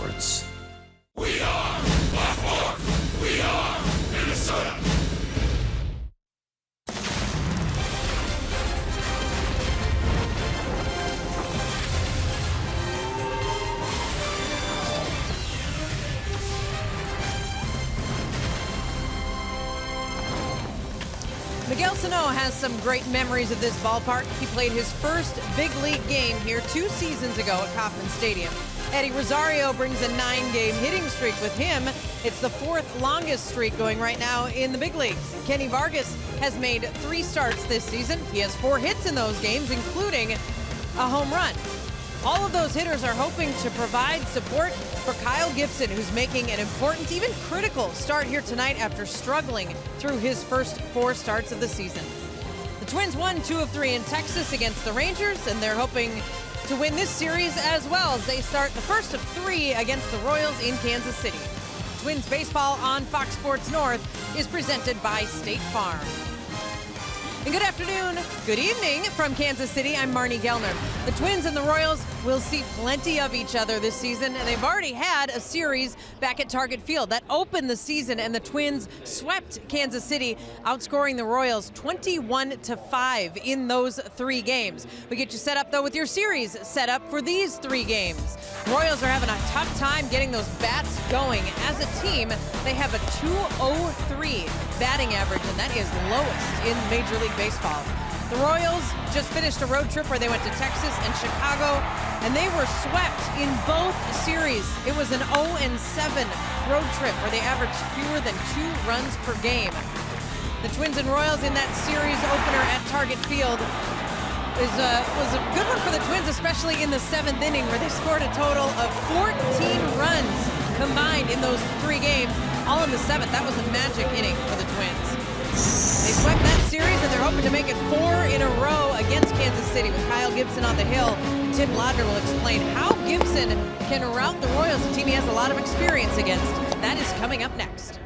Sports. We are Baltimore. We are Minnesota. Miguel Sano has some great memories of this ballpark. He played his first big league game here 2 seasons ago at Kauffman Stadium. Eddie Rosario brings a 9-game hitting streak with him. It's the 4th longest streak going right now in the big leagues. Kenny Vargas has made 3 starts this season. He has 4 hits in those games, including a home run. All of those hitters are hoping to provide support for Kyle Gibson, who's making an important, even critical start here tonight after struggling through his first 4 starts of the season. The Twins won 2 of 3 in Texas against the Rangers, and they're hoping to win this series as well as they start the first of 3 against the Royals in Kansas City. Twins baseball on Fox Sports North is presented by State Farm. And good afternoon, good evening from Kansas City. I'm Marnie Gellner. The Twins and the Royals will see plenty of each other this season, and they've already had a series back at Target Field that opened the season, and the Twins swept Kansas City, outscoring the Royals 21-5 in those 3 games. We get you set up, though, with your series set up for these 3 games. Royals are having a tough time getting those bats going. As a team, they have a .203 batting average, and that is lowest in Major League Baseball. The Royals just finished a road trip where they went to Texas and Chicago, and they were swept in both series. It was an 0-7 road trip where they averaged fewer than 2 runs per game. The Twins and Royals in that series opener at Target Field was a good one for the Twins, especially in the 7th inning where they scored a total of 14 runs combined in those 3 games, all in the 7th. That was a magic inning for the Twins. They swept that series, and they're hoping to make it 4 in a row against Kansas City with Kyle Gibson on the hill. Tim Laudner will explain how Gibson can rout the Royals, a team he has a lot of experience against. That is coming up next.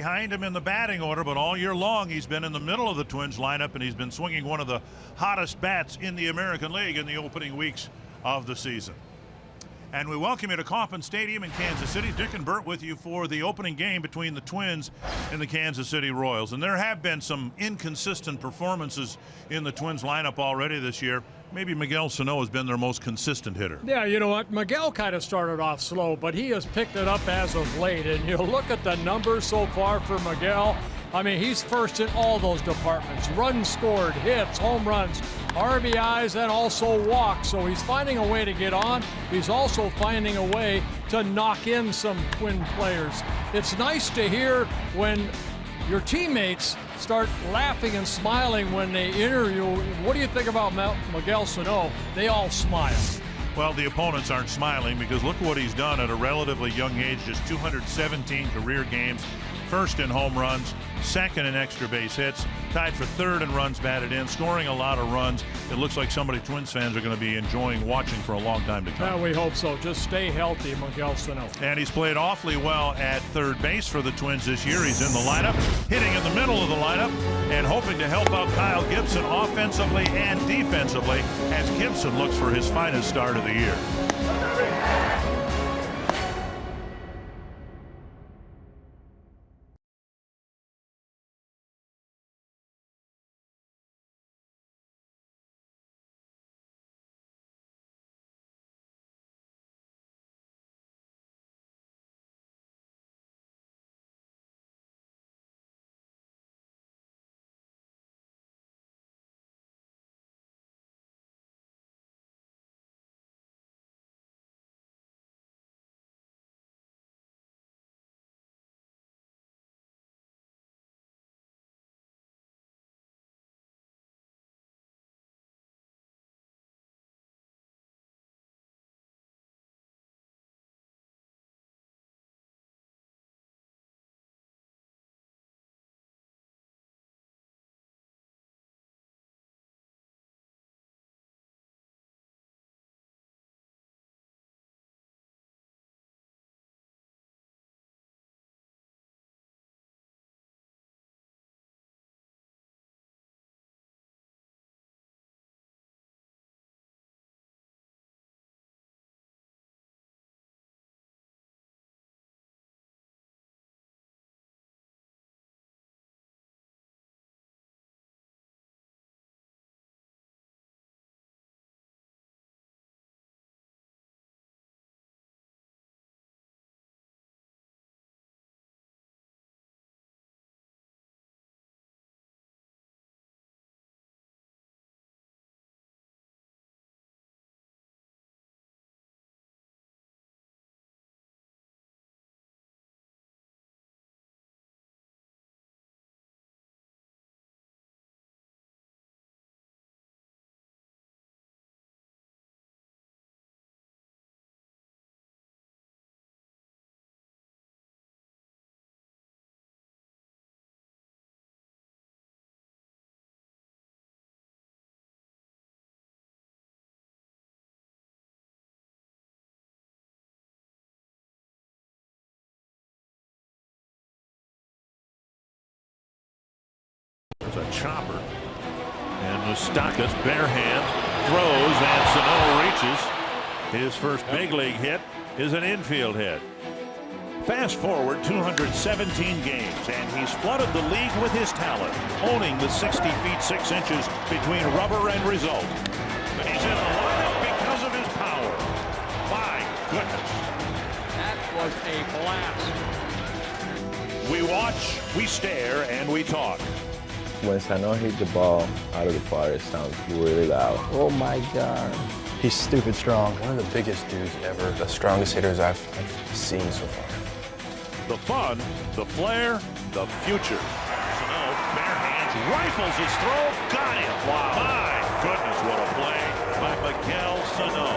behind him in the batting order, but all year long he's been in the middle of the Twins lineup, and he's been swinging one of the hottest bats in the American League in the opening weeks of the season. And we welcome you to Kauffman Stadium in Kansas City. Dick and Bert with you for the opening game between the Twins and the Kansas City Royals. And there have been some inconsistent performances in the Twins lineup already this year. Maybe Miguel Sano has been their most consistent hitter. Yeah, you know what? Miguel kind of started off slow, but he has picked it up as of late. And you look at the numbers so far for Miguel. I mean, he's first in all those departments. Runs scored, hits, home runs, RBIs, and also walks. So he's finding a way to get on. He's also finding a way to knock in some Twin players. It's nice to hear when your teammates start laughing and smiling when they interview. What do you think about Miguel Sano? They all smile. Well, the opponents aren't smiling because look what he's done at a relatively young age, just 217 career games, first in home runs, second in extra base hits, tied for third in runs batted in, scoring a lot of runs. It looks like somebody Twins fans are going to be enjoying watching for a long time to come. Yeah, we hope so. Just stay healthy, Miguel Sano. And he's played awfully well at third base for the Twins this year. He's in the lineup, hitting in the middle of the lineup, and hoping to help out Kyle Gibson offensively and defensively as Gibson looks for his finest start of the year. There's a chopper, and Moustakas bare hand throws, and Sano reaches. His first big league hit is an infield hit. Fast forward 217 games, and he's flooded the league with his talent, owning the 60 feet 6 inches between rubber and result. But he's in the lineup because of his power. My goodness. That was a blast. We watch, we stare, and we talk. When Sano hit the ball out of the park, it sounds really loud. Oh my God. He's stupid strong. One of the biggest dudes ever. The strongest hitters I've seen so far. The fun, the flair, the future. Sano, bare hands, rifles his throw, got him. Wow. My goodness, what a play by Miguel Sano.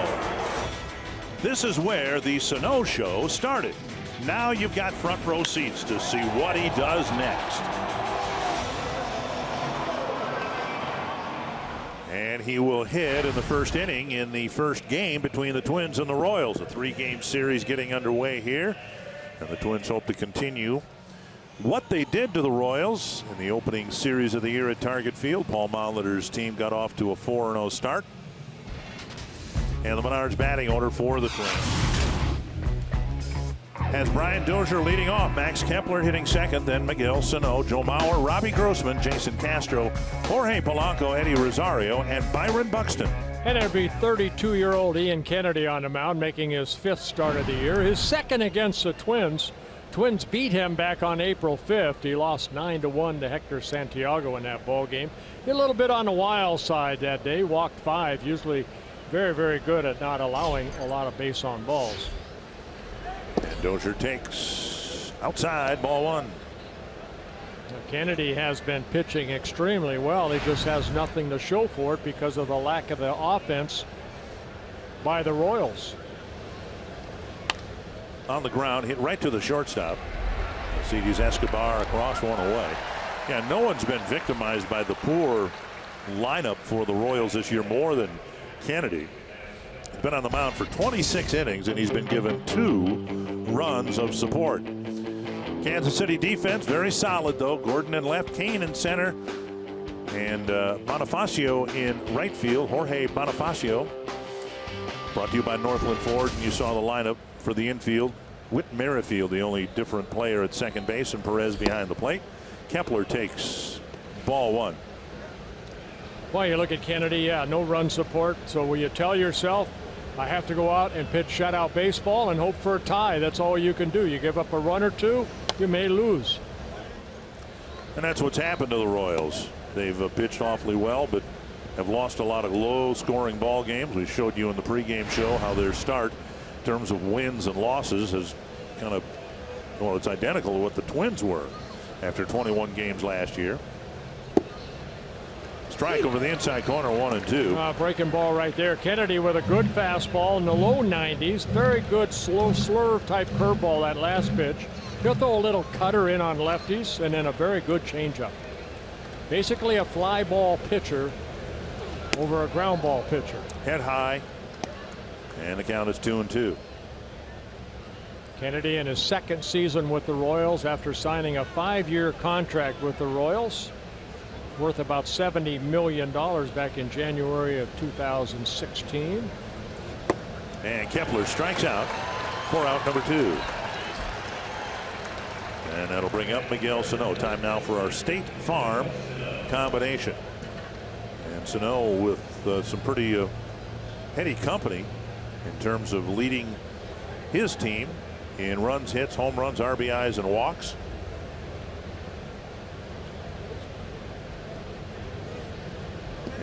This is where the Sano show started. Now you've got front row seats to see what he does next. And he will hit in the first inning in the first game between the Twins and the Royals. A 3-game series getting underway here. And the Twins hope to continue what they did to the Royals in the opening series of the year at Target Field. Paul Molitor's team got off to a 4-0 start. And the Menards batting order for the Twins has Brian Dozier leading off, Max Kepler hitting second, then Miguel Sano, Joe Mauer, Robbie Grossman, Jason Castro, Jorge Polanco, Eddie Rosario, and Byron Buxton. And it'll be 32-year-old Ian Kennedy on the mound, making his 5th start of the year, his 2nd against the Twins. Twins beat him back on April 5th. He lost 9-1 to Hector Santiago in that ball game. A little bit on the wild side that day, walked 5, usually very, very good at not allowing a lot of base on balls. And Dozier takes outside, ball 1. Kennedy has been pitching extremely well. He just has nothing to show for it because of the lack of the offense by the Royals. On the ground, hit right to the shortstop. Cedes Escobar across, 1 away. Yeah, no one's been victimized by the poor lineup for the Royals this year more than Kennedy. He's been on the mound for 26 innings, and he's been given 2 runs of support. Kansas City defense very solid, though. Gordon in left, Kane in center, and Bonifacio in right field. Jorge Bonifacio, brought to you by Northland Ford, and you saw the lineup for the infield. Whit Merrifield, the only different player at second base, and Perez behind the plate. Kepler takes ball 1. Well, you look at Kennedy, yeah, no run support. So will you tell yourself, I have to go out and pitch shutout baseball and hope for a tie? That's all you can do. You give up a run or 2, you may lose. And that's what's happened to the Royals. They've pitched awfully well, but have lost a lot of low-scoring ball games. We showed you in the pregame show how their start in terms of wins and losses has kind of, well, it's identical to what the Twins were after 21 games last year. Strike over the inside corner, 1-2. Breaking ball right there. Kennedy with a good fastball in the low 90s. Very good slow slurve type curveball that last pitch. He'll throw a little cutter in on lefties, and then a very good changeup. Basically a fly ball pitcher over a ground ball pitcher. Head high, and the count is 2-2. Kennedy in his 2nd season with the Royals after signing a 5-year contract with the Royals, worth about $70 million back in January of 2016. And Kepler strikes out for out number 2. And that'll bring up Miguel Sano. Time now for our State Farm combination. And Sano with some pretty heady company in terms of leading his team in runs, hits, home runs, RBIs, and walks.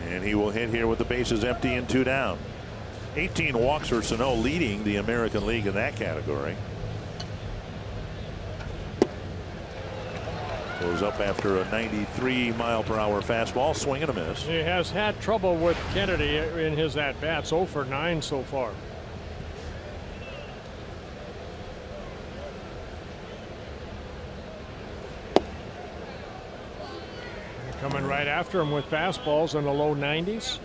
And he will hit here with the bases empty and 2 down. 18 walks for Sano, leading the American League in that category. Goes up after a 93-mile-per-hour fastball, swing and a miss. He has had trouble with Kennedy in his at-bats, 0 for 9 so far. Coming right after him with fastballs in the low 90s.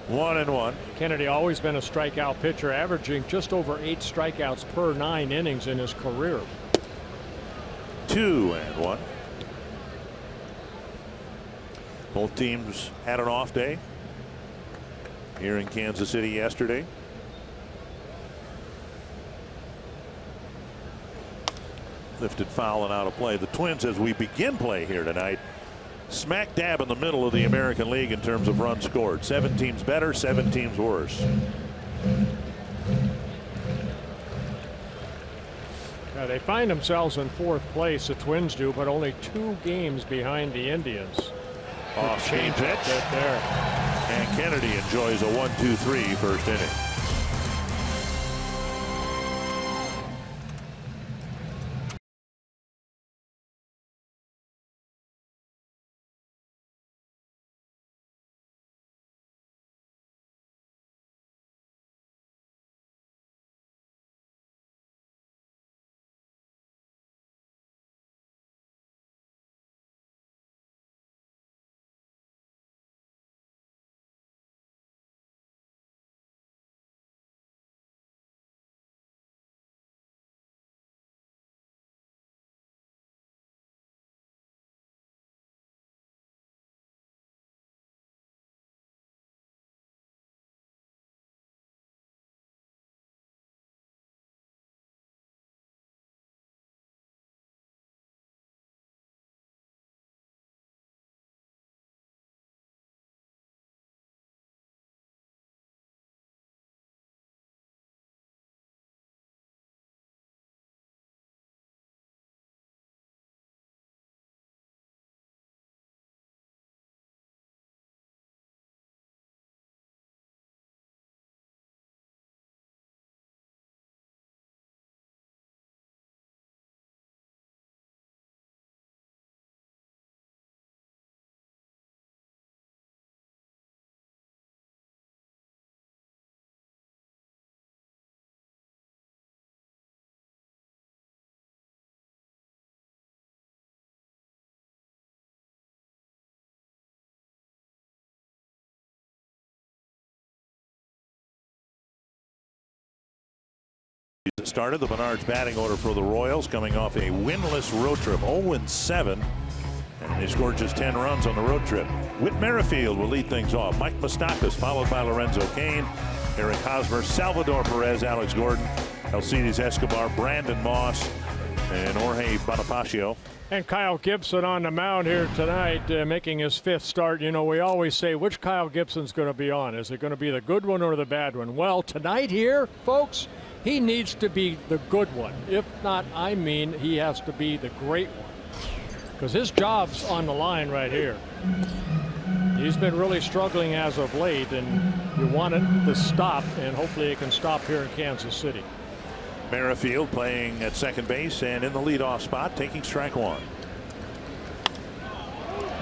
1-1. Kennedy always been a strikeout pitcher, averaging just over 8 strikeouts per 9 innings in his career. 2-1. Both teams had an off day here in Kansas City yesterday. Lifted foul and out of play. The Twins, as we begin play here tonight, smack dab in the middle of the American League in terms of runs scored. 7 teams better, 7 teams worse. They find themselves in 4th place, the Twins do, but only 2 games behind the Indians. Off-speed pitch there. And Kennedy enjoys a 1-2-3 first inning. Started the Menards batting order for the Royals, coming off a winless road trip, 0-7, and they scored just 10 runs on the road trip. Whit Merrifield will lead things off. Mike Moustakas, followed by Lorenzo Cain, Eric Hosmer, Salvador Perez, Alex Gordon, Alcides Escobar, Brandon Moss, and Jorge Bonifacio. And Kyle Gibson on the mound here tonight, making his 5th start. You know, we always say, which Kyle Gibson's going to be on? Is it going to be the good one or the bad one? Well, tonight here, folks, he needs to be the good one. If not, I mean, he has to be the great one. Because his job's on the line right here. He's been really struggling as of late, and you want it to stop, and hopefully it can stop here in Kansas City. Merrifield playing at second base and in the leadoff spot, taking strike 1.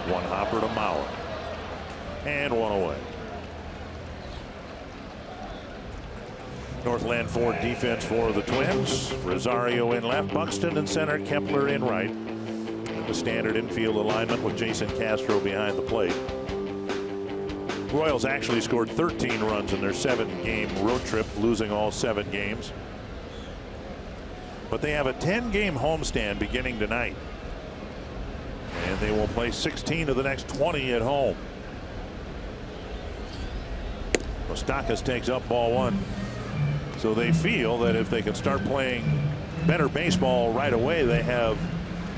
One hopper to Mauer. And one away. Northland Ford defense for the Twins. Rosario in left, Buxton in center, Kepler in right. And the standard infield alignment with Jason Castro behind the plate. Royals actually scored 13 runs in their 7-game road trip, losing all 7 games. But they have a 10-game homestand beginning tonight. And they will play 16 of the next 20 at home. Moustakas takes up ball 1. So they feel that if they can start playing better baseball right away, they have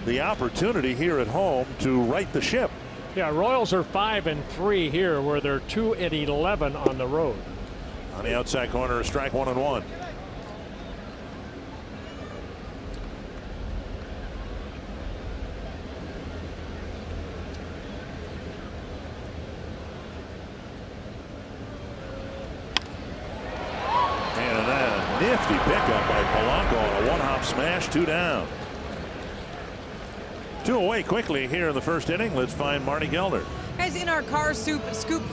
the opportunity here at home to right the ship. Yeah, Royals are 5-3 here, where they're 2-11 on the road. On the outside corner, a strike 1-1. Nifty pickup by Polanco on a one-hop smash, 2 down. 2 away quickly here in the first inning. Let's find Marty Gelder. Guys, in our car scoop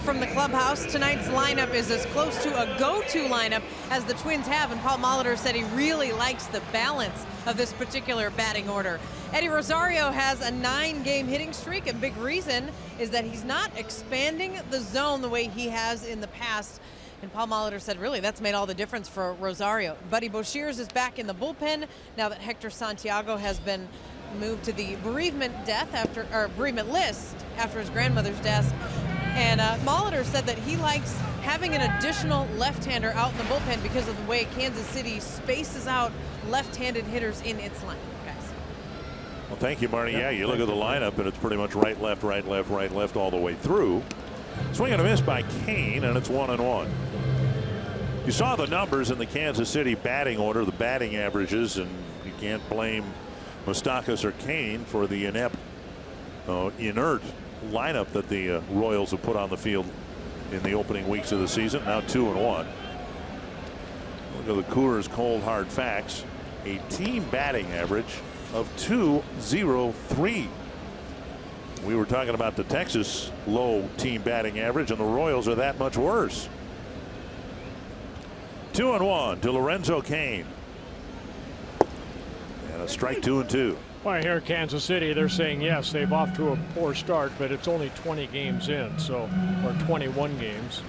from the clubhouse, tonight's lineup is as close to a go-to lineup as the Twins have, and Paul Molitor said he really likes the balance of this particular batting order. Eddie Rosario has a 9-game hitting streak, and big reason is that he's not expanding the zone the way he has in the past. And Paul Molitor said, really, that's made all the difference for Rosario. Buddy Boshiers is back in the bullpen now that Hector Santiago has been moved to the bereavement list after his grandmother's death. And Molitor said that he likes having an additional left-hander out in the bullpen because of the way Kansas City spaces out left-handed hitters in its lineup, guys. Well, thank you, Marty. Yeah, you look at the lineup, and it's pretty much right, left, right, left, right, left all the way through. Swing and a miss by Cain, and it's 1-1. You saw the numbers in the Kansas City batting order, the batting averages, and you can't blame Moustakas or Cain for the inert lineup that the Royals have put on the field in the opening weeks of the season. Now 2-1. Look at the Coors cold hard facts. A team batting average of .203. We were talking about the Texas low team batting average, and the Royals are that much worse. 2-1 to Lorenzo Cain. And a strike 2-2. Well, here in Kansas City, they're saying, yes, they've off to a poor start, but it's only 20 games in, so, or 21 games.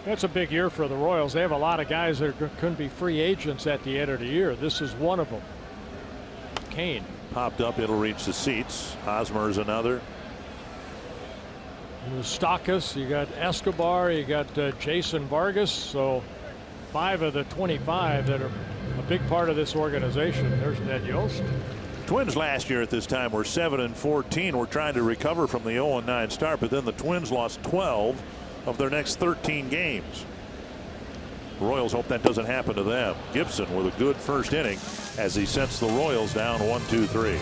That's a big year for the Royals. They have a lot of guys that couldn't be free agents at the end of the year. This is one of them. Cain. Popped up, it'll reach the seats. Hosmer's another. Moustakas, you got Escobar, you got Jason Vargas, so 5 of the 25 that are a big part of this organization. There's Ned Yost. Twins last year at this time were 7-14. We're trying to recover from the 0-9 start, but then the Twins lost 12 of their next 13 games. The Royals hope that doesn't happen to them. Gibson with a good first inning as he sets the Royals down 1-2-3.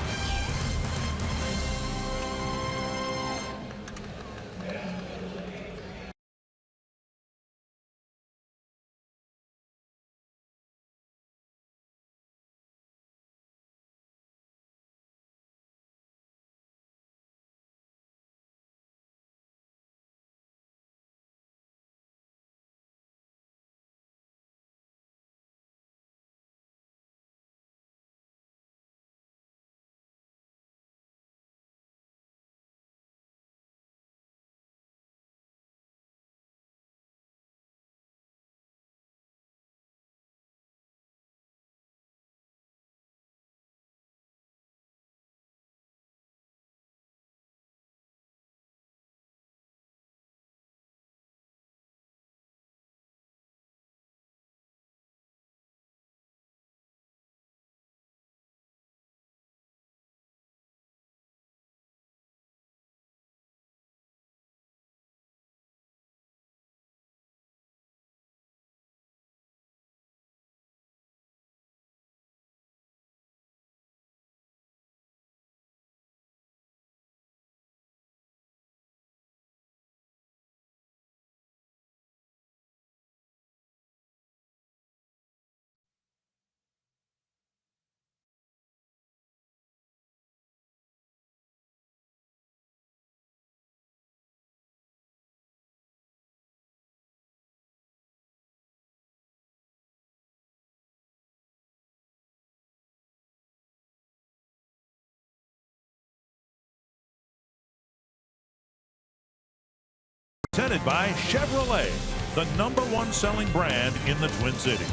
Presented by Chevrolet, the #1 selling brand in the Twin Cities.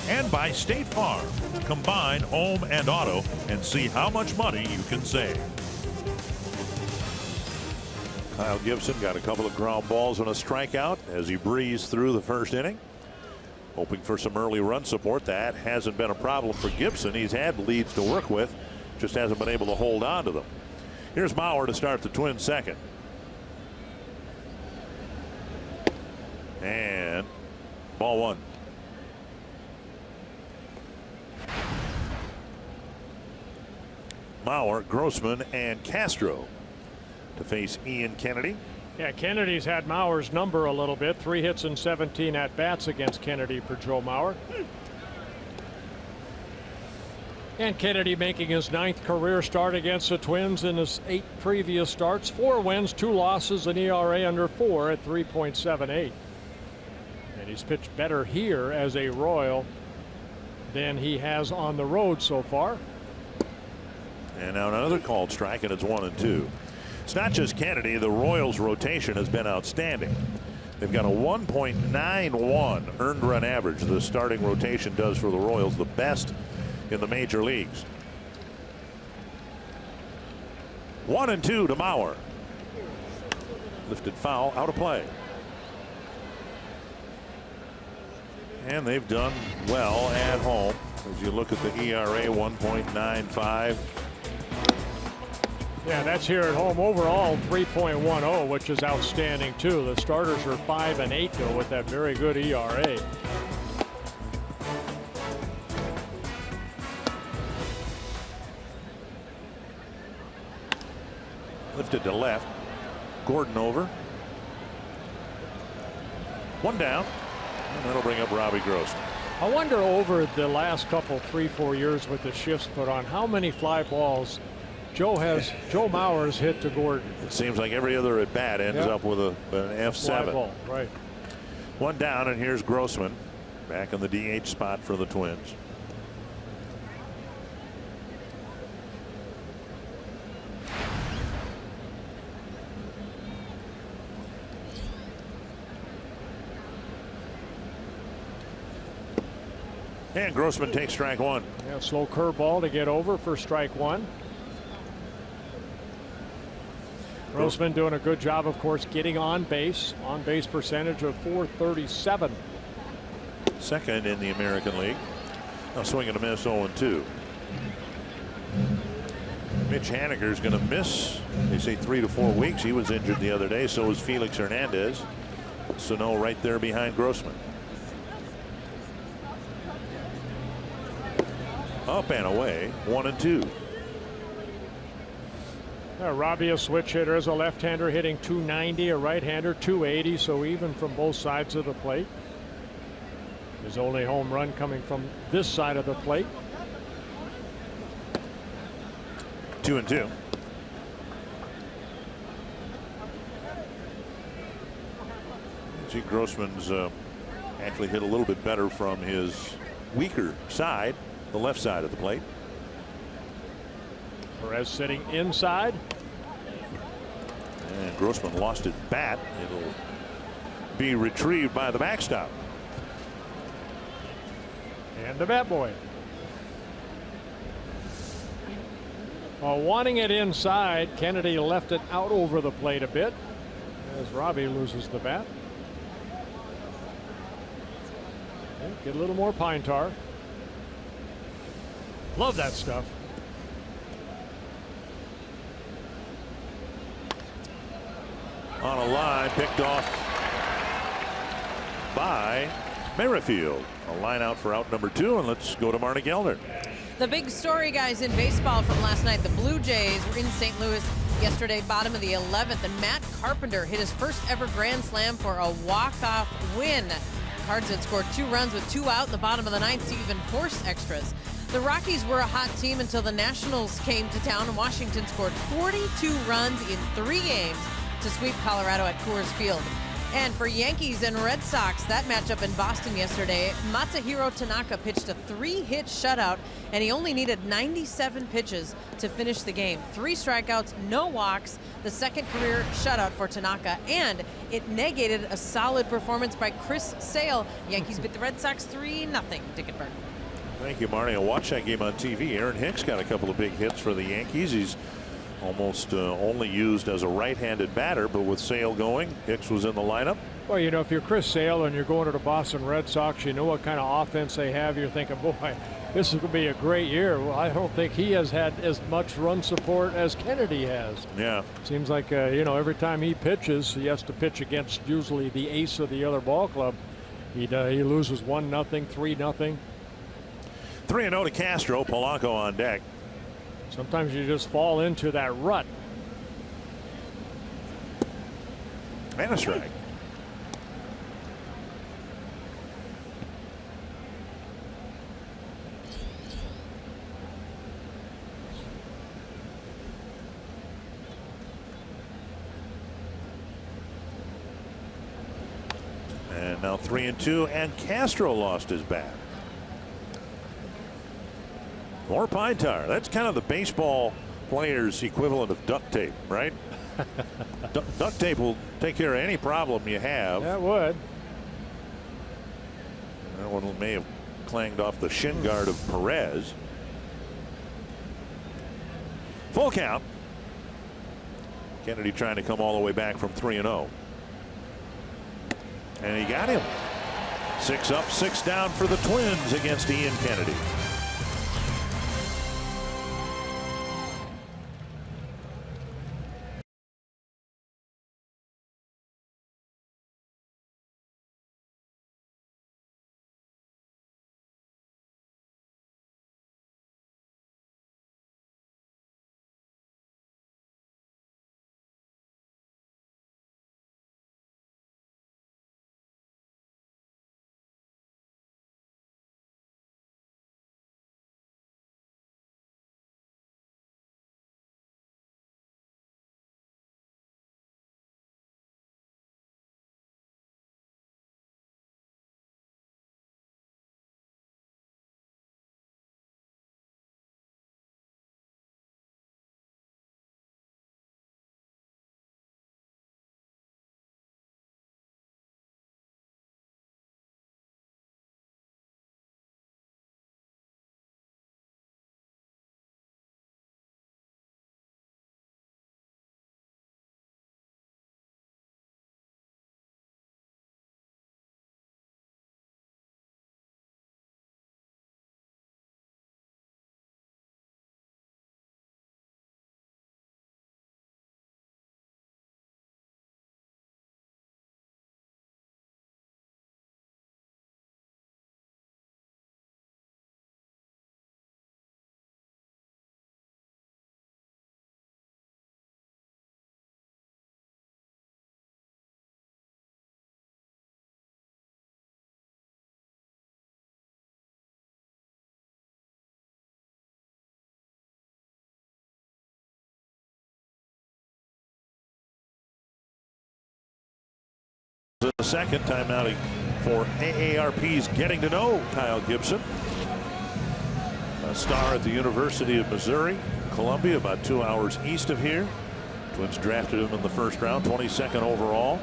And by State Farm. Combine home and auto and see how much money you can save. Kyle Gibson got a couple of ground balls and a strikeout as he breezed through the first inning. Hoping for some early run support. That hasn't been a problem for Gibson. He's had leads to work with, just hasn't been able to hold on to them. Here's Mauer to start the Twins second. And ball one. Mauer, Grossman, and Castro to face Ian Kennedy. Yeah, Kennedy's had Mauer's number a little bit. 3 hits and 17 at bats against Kennedy for Joe Mauer. And Kennedy making his 9th career start against the Twins in his 8 previous starts. 4 wins, 2 losses, an ERA under 4 at 3.78. And he's pitched better here as a Royal than he has on the road so far. And now another called strike, and it's 1-2. It's not just Kennedy. The Royals rotation has been outstanding. They've got a 1.91 earned run average. The starting rotation does for the Royals, the best in the major leagues. 1-2 to Mauer. Lifted foul, out of play. And they've done well at home. As you look at the ERA, 1.95. Yeah, that's here at home. Overall 3.10, which is outstanding too. The starters are 5 and 8 though, with that very good ERA. Lifted to left. Gordon over. 1 down. And that'll bring up Robbie Grossman. I wonder over the last couple 3-4 years with the shifts put on, how many fly balls Joe Mauer's hit to Gordon. It seems like every other at bat ends up with an F7. Fly ball, right. 1 down, and here's Grossman back in the DH spot for the Twins. And Grossman takes strike 1. Yeah, slow curveball to get over for strike 1. Grossman doing a good job, of course, getting on base. On base percentage of .437. Second in the American League. Now swinging a miss, 0-2. Mitch Haniger's going to miss, they say, 3 to 4 weeks. He was injured the other day. So was Felix Hernandez. Sano right there behind Grossman. Up and away, 1-2. Robbie, a switch hitter, is a left-hander hitting .290, a right-hander .280, so even from both sides of the plate. His only home run coming from this side of the plate. 2-2. See, Grossman's actually hit a little bit better from his weaker side, the left side of the plate. Perez sitting inside. And Grossman lost his bat. It'll be retrieved by the backstop. And the bat boy. Wanting it inside, Kennedy left it out over the plate a bit as Robbie loses the bat. Get a little more pine tar. Love that stuff. On a line, picked off by Merrifield. A line out for out number 2, and let's go to Marty Gelder. The big story, guys, in baseball from last night. The Blue Jays were in St. Louis yesterday, bottom of the 11th, and Matt Carpenter hit his first ever grand slam for a walk-off win. Cards had scored 2 runs with 2 out in the bottom of the 9th to even force extras. The Rockies were a hot team until the Nationals came to town, and Washington scored 42 runs in 3 games to sweep Colorado at Coors Field. And for Yankees and Red Sox, that matchup in Boston yesterday, Masahiro Tanaka pitched a 3-hit shutout, and he only needed 97 pitches to finish the game. 3 strikeouts, no walks, the second career shutout for Tanaka, and it negated a solid performance by Chris Sale. Yankees beat the Red Sox 3-0. Dickenberg. Thank you, Marty. I watched that game on TV. Aaron Hicks got a couple of big hits for the Yankees. He's almost only used as a right-handed batter, but with Sale going, Hicks was in the lineup. Well, you know, if you're Chris Sale and you're going to the Boston Red Sox, you know what kind of offense they have. You're thinking, boy, this is going to be a great year. Well, I don't think he has had as much run support as Kennedy has. Yeah. Seems like, you know, every time he pitches, he has to pitch against usually the ace of the other ball club. He loses 1-0, 3-0. 3-0 to Castro. Polanco on deck. Sometimes you just fall into that rut. And a strike. And now 3-2, and Castro lost his bat. More pine tar. That's kind of the baseball player's equivalent of duct tape, right? Duct tape will take care of any problem you have. That would. That one may have clanged off the shin guard of Perez. Full count. Kennedy trying to come all the way back from 3-0. And he got him. 6 up, 6 down for the Twins against Ian Kennedy. The second timeout for AARP's Getting to Know Kyle Gibson, a star at the University of Missouri, Columbia, about 2 hours east of here. Twins drafted him in the first round, 22nd overall.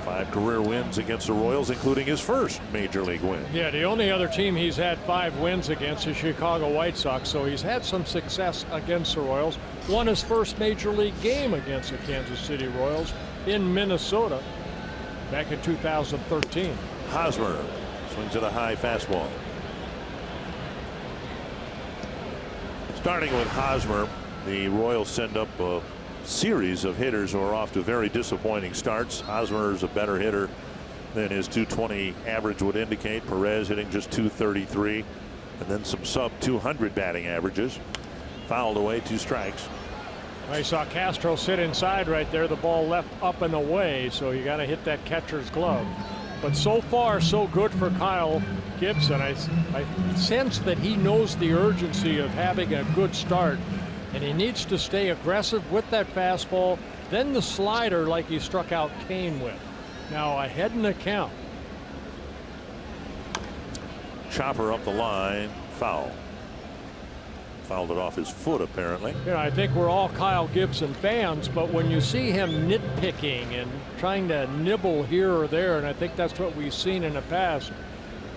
5 career wins against the Royals, including his first major league win. Yeah, the only other team he's had 5 wins against is Chicago White Sox, so he's had some success against the Royals. Won his first major league game against the Kansas City Royals in Minnesota back in 2013. Hosmer swings at a high fastball. Starting with Hosmer, the Royals send up a series of hitters who are off to very disappointing starts. Hosmer is a better hitter than his .220 average would indicate. Perez hitting just .233, and then some sub .200 batting averages. Fouled away, 2 strikes. I saw Castro sit inside right there. The ball left up and away, so you got to hit that catcher's glove. But so far, so good for Kyle Gibson. I sense that he knows the urgency of having a good start, and he needs to stay aggressive with that fastball, then the slider like he struck out Kane with. Now ahead in the count. Chopper up the line, foul. Fouled it off his foot, apparently. You know, I think we're all Kyle Gibson fans, but when you see him nitpicking and trying to nibble here or there, and I think that's what we've seen in the past,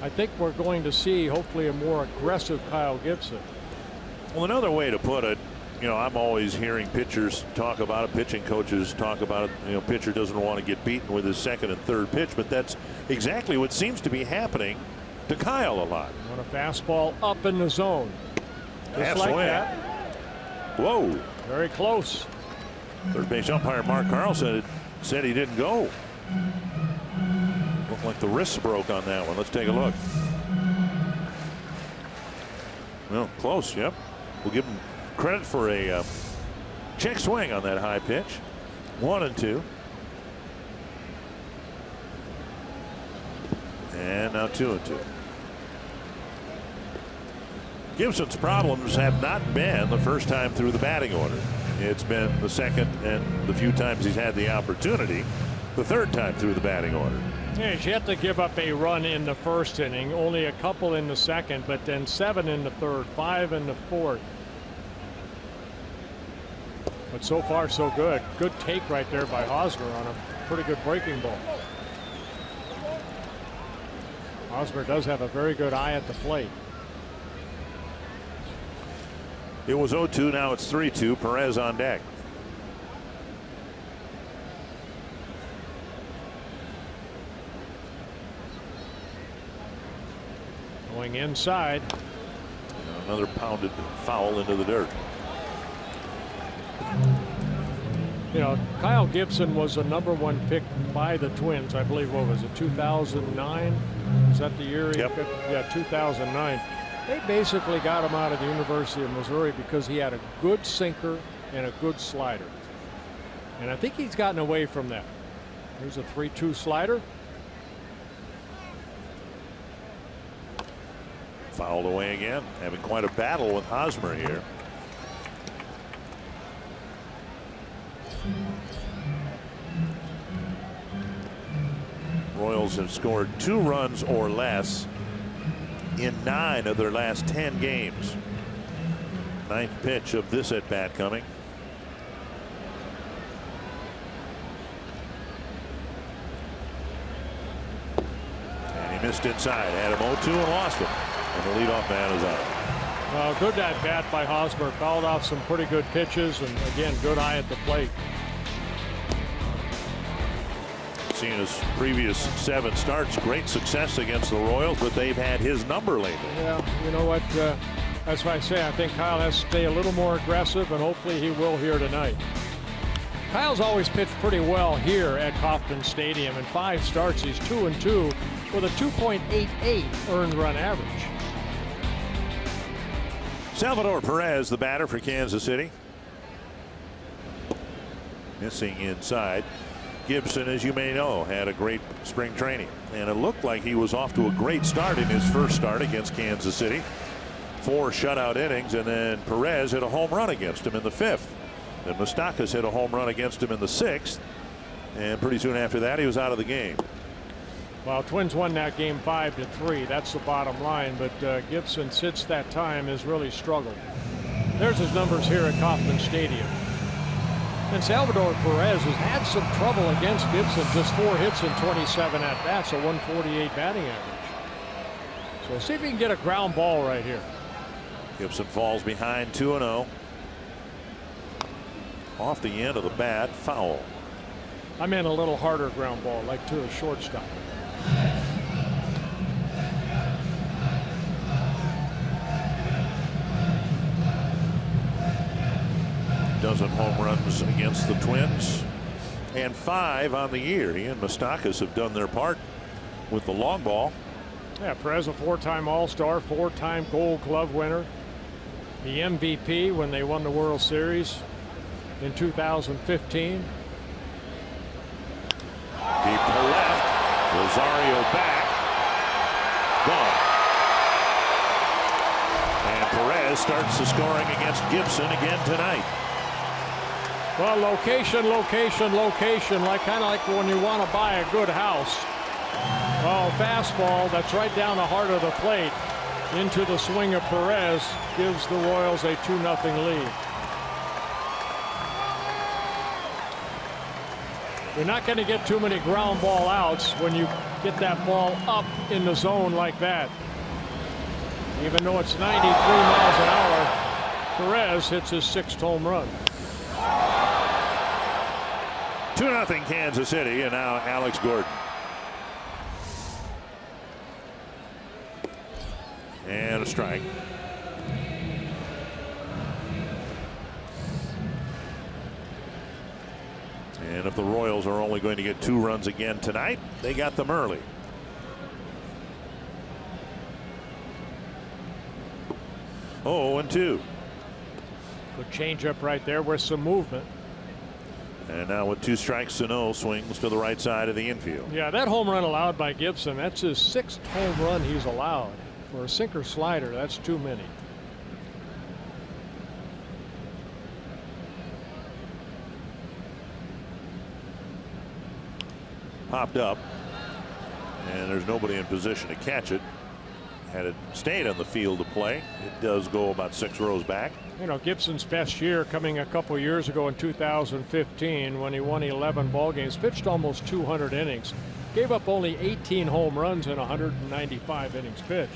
I think we're going to see hopefully a more aggressive Kyle Gibson. Well, another way to put it, you know, I'm always hearing pitchers talk about it, pitching coaches talk about it. You know, pitcher doesn't want to get beaten with his second and third pitch, but that's exactly what seems to be happening to Kyle a lot. On a fastball up in the zone. Just like that. Whoa. Very close. Third base umpire Mark Carlson said he didn't go. Looked like the wrist broke on that one. Let's take a look. Well, close. Yep. We'll give him credit for a check swing on that high pitch. 1-2. And now 2-2. Gibson's problems have not been the first time through the batting order. It's been the second and the few times he's had the opportunity, the third time through the batting order. Yeah, he's yet to give up a run in the first inning, only a couple in the second, but then 7 in the third, 5 in the fourth. But so far so good. Good take right there by Hosmer on a pretty good breaking ball. Hosmer does have a very good eye at the plate. It was 0-2, now it's 3-2. Perez on deck. Going inside. Another pounded foul into the dirt. You know, Kyle Gibson was a #1 pick by the Twins. I believe, what was it, 2009? Is that the year? Yep. Yeah, 2009. They basically got him out of the University of Missouri because he had a good sinker and a good slider. And I think he's gotten away from that. Here's a 3-2 slider. Fouled away again. Having quite a battle with Hosmer here. Royals have scored 2 runs or less in 9 of their last 10 games. 9th pitch of this at bat coming. And he missed inside. Had him 0-2 and lost him. And the leadoff man is out. Well, good at bat by Hosmer. Fouled off some pretty good pitches, and again, good eye at the plate. Seen his previous 7 starts, great success against the Royals, but they've had his number lately. Yeah, you know what? That's why I say I think Kyle has to stay a little more aggressive, and hopefully he will here tonight. Kyle's always pitched pretty well here at Kauffman Stadium. In 5 starts, he's 2-2 with a 2.88 earned run average. Salvador Perez, the batter for Kansas City. Missing inside. Gibson, as you may know, had a great spring training, and it looked like he was off to a great start in his first start against Kansas City. 4 shutout innings, and then Perez hit a home run against him in the 5th. And Moustakas hit a home run against him in the 6th, and pretty soon after that he was out of the game. Well, Twins won that game 5-3. That's the bottom line, but Gibson since that time has really struggled. There's his numbers here at Kauffman Stadium. And Salvador Perez has had some trouble against Gibson. Just 4 hits and 27 at bats, a 148 batting average. So see if he can get a ground ball right here. Gibson falls behind 2-0. Off the end of the bat, foul. I meant a little harder ground ball, like to a shortstop. Dozen home runs against the Twins, and 5 on the year. He and Moustakas have done their part with the long ball. Yeah, Perez, a 4-time All-Star, 4-time Gold Glove winner, the MVP when they won the World Series in 2015. Deep to left, Rosario back, gone. And Perez starts the scoring against Gibson again tonight. Well, location, location, location, kind of like when you want to buy a good house. Well, fastball that's right down the heart of the plate into the swing of Perez gives the Royals a 2-0 lead. You're not going to get too many ground ball outs when you get that ball up in the zone like that. Even though it's 93 miles an hour, Perez hits his 6th home run. 2-0 Kansas City, and now Alex Gordon. And a strike. And if the Royals are only going to get 2 runs again tonight, they got them early. Oh, 0-2. Good changeup right there with some movement. And now with 2 strikes to no, swings to the right side of the infield. Yeah, that home run allowed by Gibson, that's his 6th home run he's allowed. For a sinker slider, that's too many. Popped up, and there's nobody in position to catch it. Had it stayed on the field to play, it does go about 6 rows back. You know, Gibson's best year coming a couple years ago in 2015 when he won 11 ball games, pitched almost 200 innings, gave up only 18 home runs in 195 innings pitched.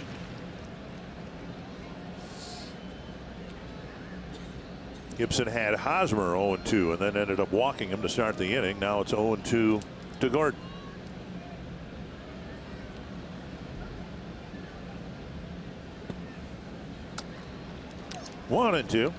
Gibson had Hosmer 0-2 and then ended up walking him to start the inning. Now it's 0-2 to Gordon. One and two.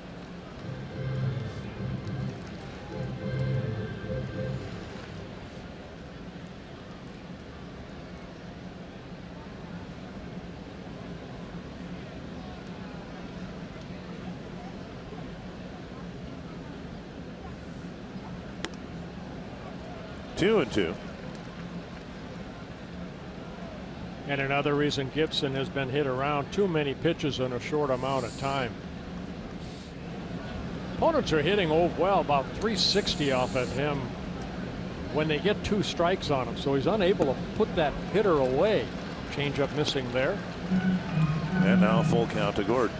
Two and two. And another reason Gibson has been hit around, too many pitches in a short amount of time. Opponents are hitting well, about 360 off of him when they get 2 strikes on him, so he's unable to put that hitter away. Changeup missing there. And now a full count to Gordon.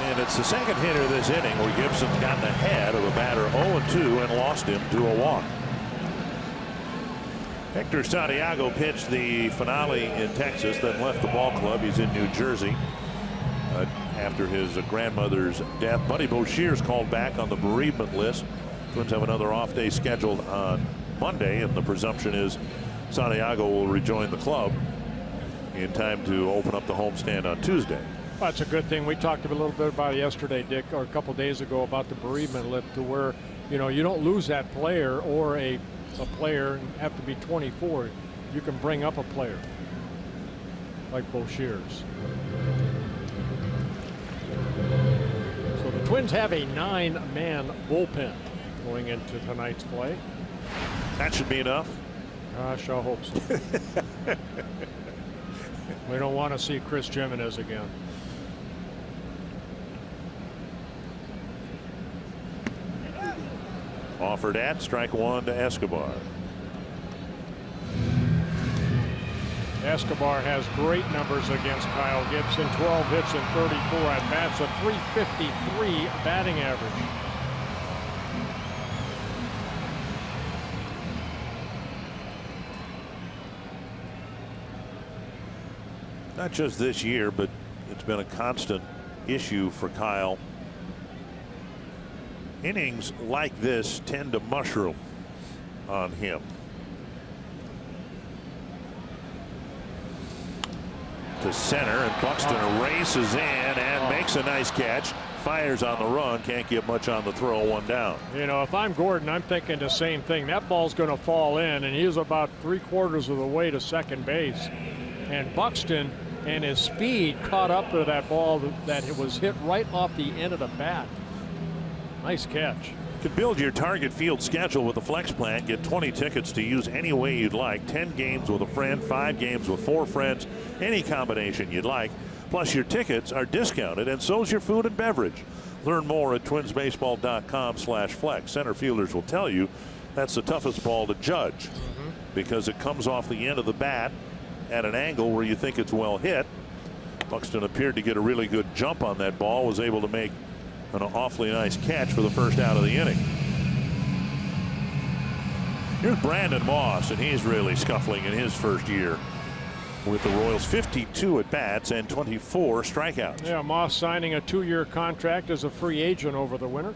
And it's the second hitter this inning where Gibson's gotten ahead of a batter 0-2 and lost him to a walk. Hector Santiago pitched the finale in Texas, then left the ball club. He's in New Jersey after his grandmother's death. Buddy Boshear's called back on the bereavement list. Twins have another off day scheduled on Monday, and the presumption is Santiago will rejoin the club in time to open up the homestand on Tuesday. Well, that's a good thing. We talked a little bit about it yesterday, Dick, or a couple days ago, about the bereavement list, to where, you know, you don't lose that player or a player have to be 24. You can bring up a player like Boshear's. So the Twins have a 9-man bullpen going into tonight's play. That should be enough. Gosh, I hope so. We don't want to see Chris Jimenez again. Offered at strike 1 to Escobar. Escobar has great numbers against Kyle Gibson. 12 hits and 34 at bats, a .353 batting average. Not just this year, but it's been a constant issue for Kyle. Innings like this tend to mushroom on him. To center, and Buxton races in and makes a nice catch. Fires on the run, can't get much on the throw, 1 down. You know, if I'm Gordon, I'm thinking the same thing. That ball's going to fall in, and he's about 3/4 of the way to second base. And Buxton and his speed caught up to that ball that it was hit right off the end of the bat. Nice catch. You can build your Target Field schedule with the Flex Plan. Get 20 tickets to use any way you'd like. 10 games with a friend, 5 games with 4 friends, any combination you'd like. Plus, your tickets are discounted, and so's your food and beverage. Learn more at twinsbaseball.com/flex. Center fielders will tell you that's the toughest ball to judge because it comes off the end of the bat at an angle where you think it's well hit. Buxton appeared to get a really good jump on that ball, was able to make an awfully nice catch for the first out of the inning. Here's Brandon Moss, and he's really scuffling in his first year with the Royals. 52 at bats and 24 strikeouts. Yeah, Moss signing a 2-year contract as a free agent over the winter.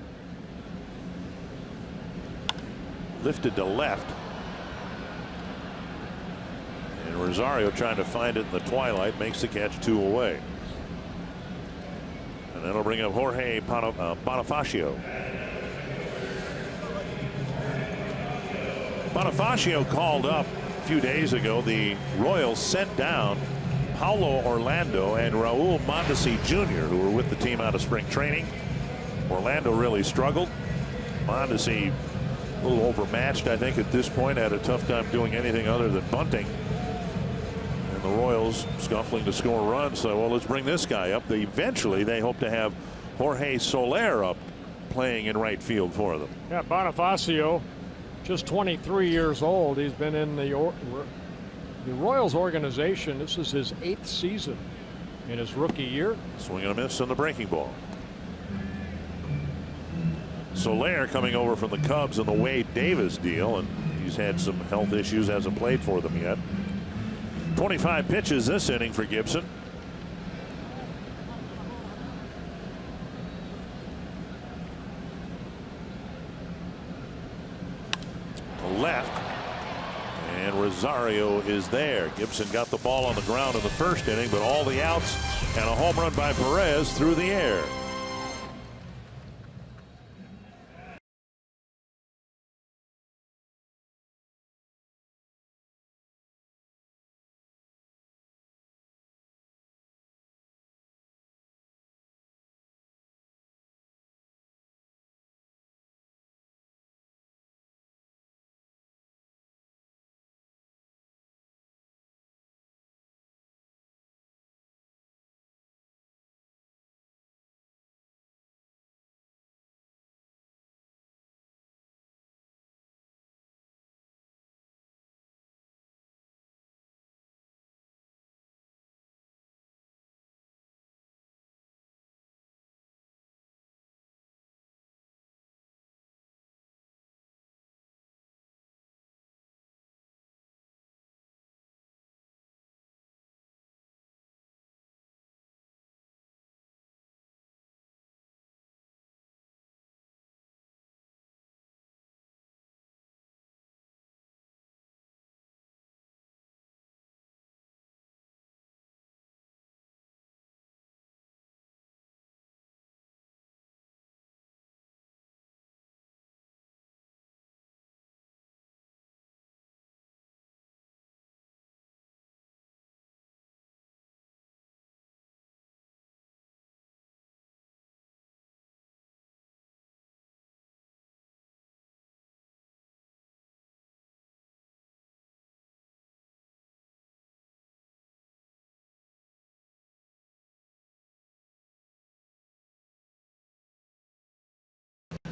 Lifted to left. And Rosario trying to find it in the twilight, makes the catch 2 away. And that'll bring up Jorge Bonifacio. Bonifacio called up a few days ago. The Royals sent down Paulo Orlando and Raul Mondesi Jr., who were with the team out of spring training. Orlando really struggled. Mondesi a little overmatched, I think, at this point. Had a tough time doing anything other than bunting. And the Royals scuffling to score runs. So, well, let's bring this guy up. Eventually, they hope to have Jorge Soler up playing in right field for them. Yeah, Bonifacio, just 23 years old. He's been in the Royals organization. This is his 8th season in his rookie year. Swing and a miss on the breaking ball. Soler coming over from the Cubs in the Wade Davis deal, and he's had some health issues, hasn't played for them yet. 25 pitches this inning for Gibson. Left, and Rosario is there. Gibson got the ball on the ground in the first inning, but all the outs and a home run by Perez through the air.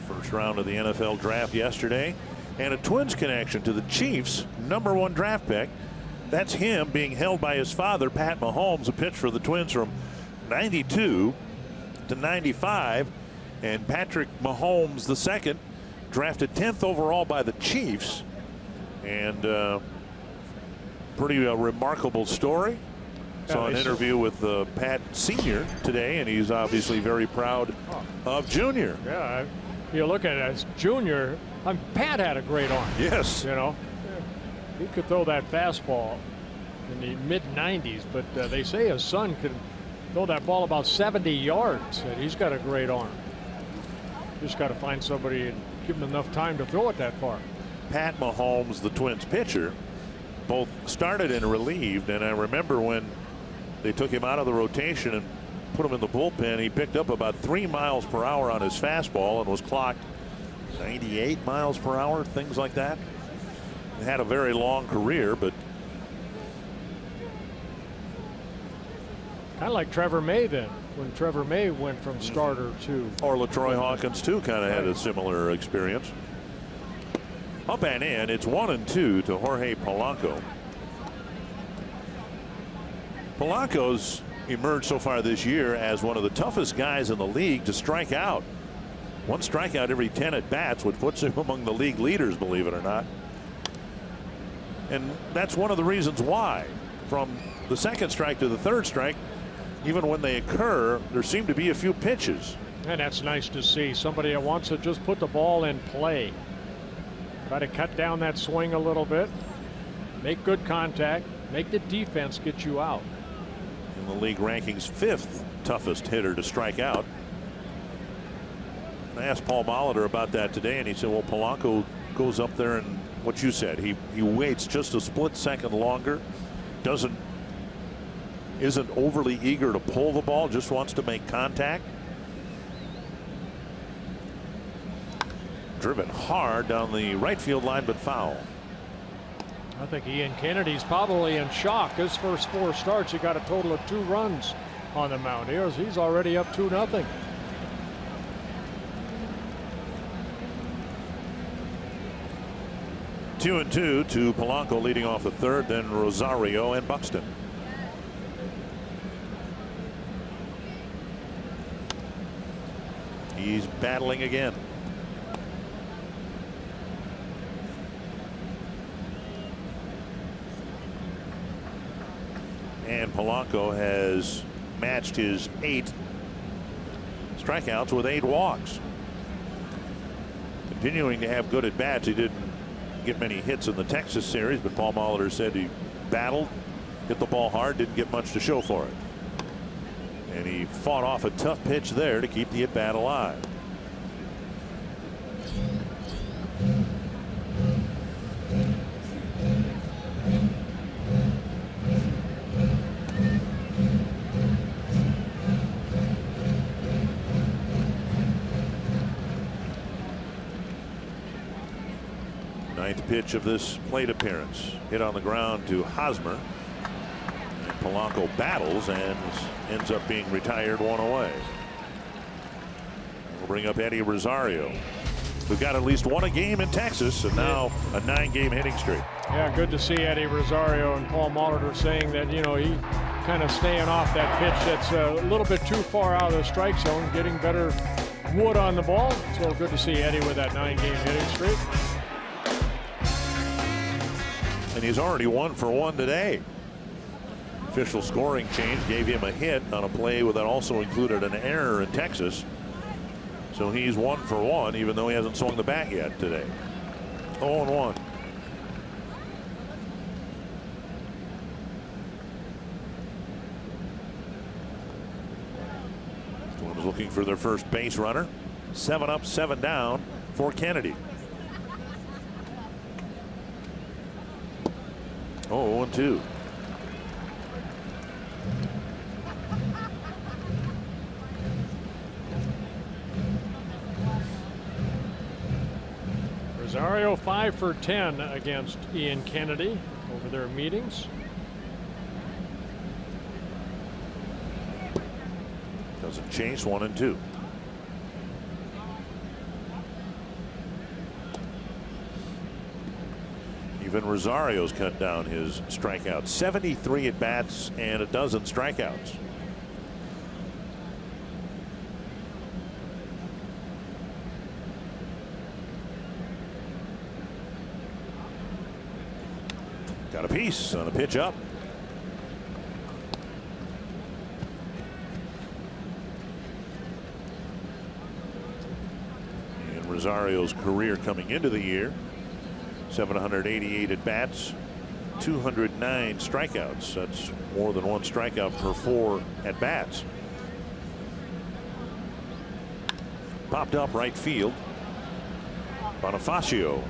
First round of the NFL draft yesterday, and a Twins connection to the Chiefs' #1 draft pick. That's him being held by his father, Pat Mahomes, a pitch for the Twins from 92 to 95. And Patrick Mahomes II, drafted 10th overall by the Chiefs. And pretty remarkable story. Saw an interview with Pat Sr. today, and he's obviously very proud of Junior. Yeah, you look at it as Junior. Pat had a great arm. Yes. You know, he could throw that fastball in the mid-90s, but they say his son can throw that ball about 70 yards. And he's got a great arm. Just got to find somebody and give him enough time to throw it that far. Pat Mahomes, the Twins pitcher, both started and relieved, and I remember when they took him out of the rotation and put him in the bullpen, he picked up about 3 miles per hour on his fastball and was clocked 98 miles per hour, things like that. He had a very long career, but kind of like Trevor May then, when Trevor May went from starter to. Or LaTroy Hawkins too kind of had a similar experience. Up and in, it's 1-2 to Jorge Polanco. Polanco's emerged so far this year as one of the toughest guys in the league to strike out. One strikeout every 10 at bats, which puts him among the league leaders, believe it or not. And that's one of the reasons why, from the second strike to the third strike, even when they occur, there seem to be a few pitches. And that's nice to see. Somebody that wants to just put the ball in play. Try to cut down that swing a little bit. Make good contact. Make the defense get you out. In the league rankings, 5th toughest hitter to strike out. I asked Paul Molitor about that today, and he said, well, Polanco goes up there and what you said, he waits just a split second longer, isn't overly eager to pull the ball, just wants to make contact. Driven hard down the right field line, but foul. I think Ian Kennedy's probably in shock. His first 4 starts, he got a total of 2 runs on the mound. He's already up 2-0. Two and 2 to Polanco leading off the third, then Rosario and Buxton. He's battling again. And Polanco has matched his 8 strikeouts with 8 walks. Continuing to have good at bats. He didn't get many hits in the Texas series, but Paul Molitor said he battled, hit the ball hard, didn't get much to show for it. And he fought off a tough pitch there to keep the at bat alive. Ninth pitch of this plate appearance, hit on the ground to Hosmer. And Polanco battles and ends up being retired 1 away. We'll bring up Eddie Rosario, who got at least 1 a game in Texas, and now a 9-game hitting streak. Yeah, good to see Eddie Rosario, and Paul Molitor saying that, you know, he kind of staying off that pitch that's a little bit too far out of the strike zone, getting better wood on the ball. So good to see Eddie with that 9-game hitting streak. And he's already 1 for 1 today. Official scoring change gave him a hit on a play that also included an error in Texas. So he's 1 for 1, even though he hasn't swung the bat yet today. 0-1. Twins looking for their first base runner. 7 up, 7 down for Kennedy. 0-2. Rosario 5 for 10 against Ian Kennedy over their meetings. Doesn't chase. 1-2. Even Rosario's cut down his strikeouts. 73 at bats and a dozen strikeouts. Got a piece on a pitch up. And Rosario's career coming into the year, 788 at bats, 209 strikeouts. That's more than 1 strikeout per 4 at bats. Popped up right field. Bonifacio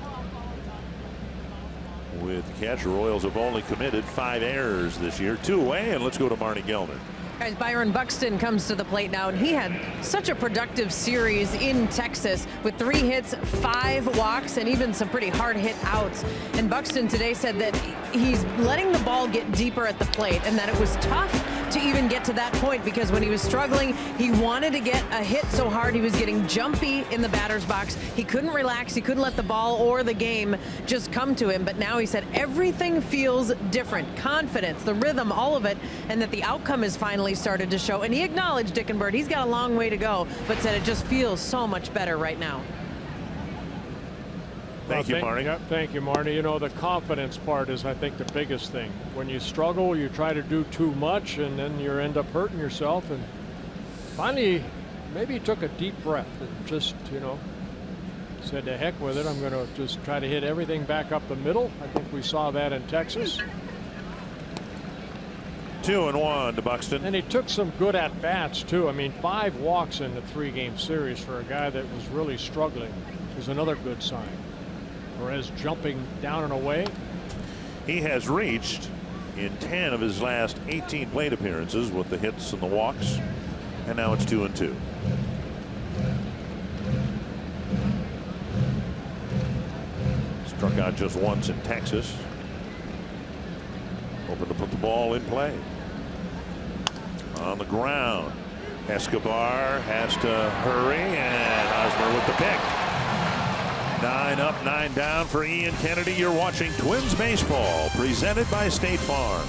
with the catch. Royals have only committed 5 errors this year. 2 away, and let's go to Marty Gellner. Guys, Byron Buxton comes to the plate now, and he had such a productive series in Texas with 3 hits, 5 walks, and even some pretty hard-hit outs. And Buxton today said that he's letting the ball get deeper at the plate and that it was tough to even get to that point because when he was struggling, he wanted to get a hit so hard he was getting jumpy in the batter's box. He couldn't relax. He couldn't let the ball or the game just come to him. But now he said everything feels different. Confidence, the rhythm, all of it, and that the outcome is finally started to show. And he acknowledged, Dick and Bird, he's got a long way to go, but said it just feels so much better right now. Thank you, Marty. Thank you, Marty. You know, the confidence part is, I think, the biggest thing. When you struggle, you try to do too much, and then you end up hurting yourself. And finally, maybe he took a deep breath and just, you know, said to heck with it. I'm going to just try to hit everything back up the middle. I think we saw that in Texas. 2-1 to Buxton. And he took some good at-bats, too. I mean, 5 walks in the 3-game series for a guy that was really struggling is another good sign. Perez jumping down and away. He has reached in 10 of his last 18 plate appearances with the hits and the walks, and now it's 2-2. Struck out just once in Texas. Hoping to put the ball in play. On the ground, Escobar has to hurry, and Hosmer with the pick. 9 up, 9 down for Ian Kennedy. You're watching Twins baseball, presented by State Farm.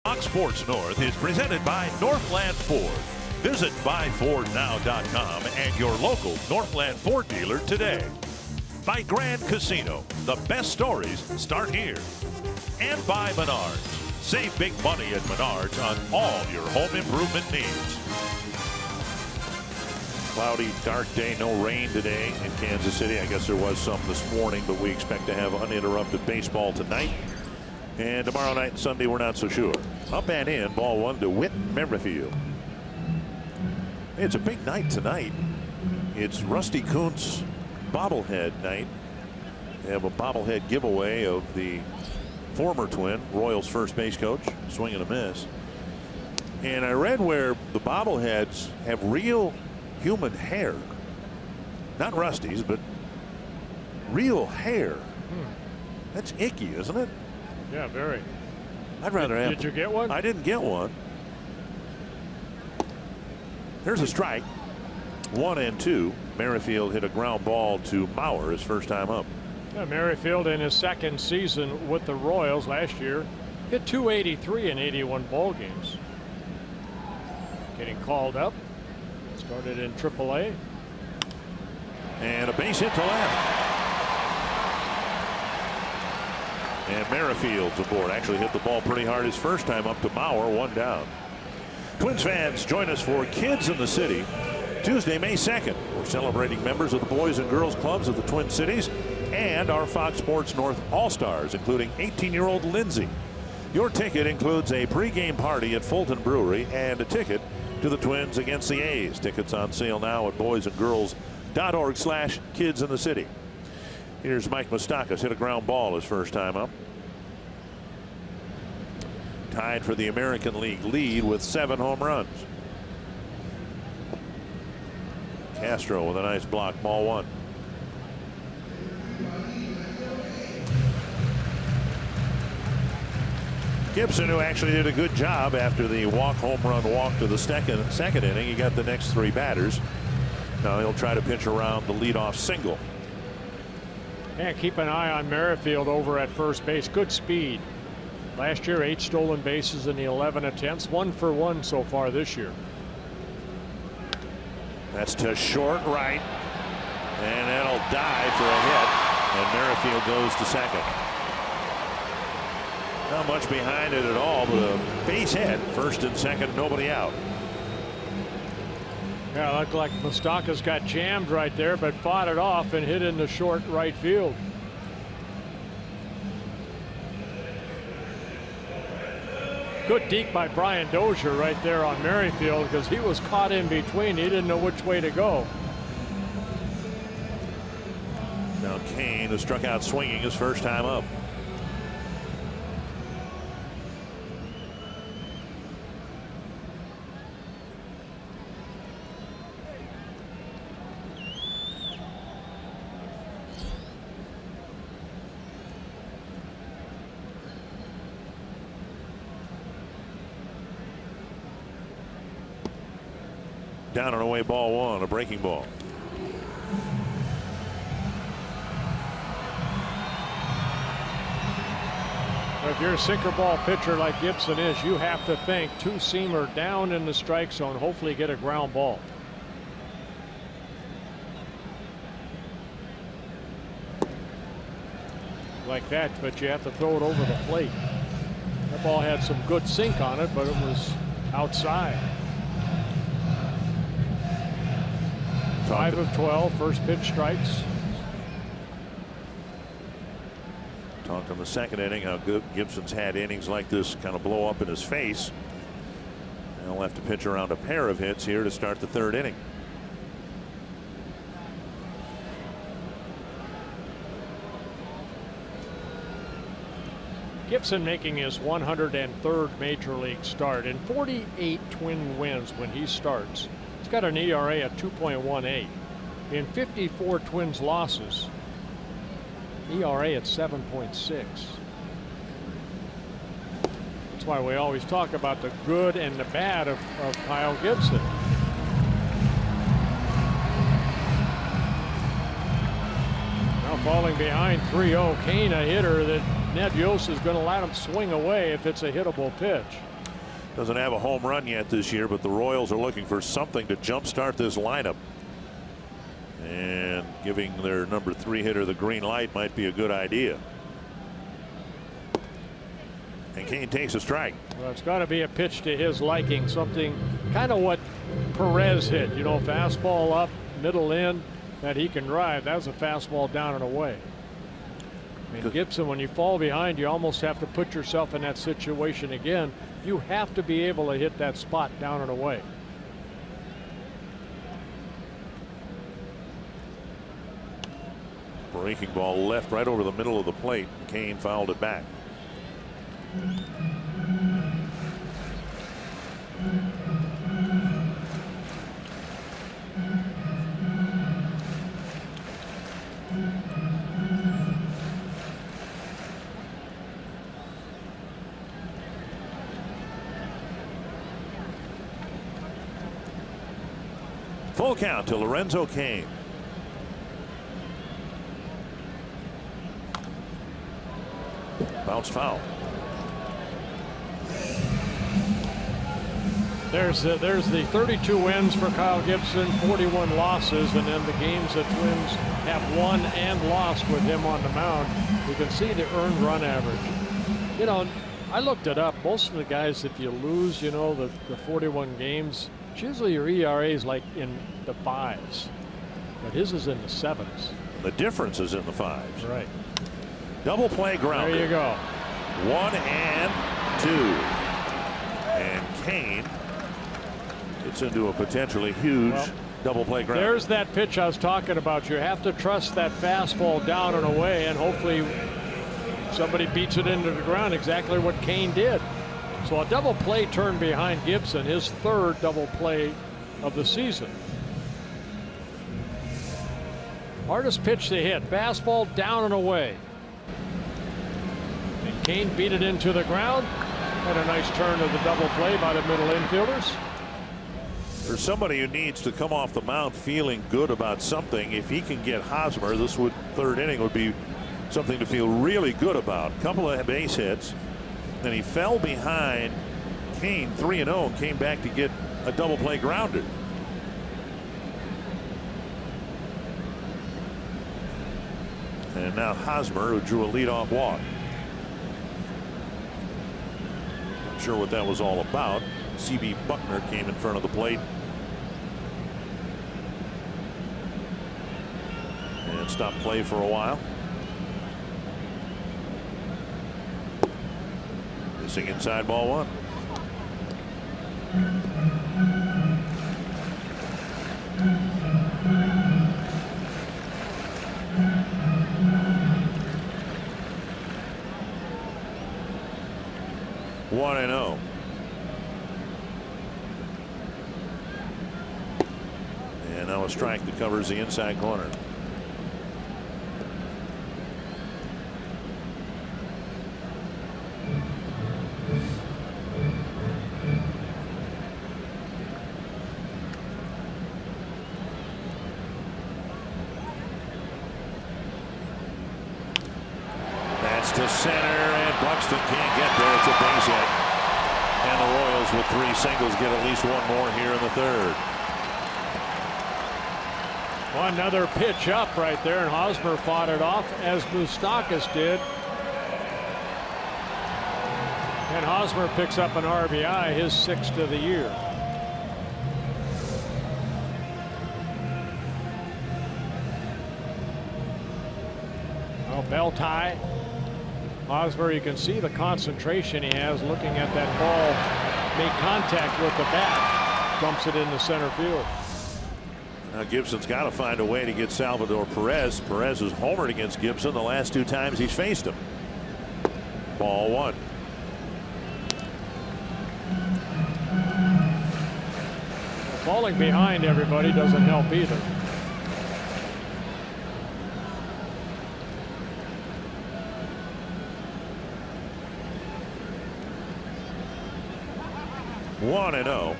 Fox Sports North is presented by Northland Ford. Visit buyfordnow.com and your local Northland Ford dealer today. By Grand Casino, the best stories start here. And by Menards. Save big money at Menards on all your home improvement needs. Cloudy, dark day, no rain today in Kansas City. I guess there was some this morning, but we expect to have uninterrupted baseball tonight. And tomorrow night and Sunday, we're not so sure. Up and in, ball 1 to Whit Merrifield. It's a big night tonight. It's Rusty Kuntz bobblehead night. They have a bobblehead giveaway of the former Twin, Royals first base coach, swing and a miss. And I read where the bobbleheads have real human hair. Not Rusty's, but real hair. That's icky, isn't it? Yeah, very. I'd rather have. Did you get one? I didn't get one. There's a strike. 1-2. Merrifield hit a ground ball to Mauer his first time up. Yeah, Merrifield in his second season with the Royals last year hit .283 in 81 ball games. Getting called up. Started in AAA. And a base hit to left. And Merrifield's aboard. Actually hit the ball pretty hard his first time up to Mauer, 1 down. Twins fans, join us for Kids in the City Tuesday, May 2nd. We're celebrating members of the Boys and Girls Clubs of the Twin Cities and our Fox Sports North All-Stars, including 18-year-old Lindsay. Your ticket includes a pregame party at Fulton Brewery and a ticket to the Twins against the A's. Tickets on sale now at boysandgirls.org/kidsinthecity. Here's Mike Moustakas, hit a ground ball his first time up. Tied for the American League lead with 7 home runs. Castro with a nice block, ball 1. Gibson, who actually did a good job after the home run walk to the second inning. He got the next 3 batters. Now he'll try to pitch around the leadoff single. And keep an eye on Merrifield over at first base. Good speed. Last year, 8 stolen bases in the 11 attempts. 1 for 1 so far this year. That's to short right. And that'll dive for a hit. And Merrifield goes to second. Not much behind it at all, but a base hit. First and second, nobody out. Yeah, looked like Moustakas got jammed right there, but fought it off and hit in the short right field. Good deke by Brian Dozier right there on Merrifield, because he was caught in between. He didn't know which way to go. Now Kane, who struck out swinging his first time up. Down and away, ball 1, a breaking ball. If you're a sinker ball pitcher like Gibson is, you have to think 2-seamer down in the strike zone, hopefully get a ground ball. Like that, but you have to throw it over the plate. That ball had some good sink on it, but it was outside. 5 of 12, first pitch strikes. Talked in the second inning how good Gibson's had innings like this kind of blow up in his face. And he'll have to pitch around a pair of hits here to start the 3rd inning. Gibson making his 103rd major league start and 48 Twin wins when he starts. He's got an ERA at 2.18. In 54 Twins losses, ERA at 7.6. That's why we always talk about the good and the bad of Kyle Gibson. Now falling behind 3-0, Kane, a hitter that Ned Yost is going to let him swing away if it's a hittable pitch. Doesn't have a home run yet this year, but the Royals are looking for something to jumpstart this lineup. And giving their number 3 hitter the green light might be a good idea. And Kane takes a strike. Well, it's got to be a pitch to his liking, something kind of what Perez hit, you know, fastball up, middle in, that he can drive. That was a fastball down and away. And Gibson, when you fall behind, you almost have to put yourself in that situation again. You have to be able to hit that spot down and away. Breaking ball left right over the middle of the plate. Kane fouled it back. Full count to Lorenzo Kane. Bounce foul. There's the 32 wins for Kyle Gibson, 41 losses, and then the games that Twins have won and lost with him on the mound. You can see the earned run average. You know, I looked it up. Most of the guys, if you lose, you know, the 41 games, usually your ERA is like in the 5s, but his is in the 7s. The difference is in the 5s. Right. Double play grounder. There you go. 1 and 2. And Kane gets into a potentially huge double play grounder. There's that pitch I was talking about. You have to trust that fastball down and away, and hopefully somebody beats it into the ground, exactly what Kane did. So a double play turn behind Gibson, his 3rd double play of the season. Hardest pitch to hit, fastball down and away. And Kane beat it into the ground. And a nice turn of the double play by the middle infielders. For somebody who needs to come off the mound feeling good about something, if he can get Hosmer, this 3rd inning would be something to feel really good about. A couple of base hits, and he fell behind Kane 3-0 and came back to get a double play grounder. And now Hosmer, who drew a leadoff walk. Not sure what that was all about. C.B. Buckner came in front of the plate and stopped play for a while. Missing inside, ball 1. One and 0. And now a strike that covers the inside corner. That's to center, and Buxton can't get there. It's a base hit. And the Royals with 3 singles get at least 1 more here in the 3rd. Another pitch up right there, and Hosmer fought it off, as Moustakas did. And Hosmer picks up an RBI, his 6th of the year. Oh, bell tie. Hosmer, you can see the concentration he has looking at that ball. Make contact with the bat. Dumps it into center field. Now Gibson's got to find a way to get Salvador Perez. Perez has homered against Gibson the last 2 times he's faced him. Ball 1. Falling behind everybody doesn't help either. One and 0.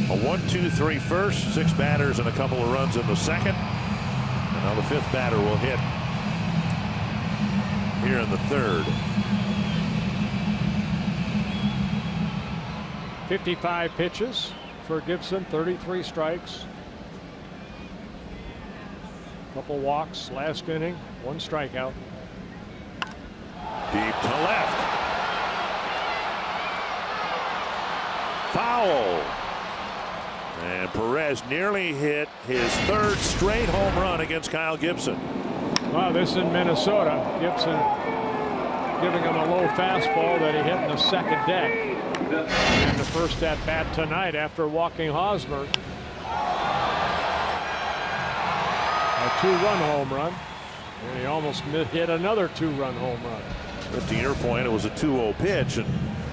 A 1-2-3 first, 6 batters and a couple of runs in the 2nd. And now the 5th batter will hit here in the 3rd. 55 pitches for Gibson, 33 strikes. Couple walks last inning, 1 strikeout. Deep to left. Foul. And Perez nearly hit his 3rd straight home run against Kyle Gibson. Wow, this in Minnesota. Gibson giving him a low fastball that he hit in the 2nd deck. And the first at bat tonight after walking Hosmer. A 2-run home run. And he almost hit another 2-run home run. But to your point, it was a 2-0 pitch, and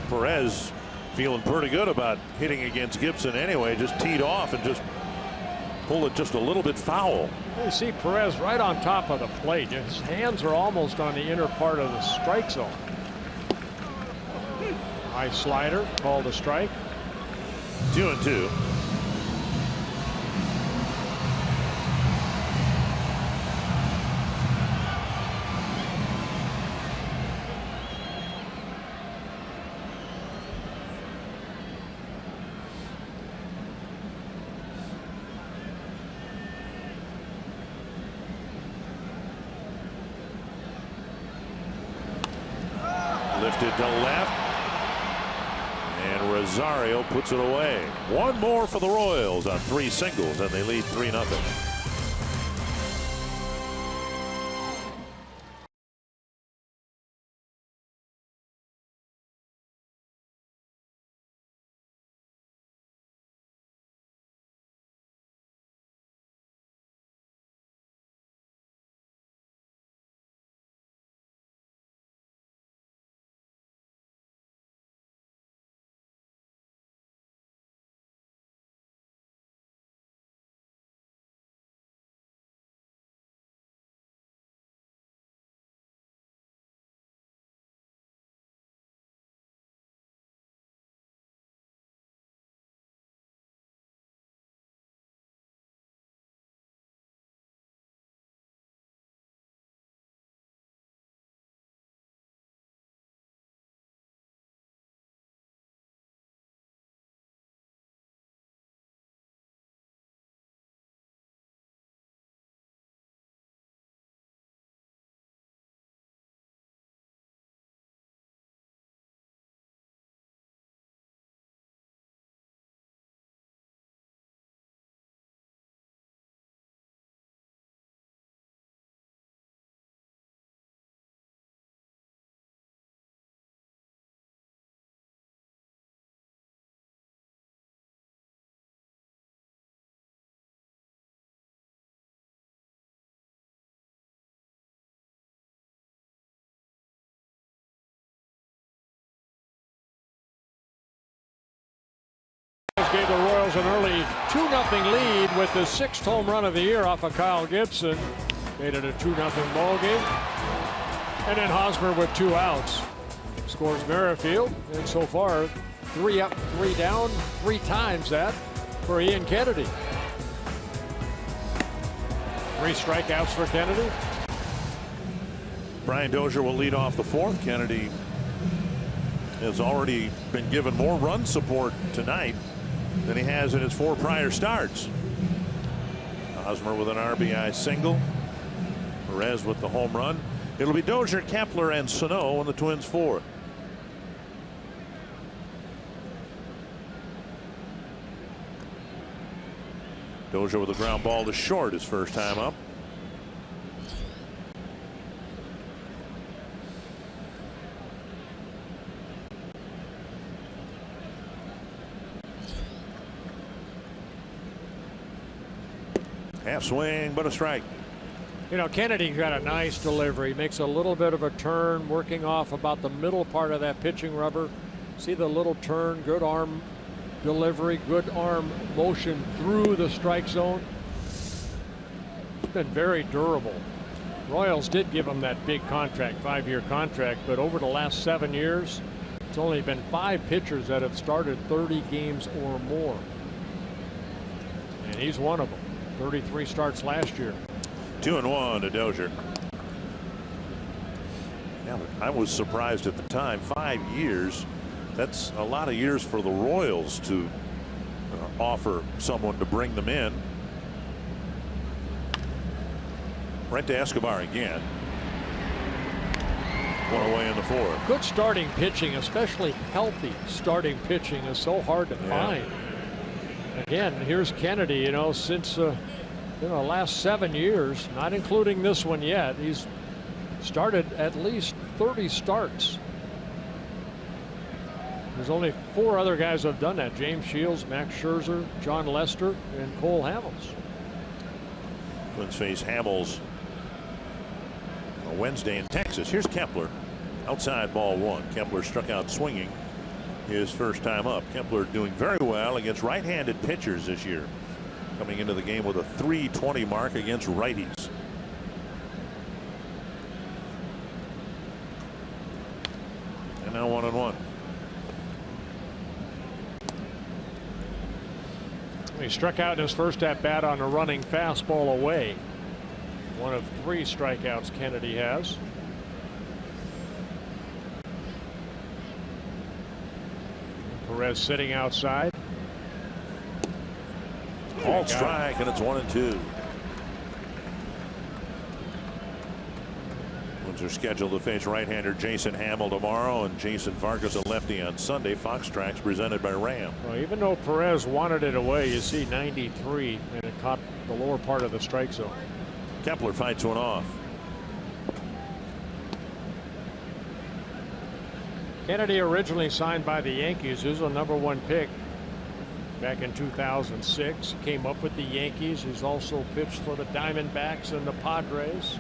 Perez feeling pretty good about hitting against Gibson anyway. Just teed off and just pulled it just a little bit foul. You see Perez right on top of the plate. His hands are almost on the inner part of the strike zone. High slider, called a strike. 2-2. Lifted to left. And Rosario puts it away. One more for the Royals on 3 singles, and they lead 3-0. Gave the Royals an early 2-0 lead with the 6th home run of the year off of Kyle Gibson. Made it a 2-0 ball game. And then Hosmer with 2 outs. Scores Merrifield. And so far, 3 up, 3 down, 3 times that for Ian Kennedy. 3 strikeouts for Kennedy. Brian Dozier will lead off the 4th. Kennedy has already been given more run support tonight than he has in his 4 prior starts. Hosmer with an RBI single. Perez with the home run. It'll be Dozier, Kepler, and Sano in the Twins' 4th. Dozier with a ground ball to short his first time up. Half swing, but a strike. You know, Kennedy got a nice delivery. Makes a little bit of a turn, working off about the middle part of that pitching rubber. See the little turn, good arm delivery, good arm motion through the strike zone. It's been very durable. Royals did give him that big contract, 5-year contract, but over the last 7 years, it's only been 5 pitchers that have started 30 games or more. And he's one of them. 33 starts last year. 2-1 to Dozier. Yeah, I was surprised at the time. 5 years. That's a lot of years for the Royals to offer someone to bring them in. Right to Escobar again. 1 away in the 4th. Good starting pitching, especially healthy starting pitching, is so hard to find. Again, here's Kennedy, you know, since last 7 years, not including this one yet, he's started at least 30 starts. There's only 4 other guys who have done that: James Shields, Max Scherzer, John Lester, and Cole Hamels. Twins face Hamels on Wednesday in Texas. Here's Kepler. Outside, ball 1. Kepler struck out swinging his first time up. Kepler doing very well against right-handed pitchers this year, coming into the game with a .320 mark against righties. And now 1-1. He struck out in his first at bat on a running fastball away. One of 3 strikeouts Kennedy has. Perez sitting outside. Called strike, and it's 1-2. Twins are scheduled to face right-hander Jason Hamill tomorrow and Jason Vargas, a lefty, on Sunday. Fox Tracks presented by Ram. Well, even though Perez wanted it away, you see 93, and it caught the lower part of the strike zone. Kepler fights one off. Kennedy originally signed by the Yankees. He was a #1 pick back in 2006. Came up with the Yankees. He's also pitched for the Diamondbacks and the Padres,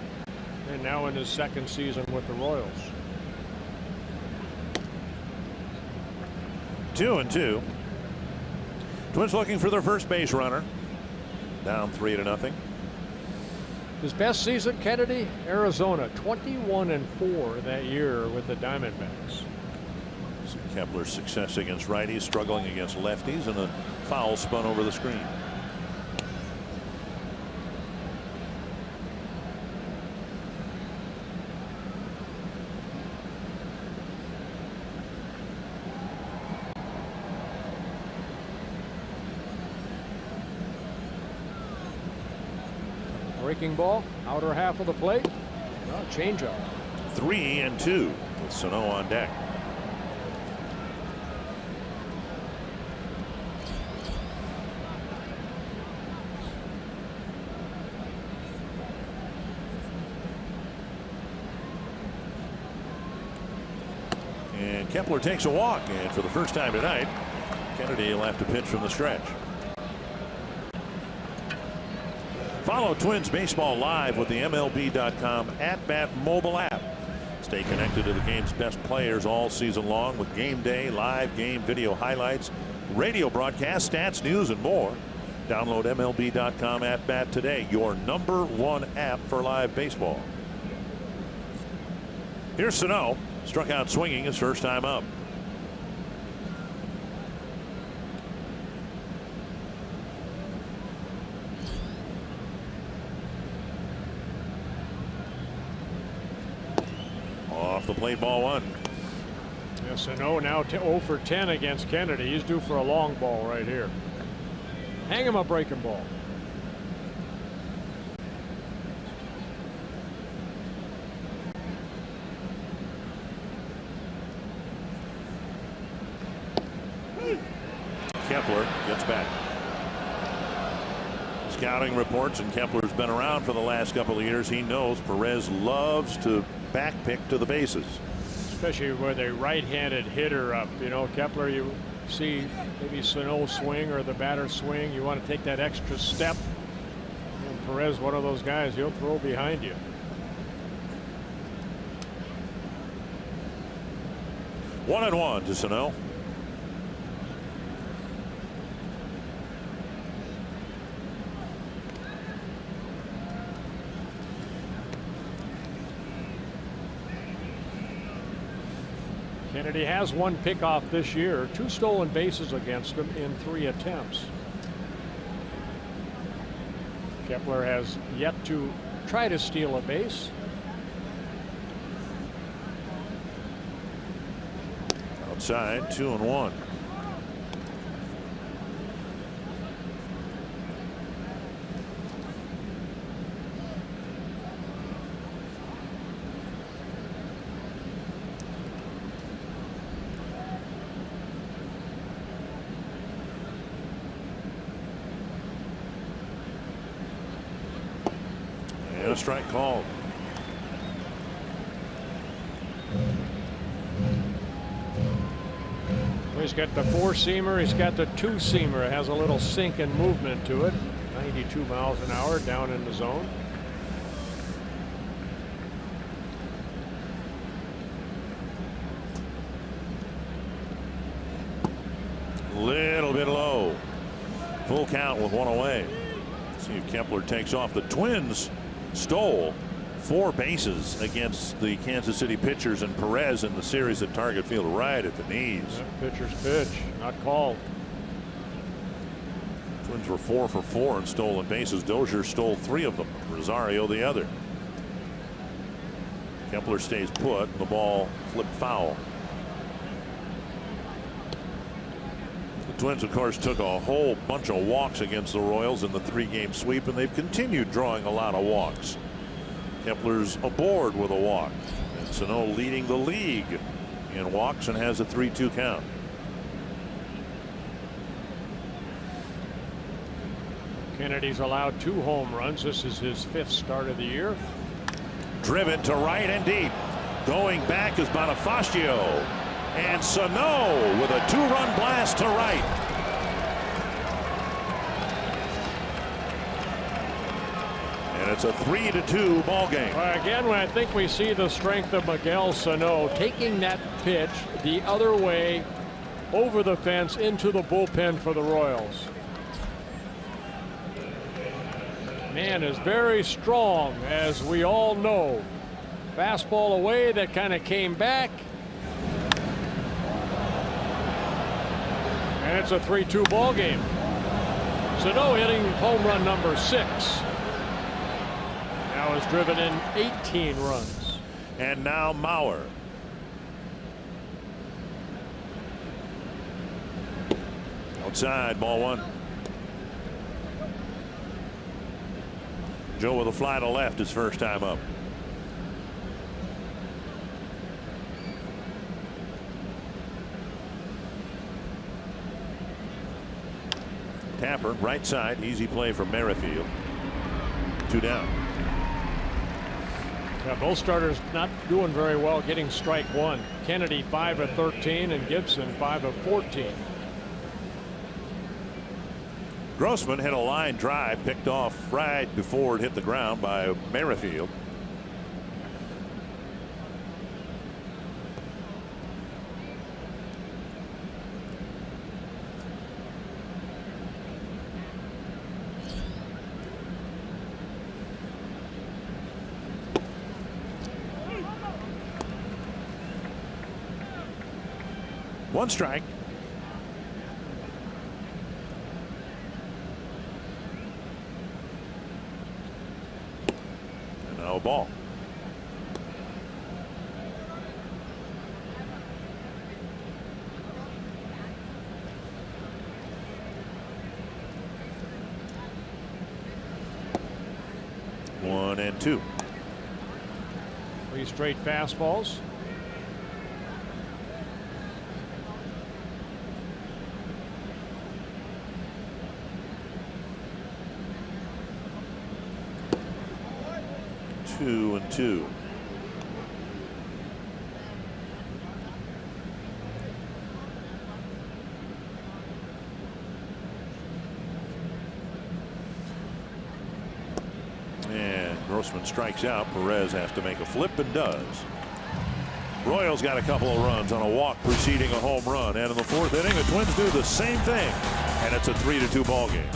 and now in his second season with the Royals. 2-2. Twins looking for their first base runner. Down 3-0. His best season, Kennedy, Arizona, 21-4 that year with the Diamondbacks. So Kepler's success against righties, struggling against lefties, and a foul spun over the screen. Breaking ball, outer half of the plate. Well, changeup. 3-2 with Sano on deck. And Kepler takes a walk, and for the first time tonight, Kennedy will have to pitch from the stretch. Follow Twins baseball live with the MLB.com at-bat mobile app. Stay connected to the game's best players all season long with game day, live game video highlights, radio broadcast, stats, news, and more. Download MLB.com at-bat today, your #1 app for live baseball. Here's Sano, struck out swinging his first time up. Off the plate, ball 1. Yes, Sano now 0 for 10 against Kennedy. He's due for a long ball right here. Hang him a breaking ball. Kepler gets back. Scouting reports, and Kepler's been around for the last couple of years. He knows Perez loves to back pick to the bases. Especially with a right-handed hitter up. You know, Kepler, you see maybe Sano swing or the batter swing. You want to take that extra step. And Perez, one of those guys, he'll throw behind you. 1-1 to Sano. Kennedy has 1 pickoff this year, 2 stolen bases against him in 3 attempts. Kepler has yet to try to steal a base. Outside, 2-1. A strike called. He's got the 4-seamer. He's got the 2-seamer. It has a little sink and movement to it. 92 miles an hour down in the zone. Little bit low. Full count with 1 away. See if Kepler takes off. The Twins stole 4 bases against the Kansas City pitchers and Perez in the series at Target Field right at the knees. That pitcher's pitch, not called. Twins were 4 for 4 in stolen bases. Dozier stole 3 of them. Rosario the other. Kepler stays put, and the ball flipped foul. The Twins, of course, took a whole bunch of walks against the Royals in the 3-game sweep, and they've continued drawing a lot of walks. Kepler's aboard with a walk. And Sano leading the league in walks and has a 3-2 count. Kennedy's allowed 2 home runs. This is his 5th start of the year. Driven to right and deep. Going back is Bonifacio. And Sano with a 2-run blast to right. And it's a 3-2 ball game. Again, I think we see the strength of Miguel Sano taking that pitch the other way over the fence into the bullpen for the Royals. Man is very strong, as we all know. Fastball away that kind of came back. And it's a 3-2 ball game. Sano hitting home run number 6. Now has driven in 18 runs. And now Mauer. Outside, ball 1. Joe with a fly to left his first time up. Tapper, right side, easy play from Merrifield. 2 down. Yeah, both starters not doing very well getting strike 1. Kennedy 5 of 13 and Gibson 5 of 14. Grossman hit a line drive picked off right before it hit the ground by Merrifield. One strike. And now a ball. One and 2. 3 straight fastballs. Two and 2. And Grossman strikes out. Perez has to make a flip and does. Royals got a couple of runs on a walk preceding a home run, and in the 4th inning the Twins do the same thing, and it's a 3-2 ball game.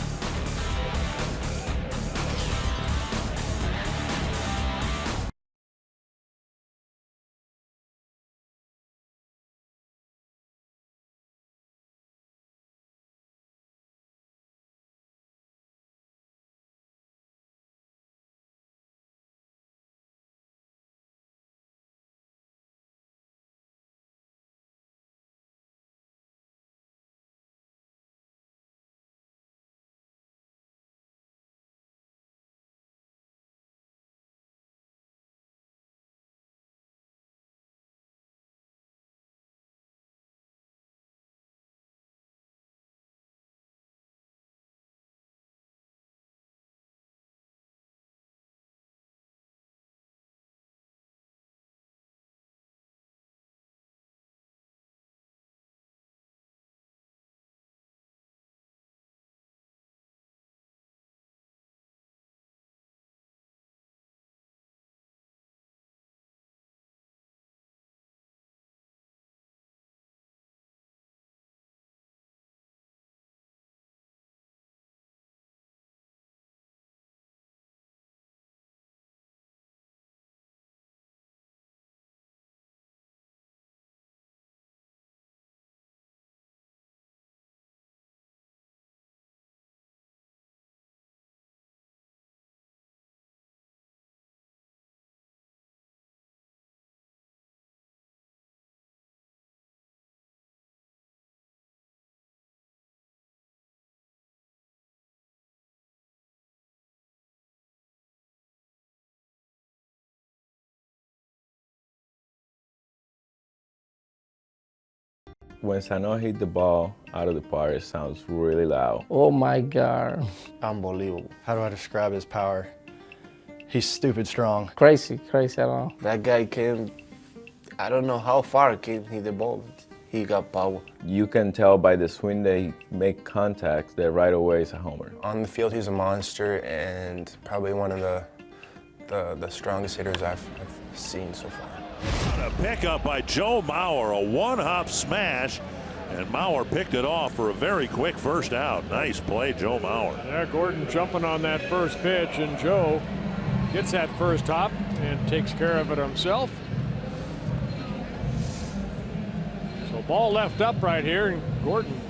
When Sano hit the ball out of the park, it sounds really loud. Oh my God. Unbelievable. How do I describe his power? He's stupid strong. Crazy, I don't know. That guy came, I don't know how far can hit the ball. He got power. You can tell by the swing they make contact that right away is a homer. On the field, he's a monster and probably one of the strongest hitters I've seen so far. A pickup by Joe Mauer, a one-hop smash, and Mauer picked it off for a very quick first out. Nice play, Joe Mauer. Yeah, Gordon jumping on that first pitch, and Joe gets that first hop and takes care of it himself. So ball left up right here, and Gordon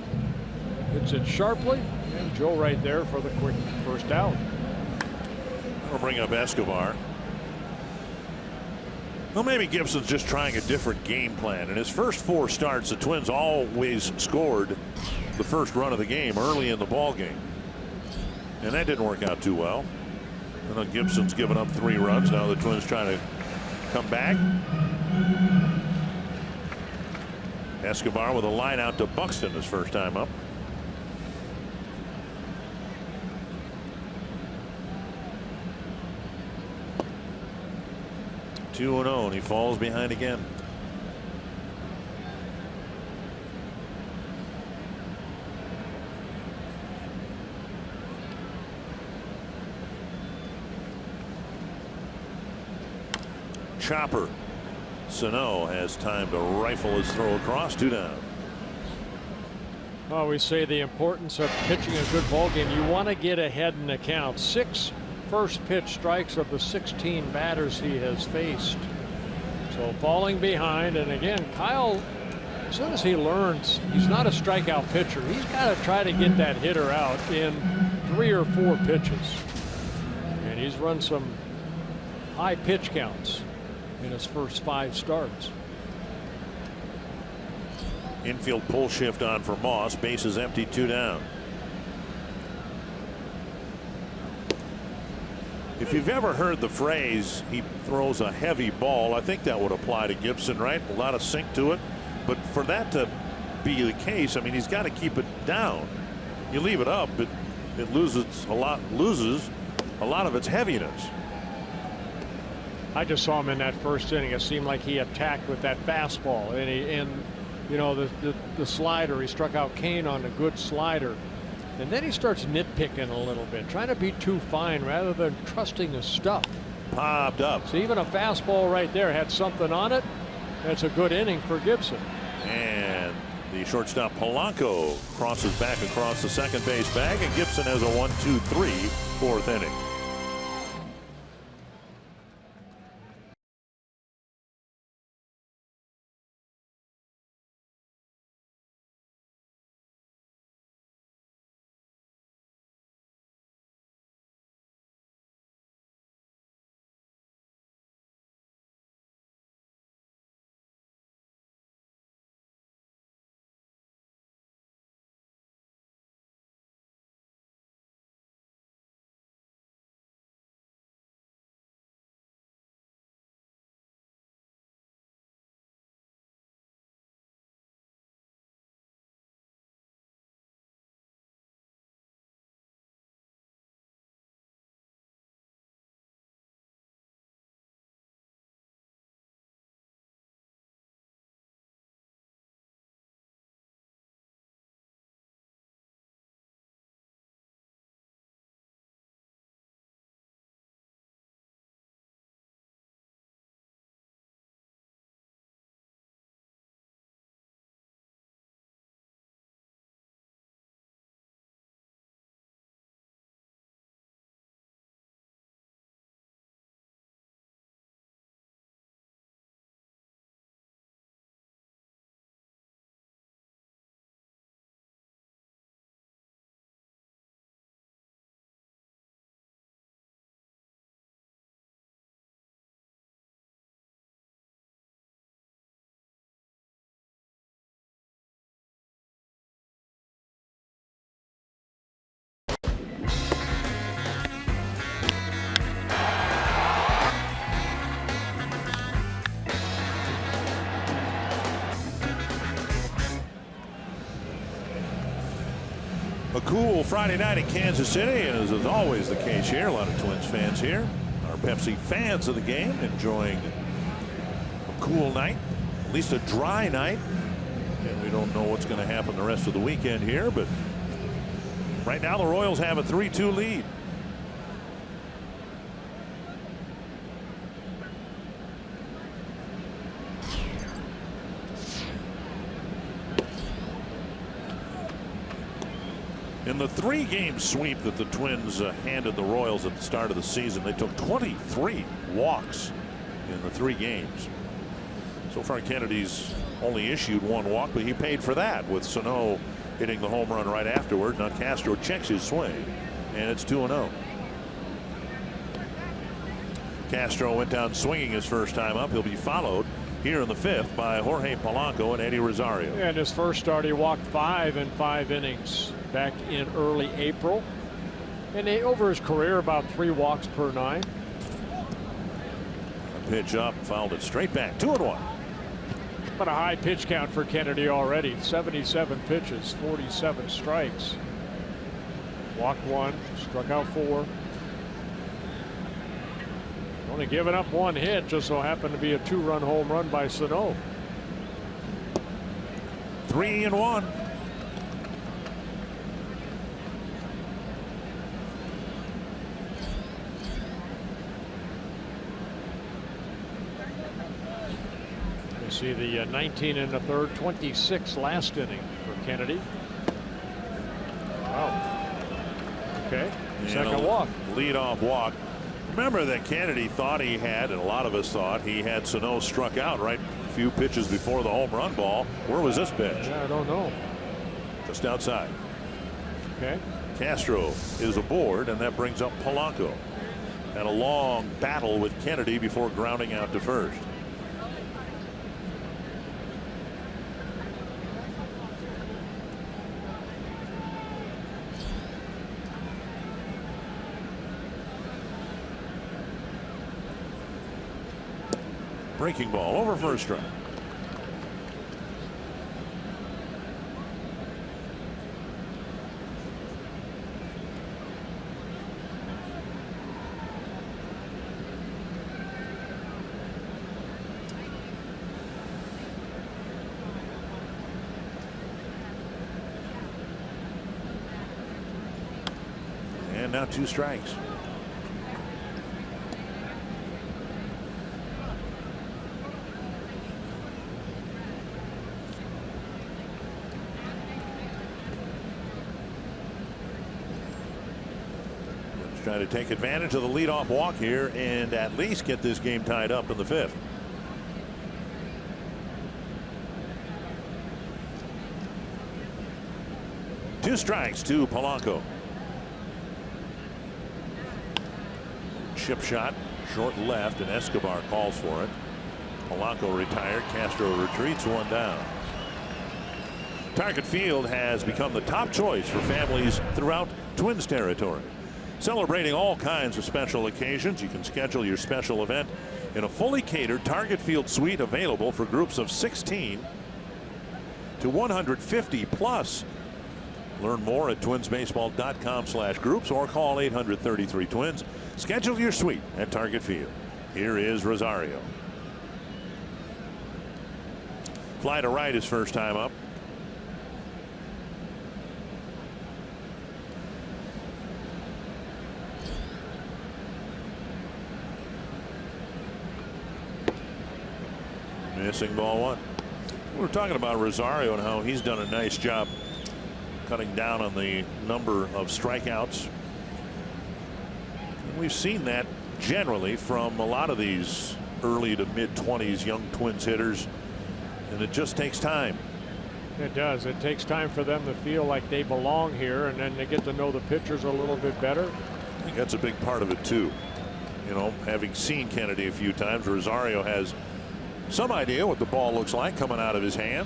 hits it sharply, and Joe right there for the quick first out. We'll bring up Escobar. Well, maybe Gibson's just trying a different game plan. In his first 4 starts, the Twins always scored the first run of the game early in the ball game, and that didn't work out too well. And then Gibson's given up 3 runs. Now the Twins trying to come back. Escobar with a line out to Buxton his first time up. Two and 0, and he falls behind again. Chopper. Sano has time to rifle his throw across. 2 down. Well, we say the importance of pitching a good ball game. You want to get ahead in the count. 6 first pitch strikes of the 16 batters he has faced. So falling behind, and again, Kyle, as soon as he learns he's not a strikeout pitcher, he's got to try to get that hitter out in 3 or 4 pitches. And he's run some high pitch counts in his first 5 starts. Infield pull shift on for Moss. Bases empty, 2 down. If you've ever heard the phrase he throws a heavy ball, I think that would apply to Gibson, right? A lot of sink to it. But for that to be the case, I mean, he's got to keep it down. You leave it up, it loses a lot of its heaviness. I just saw him in that first inning. It seemed like he attacked with that fastball, and you know, the slider. He struck out Kane on a good slider, and then he starts nitpicking a little bit, trying to be too fine rather than trusting his stuff. Popped up. So even a fastball right there had something on it. That's a good inning for Gibson. And the shortstop Polanco crosses back across the second base bag, and Gibson has a 1-2-3 4th inning. A cool Friday night in Kansas City, and as is always the case here, a lot of Twins fans here. Our Pepsi fans of the game enjoying a cool night, at least a dry night. And we don't know what's going to happen the rest of the weekend here, but right now the Royals have a 3-2 lead. In the 3-game sweep that the Twins handed the Royals at the start of the season, they took 23 walks in the 3 games. So far, Kennedy's only issued 1 walk, but he paid for that with Sano hitting the home run right afterward. Now Castro checks his swing, and it's 2-0. Castro went down swinging his first time up. He'll be followed here in the 5th by Jorge Polanco and Eddie Rosario. And his first start, he walked 5 in 5 innings back in early April. And over his career, about 3 walks per 9. A pitch up, fouled it straight back. 2-1. But a high pitch count for Kennedy already. 77 pitches, 47 strikes. Walked 1, struck out 4. Only given up 1 hit, just so happened to be a 2-run home run by Sano. 3-1. You see the 19 1/3, 26 last inning for Kennedy. Wow. Okay. Second walk. Leadoff walk. Remember that Kennedy thought he had, and a lot of us thought he had Sano struck out right a few pitches before the home run ball. Where was this pitch? Yeah, I don't know. Just outside. Okay. Castro is aboard, and that brings up Polanco. Had a long battle with Kennedy before grounding out to first. Breaking ball over first strike. And now 2 strikes. Trying to take advantage of the leadoff walk here and at least get this game tied up in the 5th. Two strikes to Polanco. Chip shot, short left, and Escobar calls for it. Polanco retired. Castro retreats, 1 down. Target Field has become the top choice for families throughout Twins territory. Celebrating all kinds of special occasions, you can schedule your special event in a fully catered Target Field suite available for groups of 16 to 150 plus. Learn more at twinsbaseball.com/groups or call 800-33-TWINS. Schedule your suite at Target Field. Here is Rosario. Fly to right his first time up. Missing ball 1. We were talking about Rosario and how he's done a nice job cutting down on the number of strikeouts. And we've seen that generally from a lot of these early to mid-20s young Twins hitters, and it just takes time. It does. It takes time for them to feel like they belong here, and then they get to know the pitchers a little bit better. I think that's a big part of it too. You know, having seen Kennedy a few times, Rosario has some idea what the ball looks like coming out of his hand.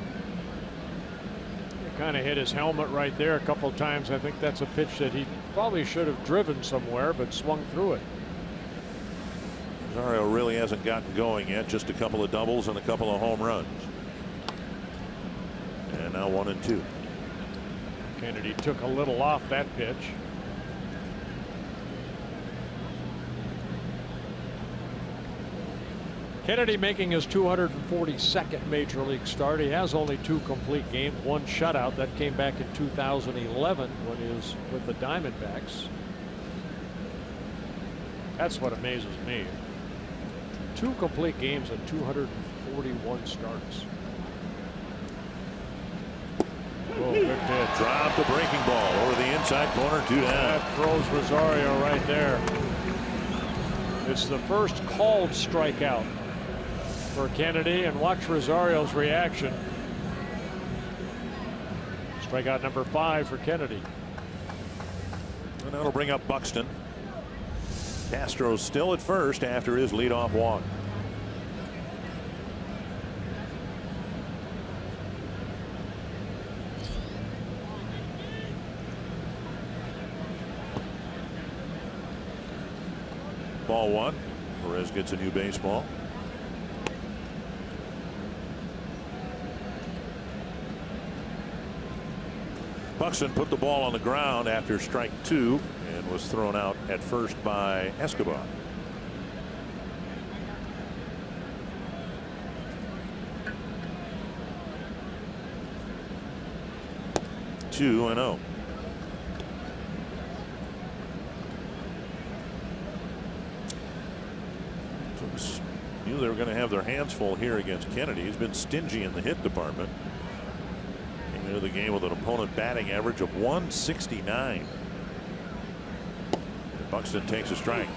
He kind of hit his helmet right there a couple times. I think that's a pitch that he probably should have driven somewhere, but swung through it. Rosario really hasn't gotten going yet. Just a couple of doubles and a couple of home runs. And now 1 and 2. Kennedy took a little off that pitch. Kennedy making his 242nd major league start. He has only 2 complete games, 1 shutout. That came back in 2011 when he was with the Diamondbacks. That's what amazes me. 2 complete games and 241 starts. Oh, good pitch. Dropped the breaking ball over the inside corner, 2 down. That throws Rosario right there. It's the first called strikeout for Kennedy, and watch Rosario's reaction. Strikeout number 5 for Kennedy. And that'll bring up Buxton. Castro's still at first after his leadoff walk. Ball 1. Perez gets a new baseball. Buxton put the ball on the ground after strike 2 and was thrown out at first by Escobar. Two and 0. Knew they were going to have their hands full here against Kennedy. He's been stingy in the hit department. Came into the game with an opponent batting average of 169. Buxton takes a strike.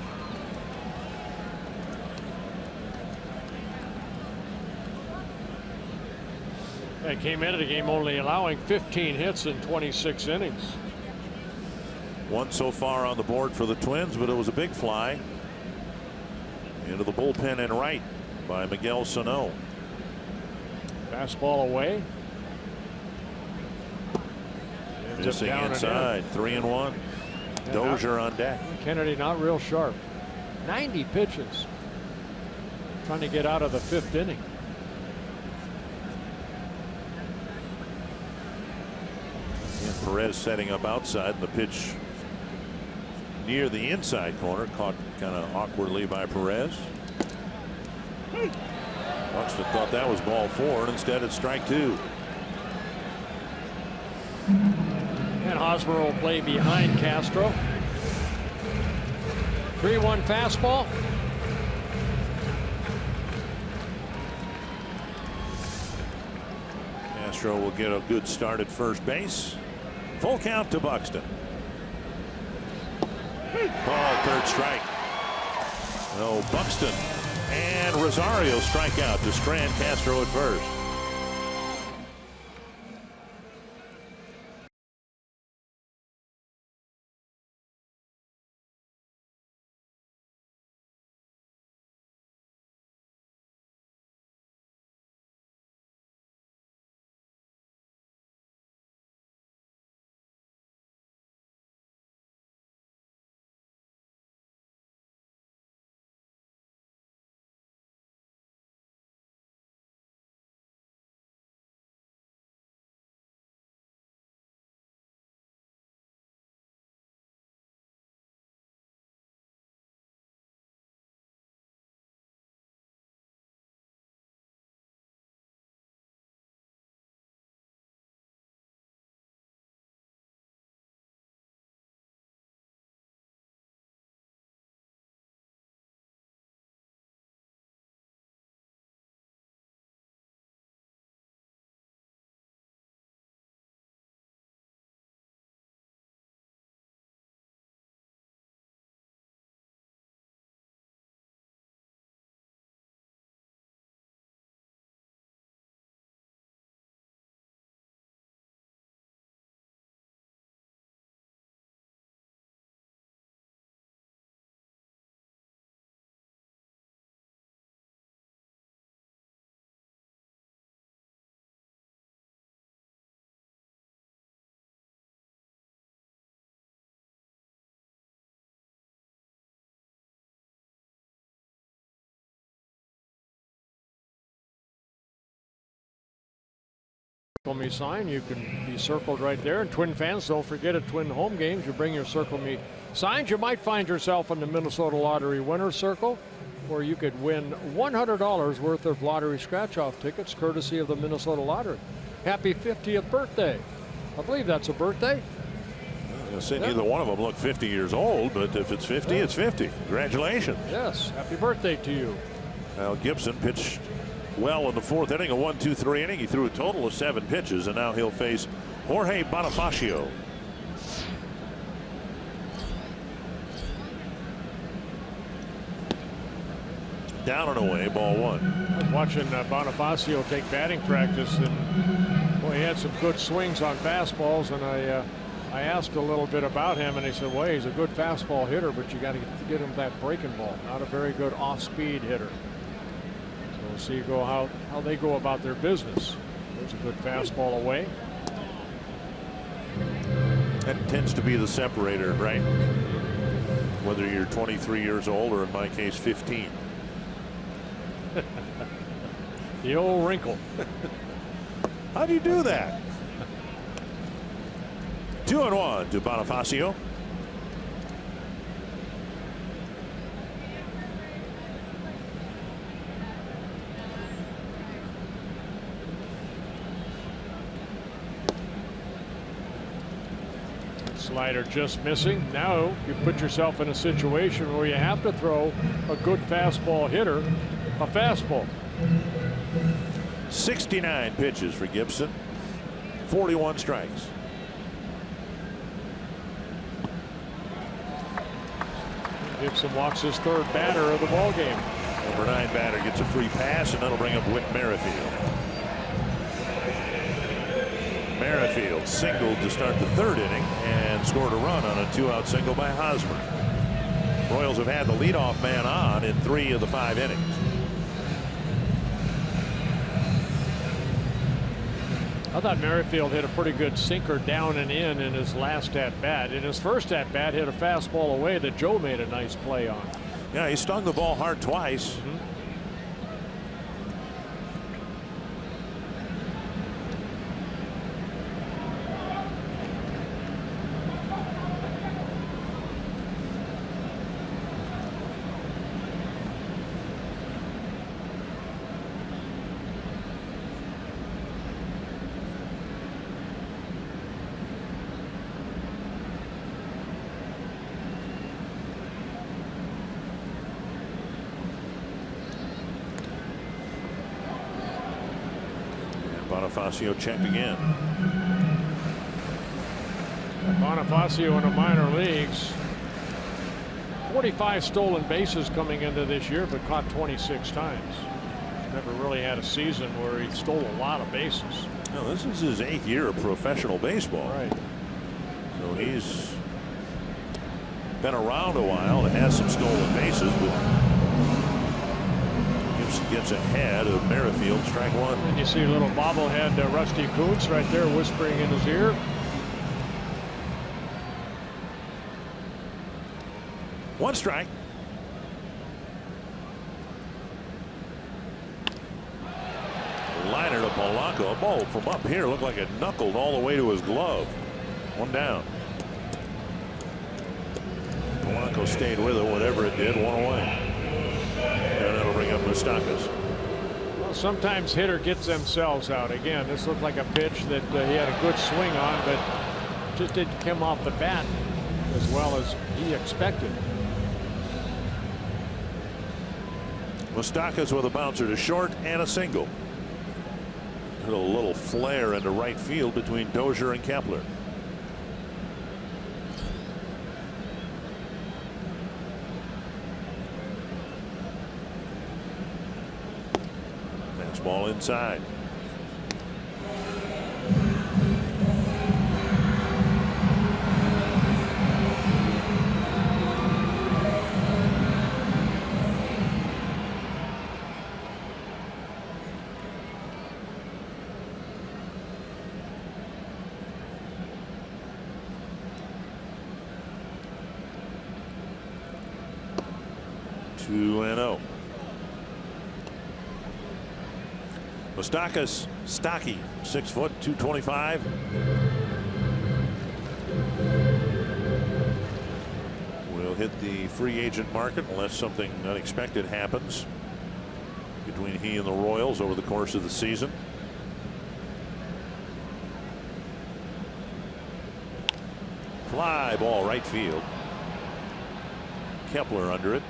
They came into the game only allowing 15 hits in 26 innings. 1 so far on the board for the Twins, but it was a big fly into the bullpen and right by Miguel Sano. Fastball away. Missing inside. 3 and 1. Dozier on deck. Kennedy not real sharp. 90 pitches. Trying to get out of the 5th inning. And Perez setting up outside, and the pitch near the inside corner caught kind of awkwardly by Perez. Buxton thought that was ball 4, and instead it's strike 2. And Hosmer will play behind Castro. 3-1 fastball. Castro will get a good start at first base. Full count to Buxton. Ball, 3rd strike. No, Buxton and Rosario strike out to strand Castro at first. Circle Me sign. You can be circled right there. And Twin fans, don't forget at Twin home games, you bring your Circle Me signs. You might find yourself in the Minnesota Lottery winner's circle, where you could win $100 worth of lottery scratch-off tickets courtesy of the Minnesota Lottery. Happy 50th birthday. I believe that's a birthday. Neither one of them look 50 years old, but if it's 50, it's 50. Congratulations. Yes, happy birthday to you. Now Gibson pitched well in the 4th inning, a 1-2-3 inning. He threw a total of 7 pitches, and now he'll face Jorge Bonifacio. Down and away, ball 1. I was watching Bonifacio take batting practice, and boy, he had some good swings on fastballs, and I asked a little bit about him, and he said, well, he's a good fastball hitter, but you got to get him that breaking ball. Not a very good off-speed hitter. So we'll see how they go about their business. There's a good fastball away. That tends to be the separator, right? Whether you're 23 years old or, in my case, 15. The old wrinkle. How do you do that? 2-1 to Bonifacio. Slider just missing. Now you put yourself in a situation where you have to throw a good fastball hitter a fastball. 69 pitches for Gibson. 41 strikes. Gibson walks his 3rd batter of the ball game. Number 9 batter gets a free pass, and that'll bring up Whit Merrifield. Merrifield singled to start the 3rd inning and scored a run on a 2-out single by Hosmer. Royals have had the leadoff man on in 3 of the 5 innings. I thought Merrifield hit a pretty good sinker down and in his last at-bat. In his first at-bat, hit a fastball away that Joe made a nice play on. Yeah, he stung the ball hard twice. Bonifacio checked again. Bonifacio in the minor leagues. 45 stolen bases coming into this year, but caught 26 times. Never really had a season where he stole a lot of bases. No, this is his 8th year of professional baseball. Right. So he's been around a while and has some stolen bases, but gets ahead of Merrifield, strike 1. And you see a little bobblehead Rusty Kuntz right there whispering in his ear. One strike. Liner to Polanco. A ball from up here looked like it knuckled all the way to his glove. 1 down. Polanco stayed with it, whatever it did, 1 away. And that'll bring up Moustakas. Well, sometimes hitter gets themselves out. Again, this looked like a pitch that he had a good swing on, but just didn't come off the bat as well as he expected. Moustakas with a bouncer to short and a single. A little flare into right field between Dozier and Kepler. Ball inside. Moustakas stocky, 6 foot, 225. Will hit the free agent market unless something unexpected happens between he and the Royals over the course of the season. Fly ball right field. Kepler under it.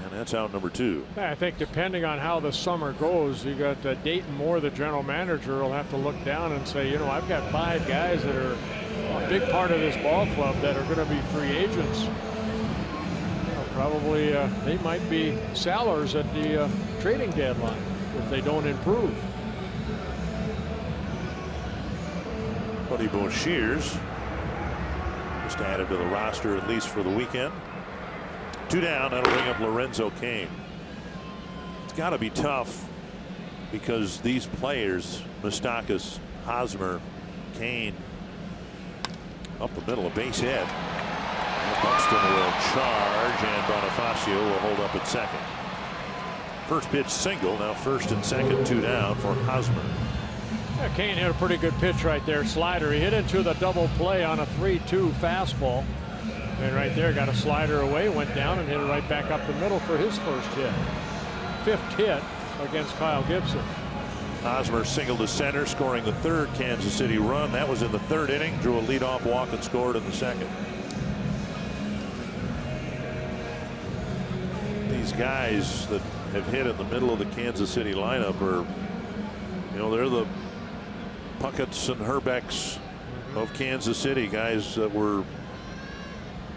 And that's out number 2. I think depending on how the summer goes, you got Dayton Moore, the general manager, will have to look down and say, you know, I've got 5 guys that are a big part of this ball club that are going to be free agents. You know, probably they might be sellers at the trading deadline if they don't improve. Buddy Boshears just added to the roster at least for the weekend. 2 down. That'll bring up Lorenzo Cain. It's got to be tough because these players, Moustakas, Hosmer, Cain, up the middle, a base hit. Buxton will charge, and Bonifacio will hold up at second. First pitch single, now first and second, 2 down for Hosmer. Yeah, Cain hit a pretty good pitch right there. Slider. He hit into the double play on a 3-2 fastball. And right there, got a slider away, went down and hit it right back up the middle for his first hit. 5th hit against Kyle Gibson. Hosmer singled to center, scoring the 3rd Kansas City run. That was in the 3rd inning. Drew a leadoff walk and scored in the 2nd. These guys that have hit in the middle of the Kansas City lineup are, you know, they're the Puckett's and Herbecks of Kansas City, guys that were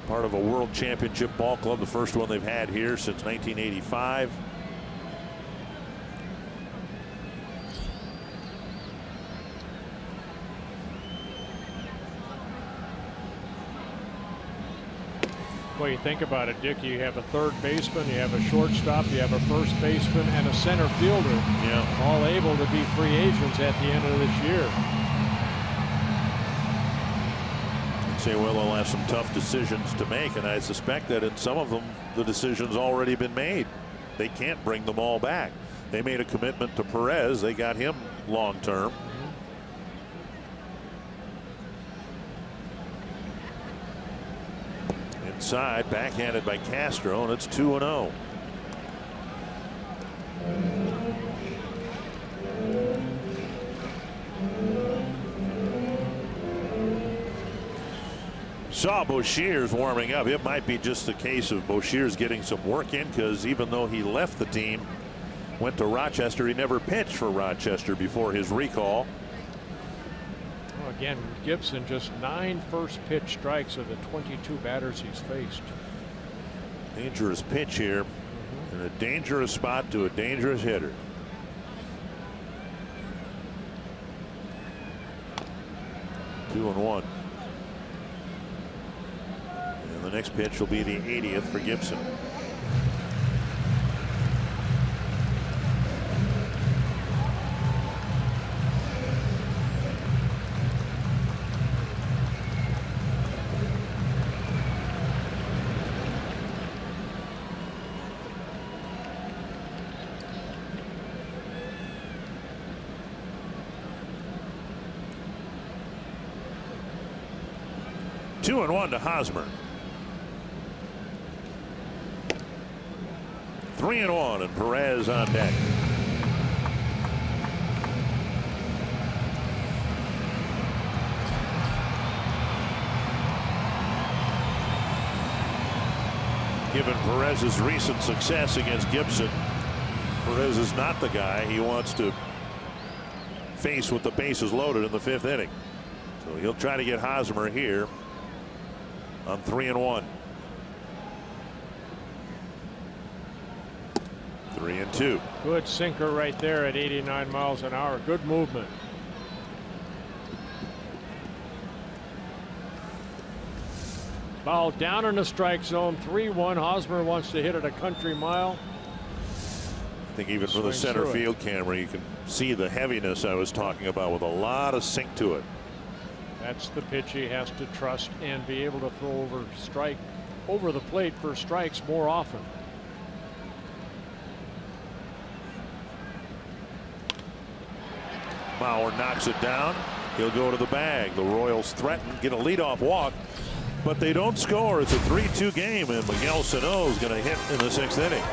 part of a world championship ball club, the first one they've had here since 1985. Well, you think about it, Dick, you have a 3rd baseman, you have a shortstop, you have a 1st baseman, and a center fielder. Yeah. All able to be free agents at the end of this year. Say, well, they'll have some tough decisions to make, and I suspect that in some of them the decision's already been made. They can't bring them all back. They made a commitment to Perez. They got him long term. Inside, backhanded by Castro, and it's 2-0. Saw Boshears warming up. It might be just a case of Boshears getting some work in, because even though he left the team, went to Rochester, he never pitched for Rochester before his recall. Well, again, Gibson just 9 first pitch strikes of the 22 batters he's faced. Dangerous pitch here in a dangerous spot to a dangerous hitter. Two and one. And the next pitch will be the 80th for Gibson. Two and one to Hosmer. 3-1, and Perez on deck. Given Perez's recent success against Gibson, Perez is not the guy he wants to face with the bases loaded in the 5th inning. So he'll try to get Hosmer here on 3-1. 3-2. Good sinker right there at 89 miles an hour. Good movement. Ball down in the strike zone. 3-1. Hosmer wants to hit it a country mile. I think even from the center field camera, you can see the heaviness I was talking about, with a lot of sink to it. That's the pitch he has to trust and be able to throw over the plate for strikes more often. Mauer knocks it down. He'll go to the bag. The Royals threaten, get a leadoff walk, but they don't score. It's a 3-2 game, and Miguel Sano is going to hit in the 6th inning.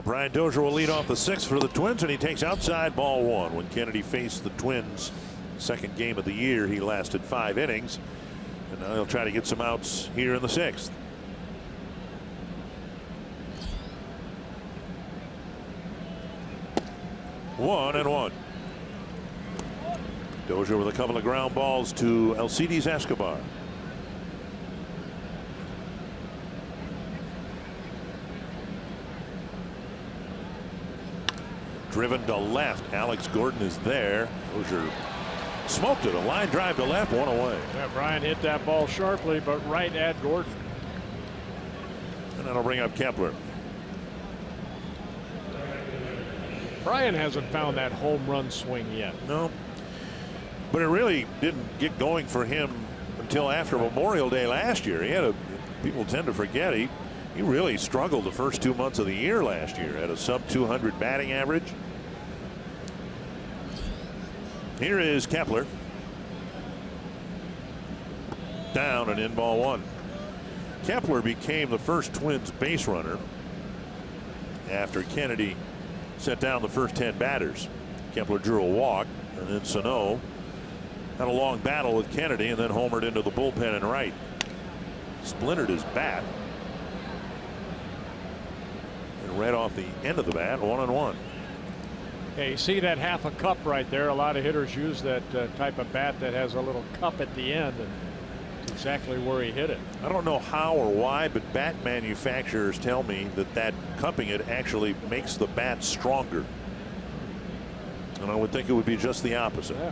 Brian Dozier will lead off the 6th for the Twins, and he takes outside ball 1. When Kennedy faced the Twins, second game of the year, he lasted 5 innings, and now he'll try to get some outs here in the 6th. One and one. Dozier with a couple of ground balls to Alcides Escobar. Driven to left. Alex Gordon is there. Dozier smoked it. A line drive to left, 1 away. Yeah, Brian hit that ball sharply, but right at Gordon. And that'll bring up Kepler. Brian hasn't found that home run swing yet. No. But it really didn't get going for him until after Memorial Day last year. He had people tend to forget he really struggled the first 2 months of the year last year. Had a sub 200 batting average. Here is Kepler. Down and in ball 1. Kepler became the first Twins base runner after Kennedy set down the first 10 batters. Kepler drew a walk, and then Sano had a long battle with Kennedy and then homered into the bullpen and right. Splintered his bat. And right off the end of the bat, 1-1. Okay, you see that half a cup right there. A lot of hitters use that type of bat that has a little cup at the end, and it's exactly where he hit it. I don't know how or why, but bat manufacturers tell me that cupping it actually makes the bat stronger. And I would think it would be just the opposite. Yeah.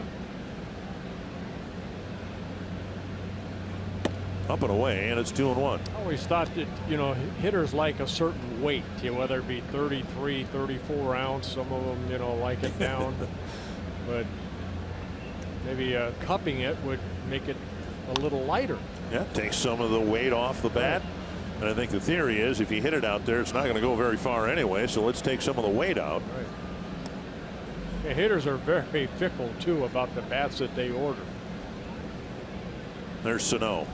Up and away, and it's 2-1. I always thought that, you know, hitters like a certain weight, whether it be 33, 34 ounce. Some of them, you know, like it down. But maybe cupping it would make it a little lighter. Yeah, takes some of the weight off the bat. And I think the theory is if you hit it out there, it's not going to go very far anyway. So let's take some of the weight out. Right. Yeah, hitters are very fickle, too, about the bats that they order. There's Sano.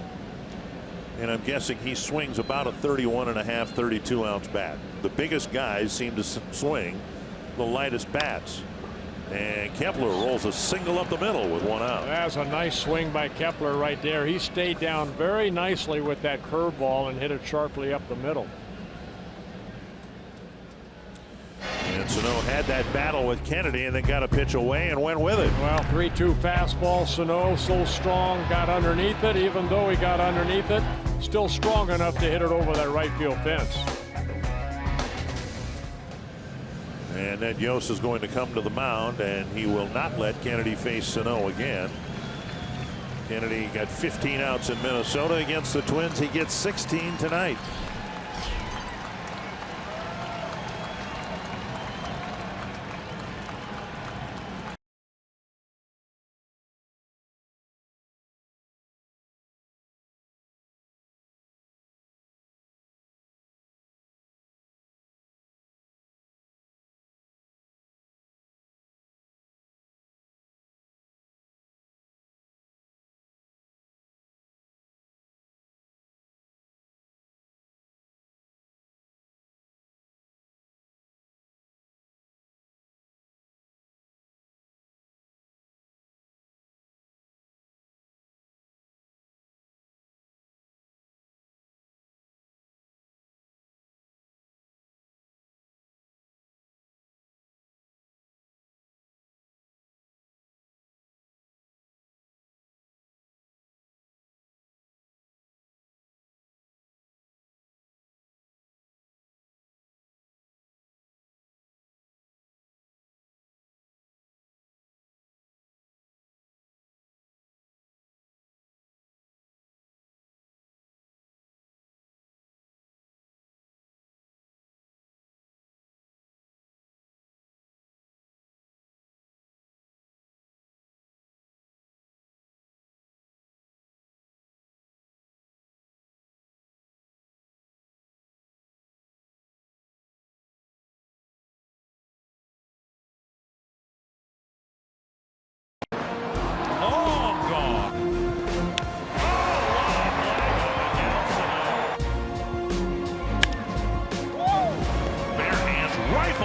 And I'm guessing he swings about a 31.5, 32 ounce bat. The biggest guys seem to swing the lightest bats. And Kepler rolls a single up the middle with one out. That's a nice swing by Kepler right there. He stayed down very nicely with that curveball and hit it sharply up the middle. And Sano had that battle with Kennedy and then got a pitch away and went with it. Well, 3-2 fastball. Sano so strong, got underneath it. Even though he got underneath it, still strong enough to hit it over that right field fence. And Ned Yost is going to come to the mound, and he will not let Kennedy face Sano again. Kennedy got 15 outs in Minnesota against the Twins. He gets 16 tonight.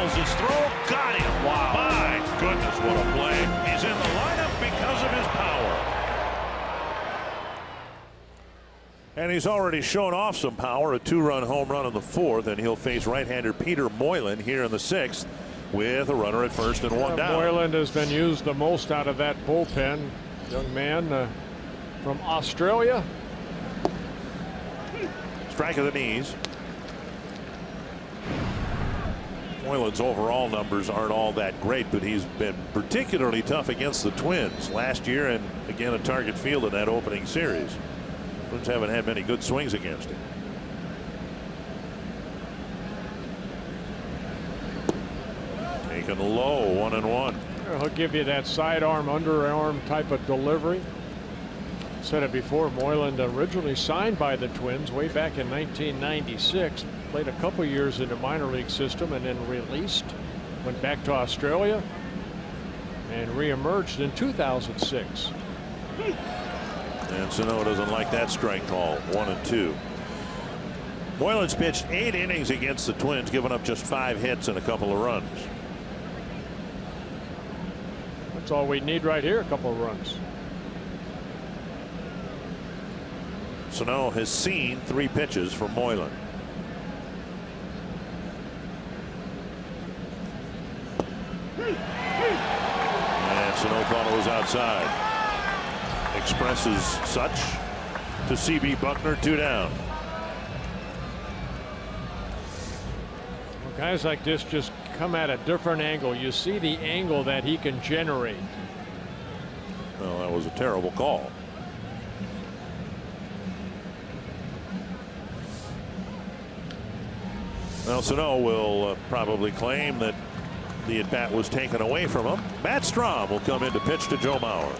His throw got him. Wow. My goodness, what a play. He's in the lineup because of his power. And he's already shown off some power. A 2-run home run in the 4th, and he'll face right-hander Peter Moylan here in the 6th with a runner at first and one down. Moylan has been used the most out of that bullpen. Young man from Australia. Strike of the knees. Moylan's overall numbers aren't all that great, but he's been particularly tough against the Twins last year and again a Target Field in that opening series. Twins haven't had many good swings against him. Taken low, 1-1. He'll give you that sidearm, underarm type of delivery. Said it before, Moylan originally signed by the Twins way back in 1996. Played a couple years in the minor league system and then released. Went back to Australia and reemerged in 2006. And Sano doesn't like that strike call. 1-2. Moylan's pitched 8 innings against the Twins, giving up just 5 hits and a couple of runs. That's all we need right here, a couple of runs. Sano has seen 3 pitches from Moylan. And Sano thought it was outside. Expresses such to CB Buckner, 2 down. Well, guys like this just come at a different angle. You see the angle that he can generate. Well, that was a terrible call. Well, Sano will probably claim that the at-bat was taken away from him. Matt Strahm will come in to pitch to Joe Mauer.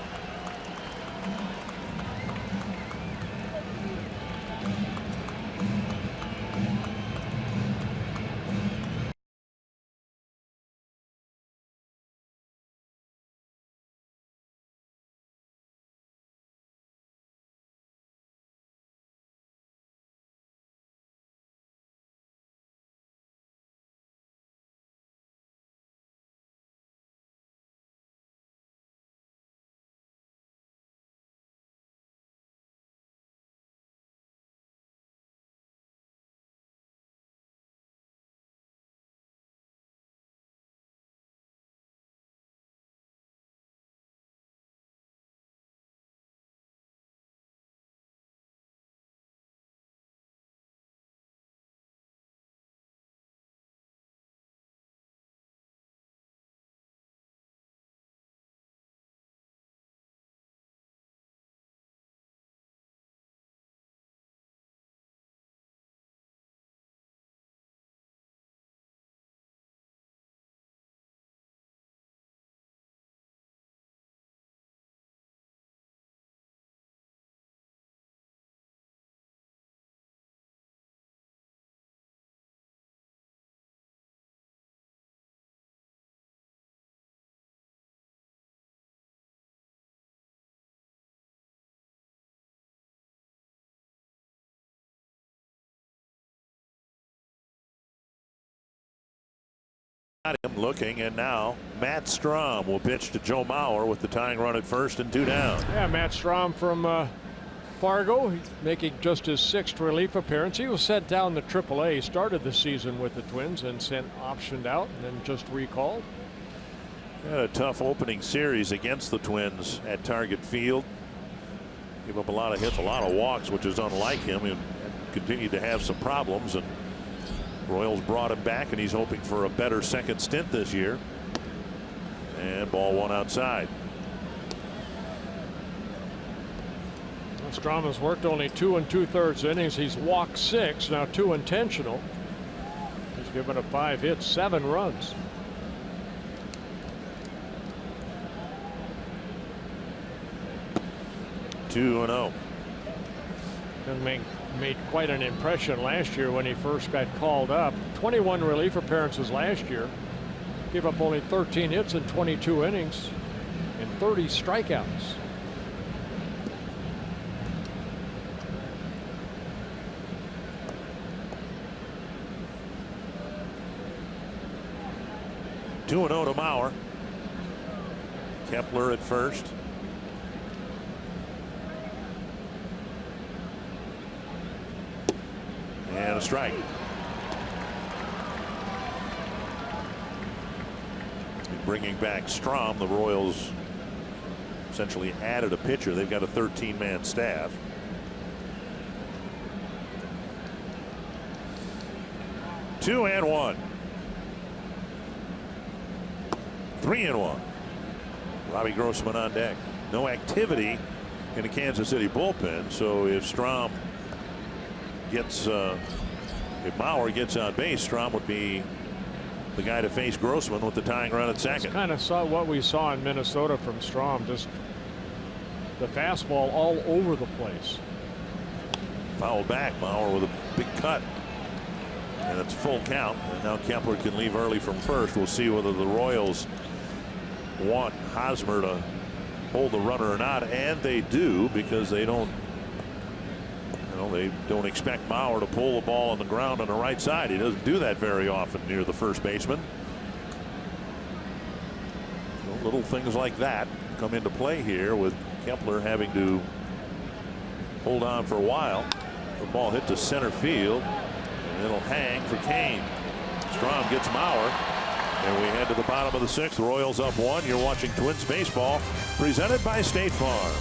him looking, and now Matt Strom will pitch to Joe Mauer with the tying run at first and 2 down. Yeah, Matt Strom from Fargo, he's making just his 6th relief appearance. He was sent down to AAA, started the season with the Twins and optioned out and then just recalled. Had a tough opening series against the Twins at Target Field. Gave up a lot of hits, a lot of walks, which is unlike him. He continued to have some problems, and Royals brought him back, and he's hoping for a better second stint this year. And ball 1 outside. Strom has worked only 2 2/3 innings. He's walked 6, now 2 intentional. He's given up 5 hits, 7 runs. Two and 0. And made quite an impression last year when he first got called up. 21 relief appearances last year. Gave up only 13 hits in 22 innings and 30 strikeouts. Two and 0 to Mauer. Kepler at first. And a strike. Bringing back Strom, the Royals essentially added a pitcher. They've got a 13-man staff. Two and 1. 3 and 1. Robbie Grossman on deck. No activity in the Kansas City bullpen, so if Strom gets if Mauer gets on base, Strom would be the guy to face Grossman with the tying run at second. Kind of saw what we saw in Minnesota from Strom, just the fastball all over the place. Fouled back. Mauer with a big cut, and it's full count, and now Kepler can leave early from first. We'll see whether the Royals want Hosmer to hold the runner or not, and they do, because they don't expect Mauer to pull the ball on the ground on the right side. He doesn't do that very often near the first baseman. So little things like that come into play here, with Kepler having to hold on for a while. The ball hit to center field, and it'll hang for Kane. Strom gets Mauer, and we head to the bottom of the 6th. Royals up 1. You're watching Twins baseball, presented by State Farm.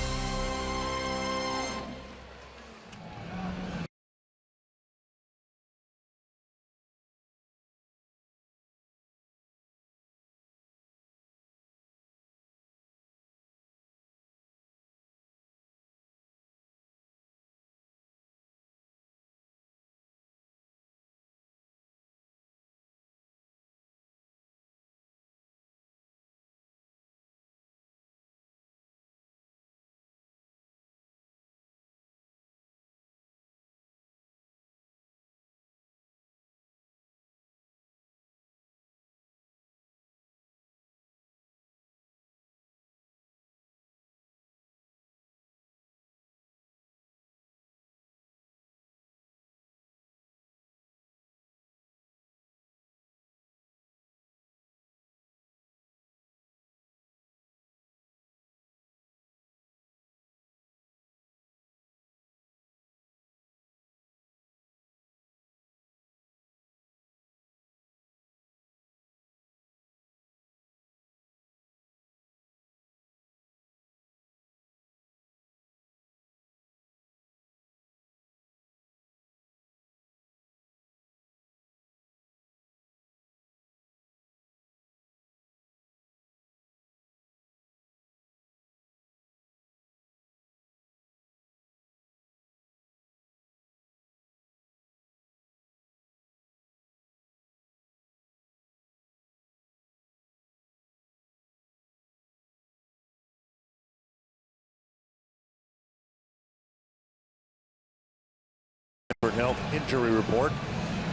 Health injury report.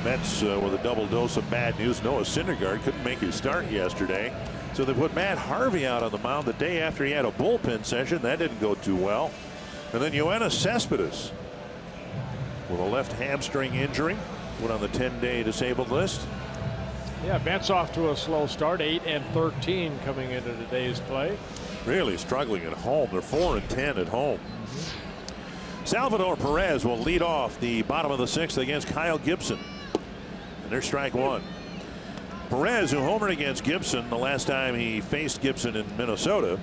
Mets with a double dose of bad news. Noah Syndergaard couldn't make his start yesterday, so they put Matt Harvey out on the mound the day after he had a bullpen session. That didn't go too well. And then Yoenis Cespedes with a left hamstring injury, went on the 10-day disabled list. Yeah, Mets off to a slow start, 8-13 coming into today's play. Really struggling at home. They're 4-10 at home. Salvador Perez will lead off the bottom of the 6th against Kyle Gibson. And there's strike one. Perez, who homered against Gibson the last time he faced Gibson in Minnesota,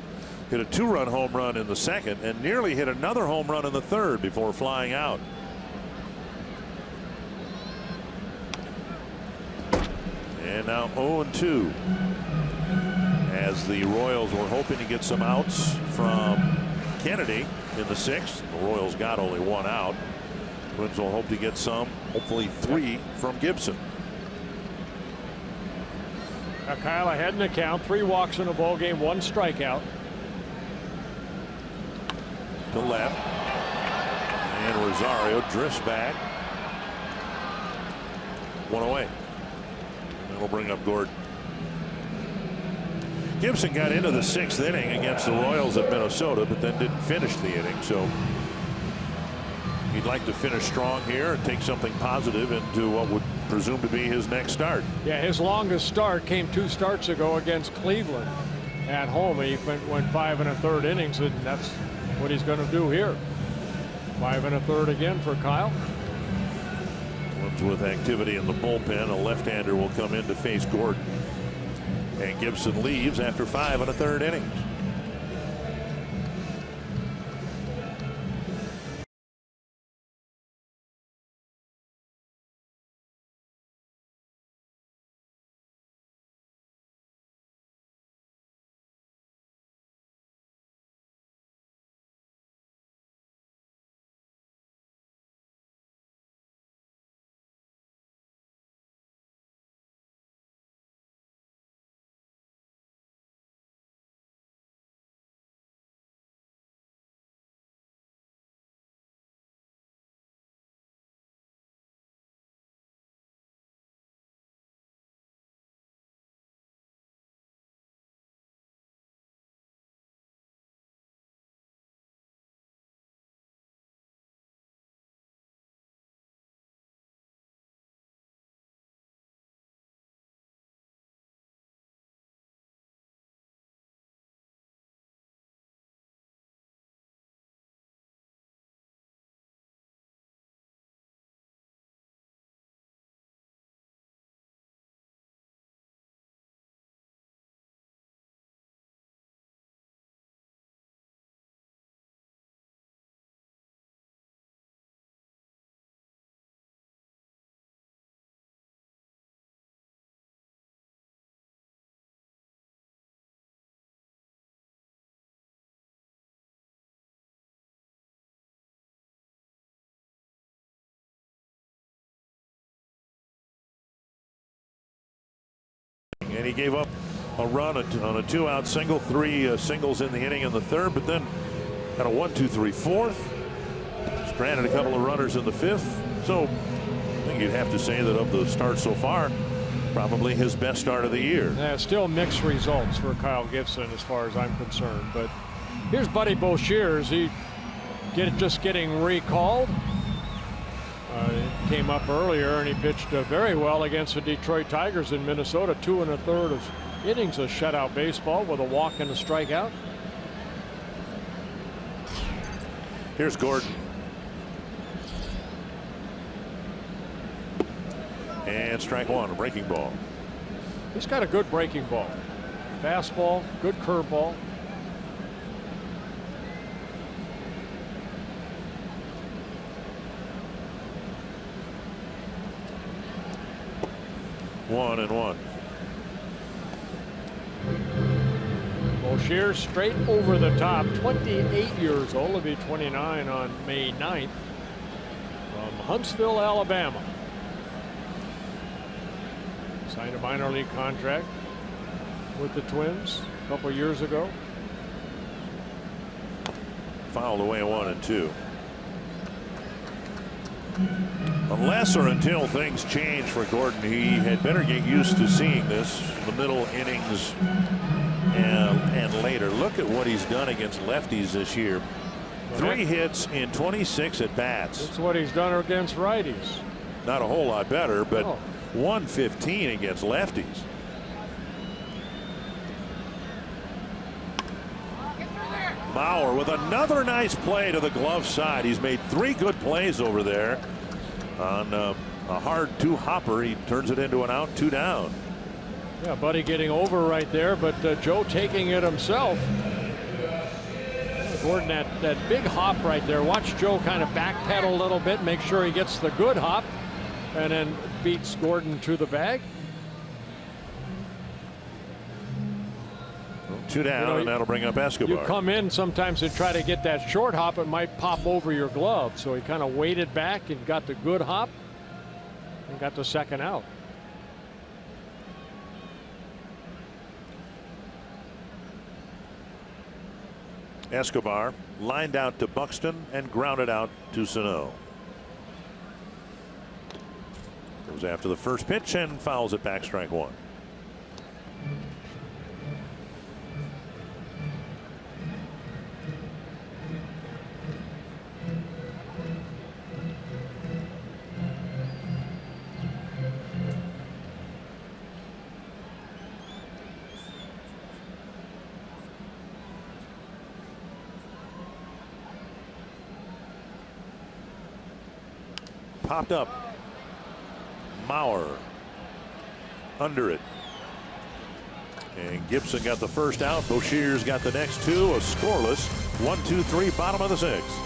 hit a 2-run home run in the 2nd and nearly hit another home run in the 3rd before flying out. And now 0-2 as the Royals were hoping to get some outs from Kennedy in the 6th. The Royals got only 1 out. Twins will hope to get some, hopefully 3 from Gibson. Now Kyle ahead in the count, 3 walks in the ball game, 1 strikeout. To left. And Rosario drifts back. 1 away. That'll bring up Gordon. Gibson got into the 6th inning against the Royals at Minnesota, but then didn't finish the inning. So he'd like to finish strong here and take something positive into what would presume to be his next start. Yeah, his longest start came 2 starts ago against Cleveland at home. He went 5 1/3 innings, and that's what he's going to do here. 5 1/3 again for Kyle. Ones with activity in the bullpen. A left-hander will come in to face Gordon. And Gibson leaves after 5 1/3 innings. And he gave up a run on a 2-out single, 3 singles in the inning in the 3rd, but then had a 1-2-3 4th. Stranded a couple of runners in the 5th. So I think you'd have to say that of the starts so far, probably his best start of the year. Yeah, still mixed results for Kyle Gibson as far as I'm concerned. But here's Buddy Boshears. He just getting recalled. Came up earlier and he pitched very well against the Detroit Tigers in Minnesota. 2 1/3 innings of shutout baseball with a walk and a strikeout. Here's Gordon. And strike one, a breaking ball. He's got a good breaking ball. Fastball, good curveball. One and one. Boshears straight over the top. 28 years old. He'll be 29 on May 9th. From Huntsville, Alabama. Signed a minor league contract with the Twins a couple years ago. Fouled away 1-2. Unless or until things change for Gordon, he had better get used to seeing this, the middle innings and later. Look at what he's done against lefties this year. 3 hits in 26 at bats. That's what he's done against righties. Not a whole lot better, but 115 against lefties. Bauer with another nice play to the glove side. He's made 3 good plays over there on a hard 2-hopper. He turns it into an out, 2 down. Yeah, Buddy getting over right there, but Joe taking it himself. Gordon, that big hop right there. Watch Joe kind of backpedal a little bit, make sure he gets the good hop, and then beats Gordon to the bag. 2 down, and that'll bring up Escobar. You come in sometimes and try to get that short hop, it might pop over your glove. So he kind of waited back and got the good hop and got the second out. Escobar lined out to Buxton and grounded out to Sano. Goes after the first pitch and fouls it back, strike 1. Popped up. Mauer under it. And Gibson got the first out. Boshear's got the next 2. A scoreless 1-2-3, bottom of the 6th.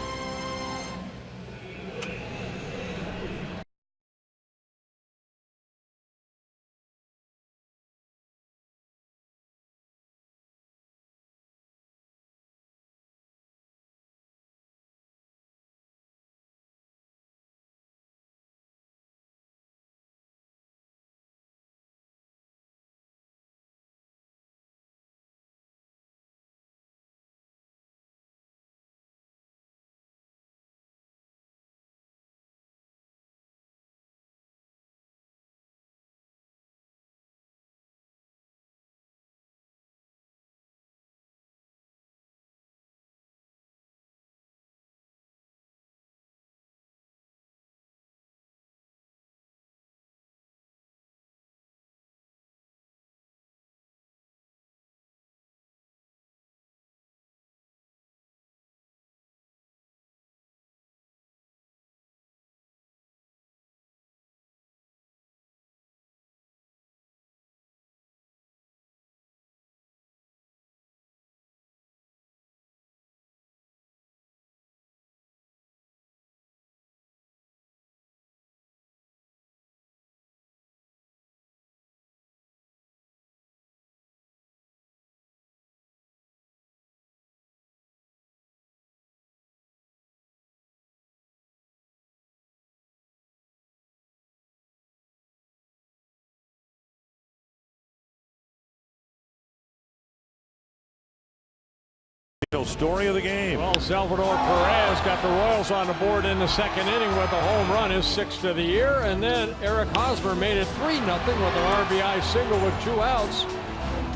Story of the game. Well, Salvador Perez got the Royals on the board in the second inning with a home run, his 6th of the year, and then Eric Hosmer made it 3-0 with an RBI single with 2 outs.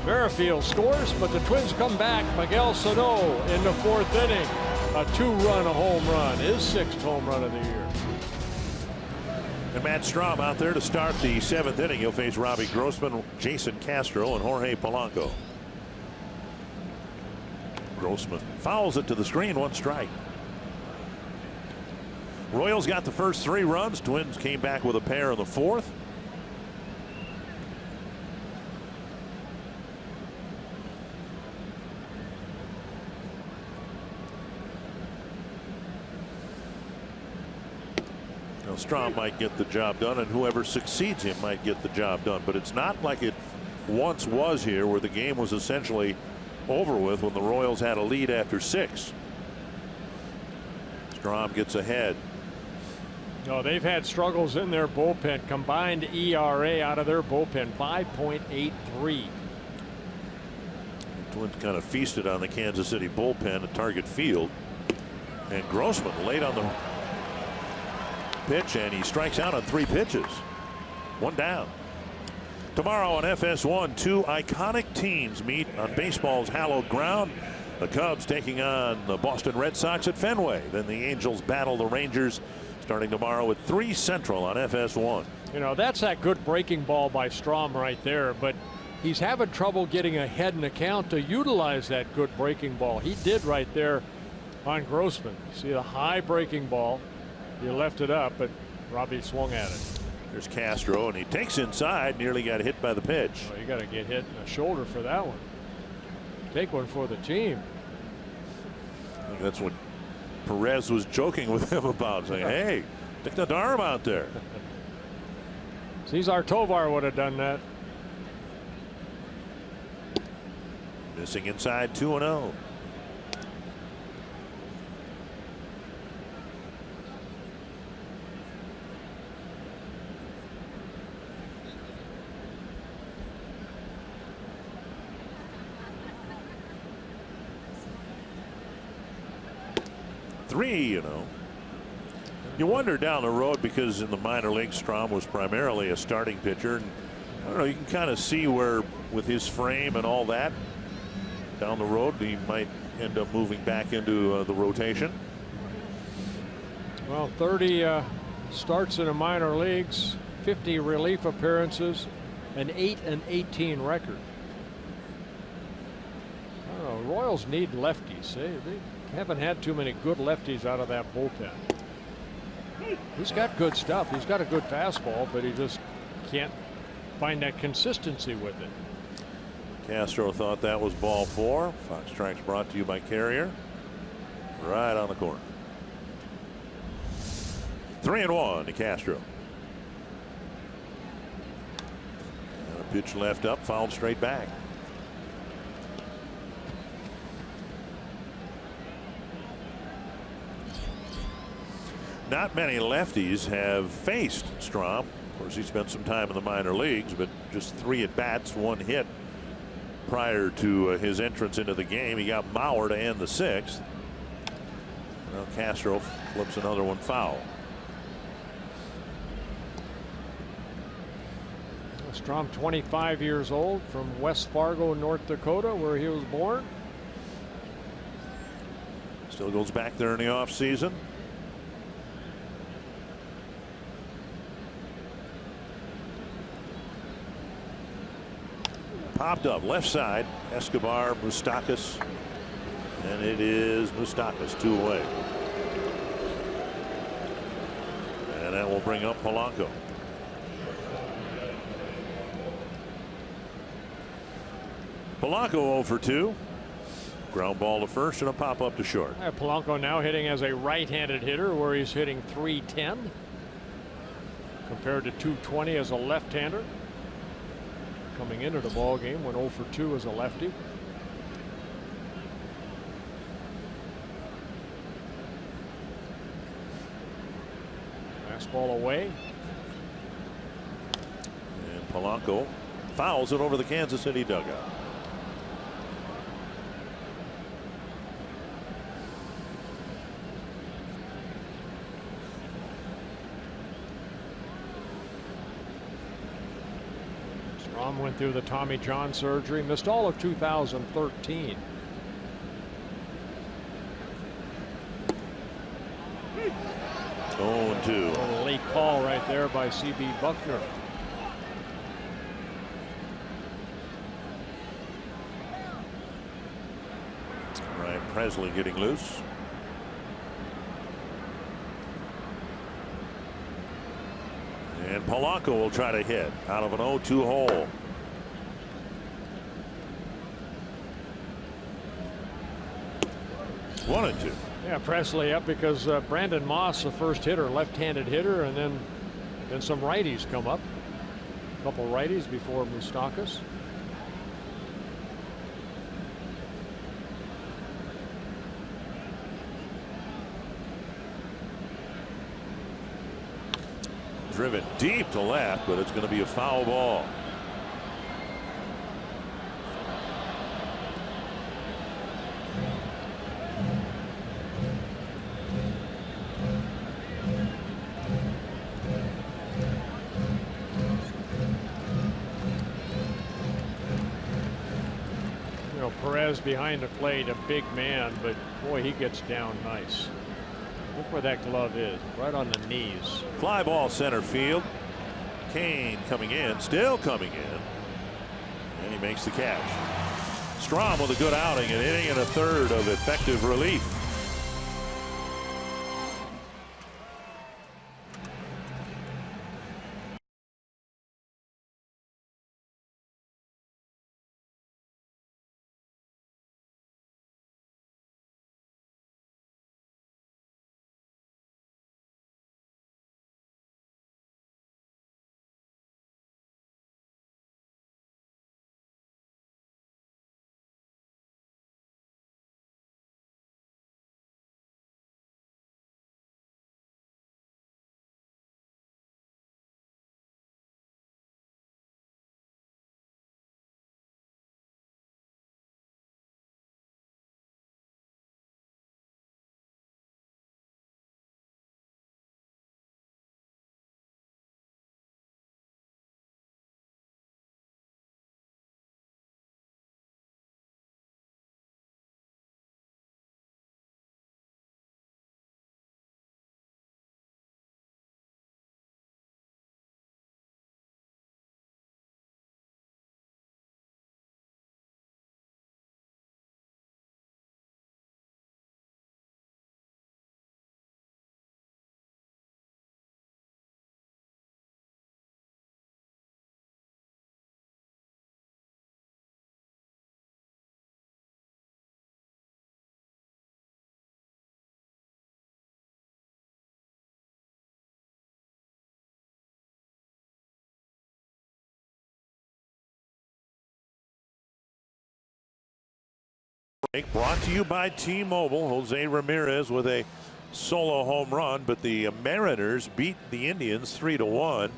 Merrifield scores, but the Twins come back. Miguel Sano in the 4th inning, a 2-run home run, his 6th home run of the year. And Matt Strahm out there to start the 7th inning. He'll face Robbie Grossman, Jason Castro, and Jorge Polanco. Grossman fouls it to the screen, 1 strike. Royals got the first 3 runs. Twins came back with a pair in the 4th. Now Strahm might get the job done, and whoever succeeds him might get the job done. But it's not like it once was here, where the game was essentially over with when the Royals had a lead after 6. Strahm gets ahead. No, they've had struggles in their bullpen. Combined ERA out of their bullpen 5.83. The Twins kind of feasted on the Kansas City bullpen at Target Field, and Grossman late on the pitch, and he strikes out on 3 pitches. 1 down. Tomorrow on FS1, 2 iconic teams meet on baseball's hallowed ground. The Cubs taking on the Boston Red Sox at Fenway. Then the Angels battle the Rangers starting tomorrow at 3 Central on FS1. You know, that's that good breaking ball by Strom right there, but he's having trouble getting ahead in the count to utilize that good breaking ball. He did right there on Grossman. See the high breaking ball. He left it up, but Robbie swung at it. There's Castro, and he takes inside, nearly got hit by the pitch. Well, you got to get hit in the shoulder for that one. Take one for the team. I think that's what Perez was joking with him about, saying, hey, stick the arm out there. Cesar Tovar would have done that. Missing inside 2-0. You wonder down the road, because in the minor leagues Strom was primarily a starting pitcher, and I don't know, you can kind of see where with his frame and all that down the road he might end up moving back into the rotation. Well, 30 starts in the minor leagues, 50 relief appearances, an 8-18 record. I don't know, Royals need lefties. They haven't had too many good lefties out of that bullpen. He's got good stuff. He's got a good fastball, but he just can't find that consistency with it. Castro thought that was ball 4. Fox Strikes brought to you by Carrier. Right on the corner. 3-1 to Castro. And a pitch left up, fouled straight back. Not many lefties have faced Strom. Of course, he spent some time in the minor leagues, but just 3 at-bats, 1 hit prior to his entrance into the game. He got Mauer to end the 6th. Well, Castro flips another one foul. Strom, 25 years old, from West Fargo, North Dakota, where he was born. Still goes back there in the offseason. Popped up left side, Escobar, Moustakas, and it is Moustakas 2 away. And that will bring up Polanco. Polanco 0 for 2. Ground ball to first and a pop up to short. Polanco now hitting as a right-handed hitter, where he's hitting .310 compared to .220 as a left-hander. Coming into the ball game when 0 for 2 as a lefty. Fastball away. And Polanco fouls it over the Kansas City dugout. Went through the Tommy John surgery, missed all of 2013. Oh, 2. A late call right there by C.B. Buckner. Ryan Presley getting loose. And Polanco will try to hit out of an 0-2 hole. One and 2. Yeah, Presley up because Brandon Moss, the first hitter, left-handed hitter, and then some righties come up. A couple righties before Moustakas. Driven deep to left, but it's going to be a foul ball. You know, Perez behind the plate, a big man, but boy, he gets down nice. Look where that glove is, right on the knees. Fly ball center field. Kane coming in, still coming in, and he makes the catch. Strom with a good outing, an inning and a third of effective relief. Brought to you by T-Mobile. Jose Ramirez with a solo home run, but the Mariners beat the Indians 3-1.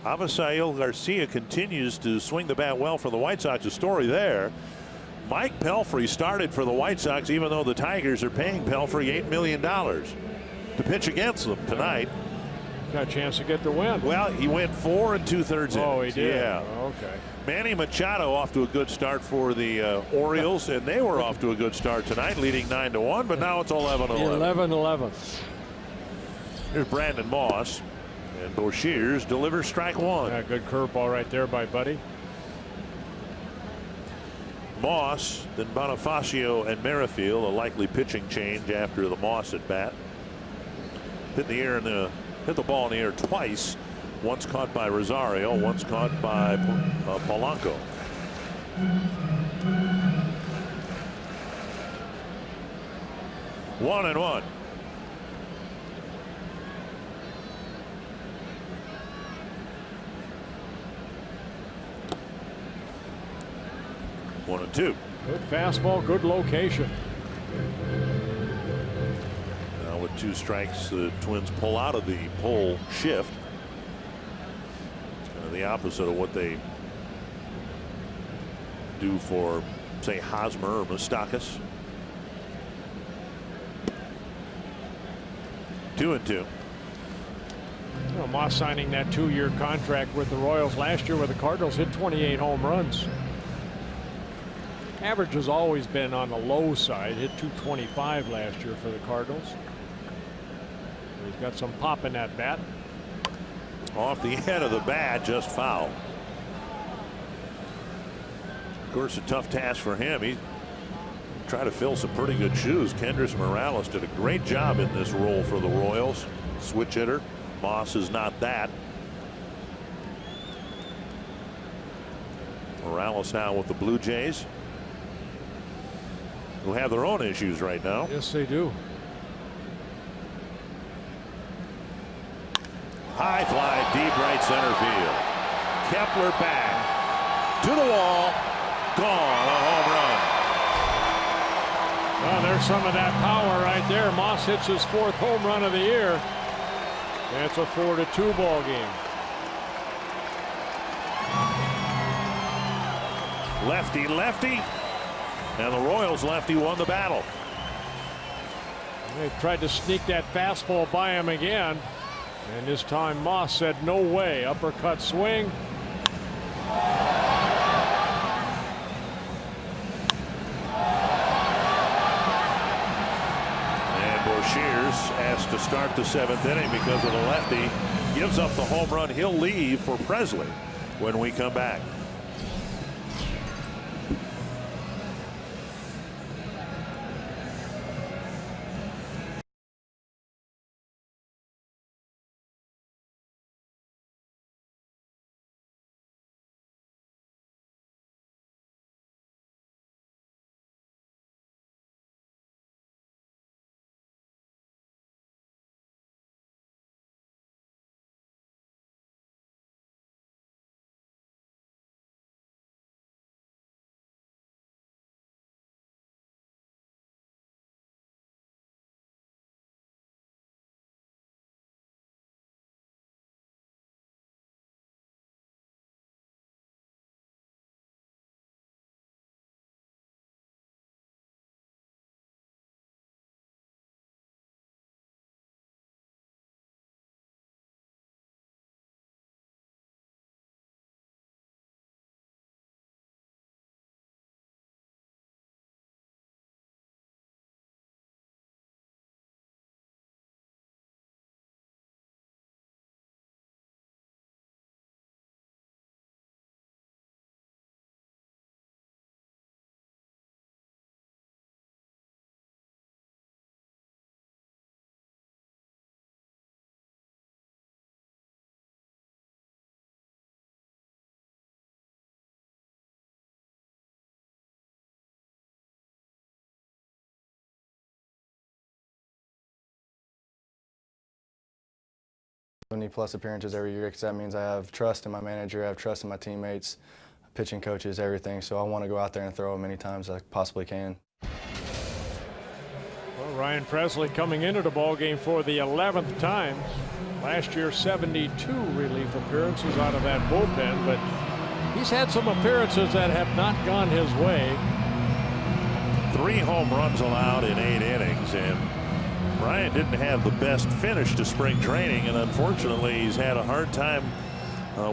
Avisail Garcia continues to swing the bat well for the White Sox. A story there. Mike Pelfrey started for the White Sox, even though the Tigers are paying Pelfrey $8 million to pitch against them tonight. Got a chance to get the win. Well, he went 4 2/3 innings. Oh, he did. Yeah. Okay. Manny Machado off to a good start for the Orioles, and they were off to a good start tonight, leading 9-1, but now it's 11-11. 11-11. Here's Brandon Moss, and Boshiers delivers strike one. Yeah, good curveball right there by Buddy. Moss, then Bonifacio and Merrifield, a likely pitching change after the Moss at bat. Hit the ball in the air twice. Once caught by Rosario, once caught by Polanco. One and one. One and two. Good fastball, good location. Now with 2 strikes, the Twins pull out of the pull shift. The opposite of what they do for, say, Hosmer or Moustakas. 2-2. Well, Moss signing that 2-year contract with the Royals last year with the Cardinals, hit 28 home runs. Average has always been on the low side, hit 225 last year for the Cardinals. He's got some pop in that bat. Off the head of the bat, just foul. Of course, a tough task for him. He tried to fill some pretty good shoes. Kendrys Morales did a great job in this role for the Royals. Switch hitter. Moss is not that. Morales now with the Blue Jays, who have their own issues right now. Yes, they do. High fly, deep right center field. Kepler back to the wall. Gone. A home run. Well, there's some of that power right there. Moss hits his 4th home run of the year. That's a 4-2 ball game. Lefty, lefty. And the Royals lefty won the battle. They tried to sneak that fastball by him again. And this time Moss said no way. Uppercut swing. And Boshiers asked to start the 7th inning because of the lefty. Gives up the home run. He'll leave for Presley when we come back. Plus appearances every year because that means I have trust in my manager, I have trust in my teammates, pitching coaches, everything. So I want to go out there and throw as many times as I possibly can. Well, Ryan Presley coming into the ball game for the 11th time. Last year 72 relief appearances out of that bullpen, but he's had some appearances that have not gone his way. 3 home runs allowed in 8 innings, and Ryan didn't have the best finish to spring training, and unfortunately he's had a hard time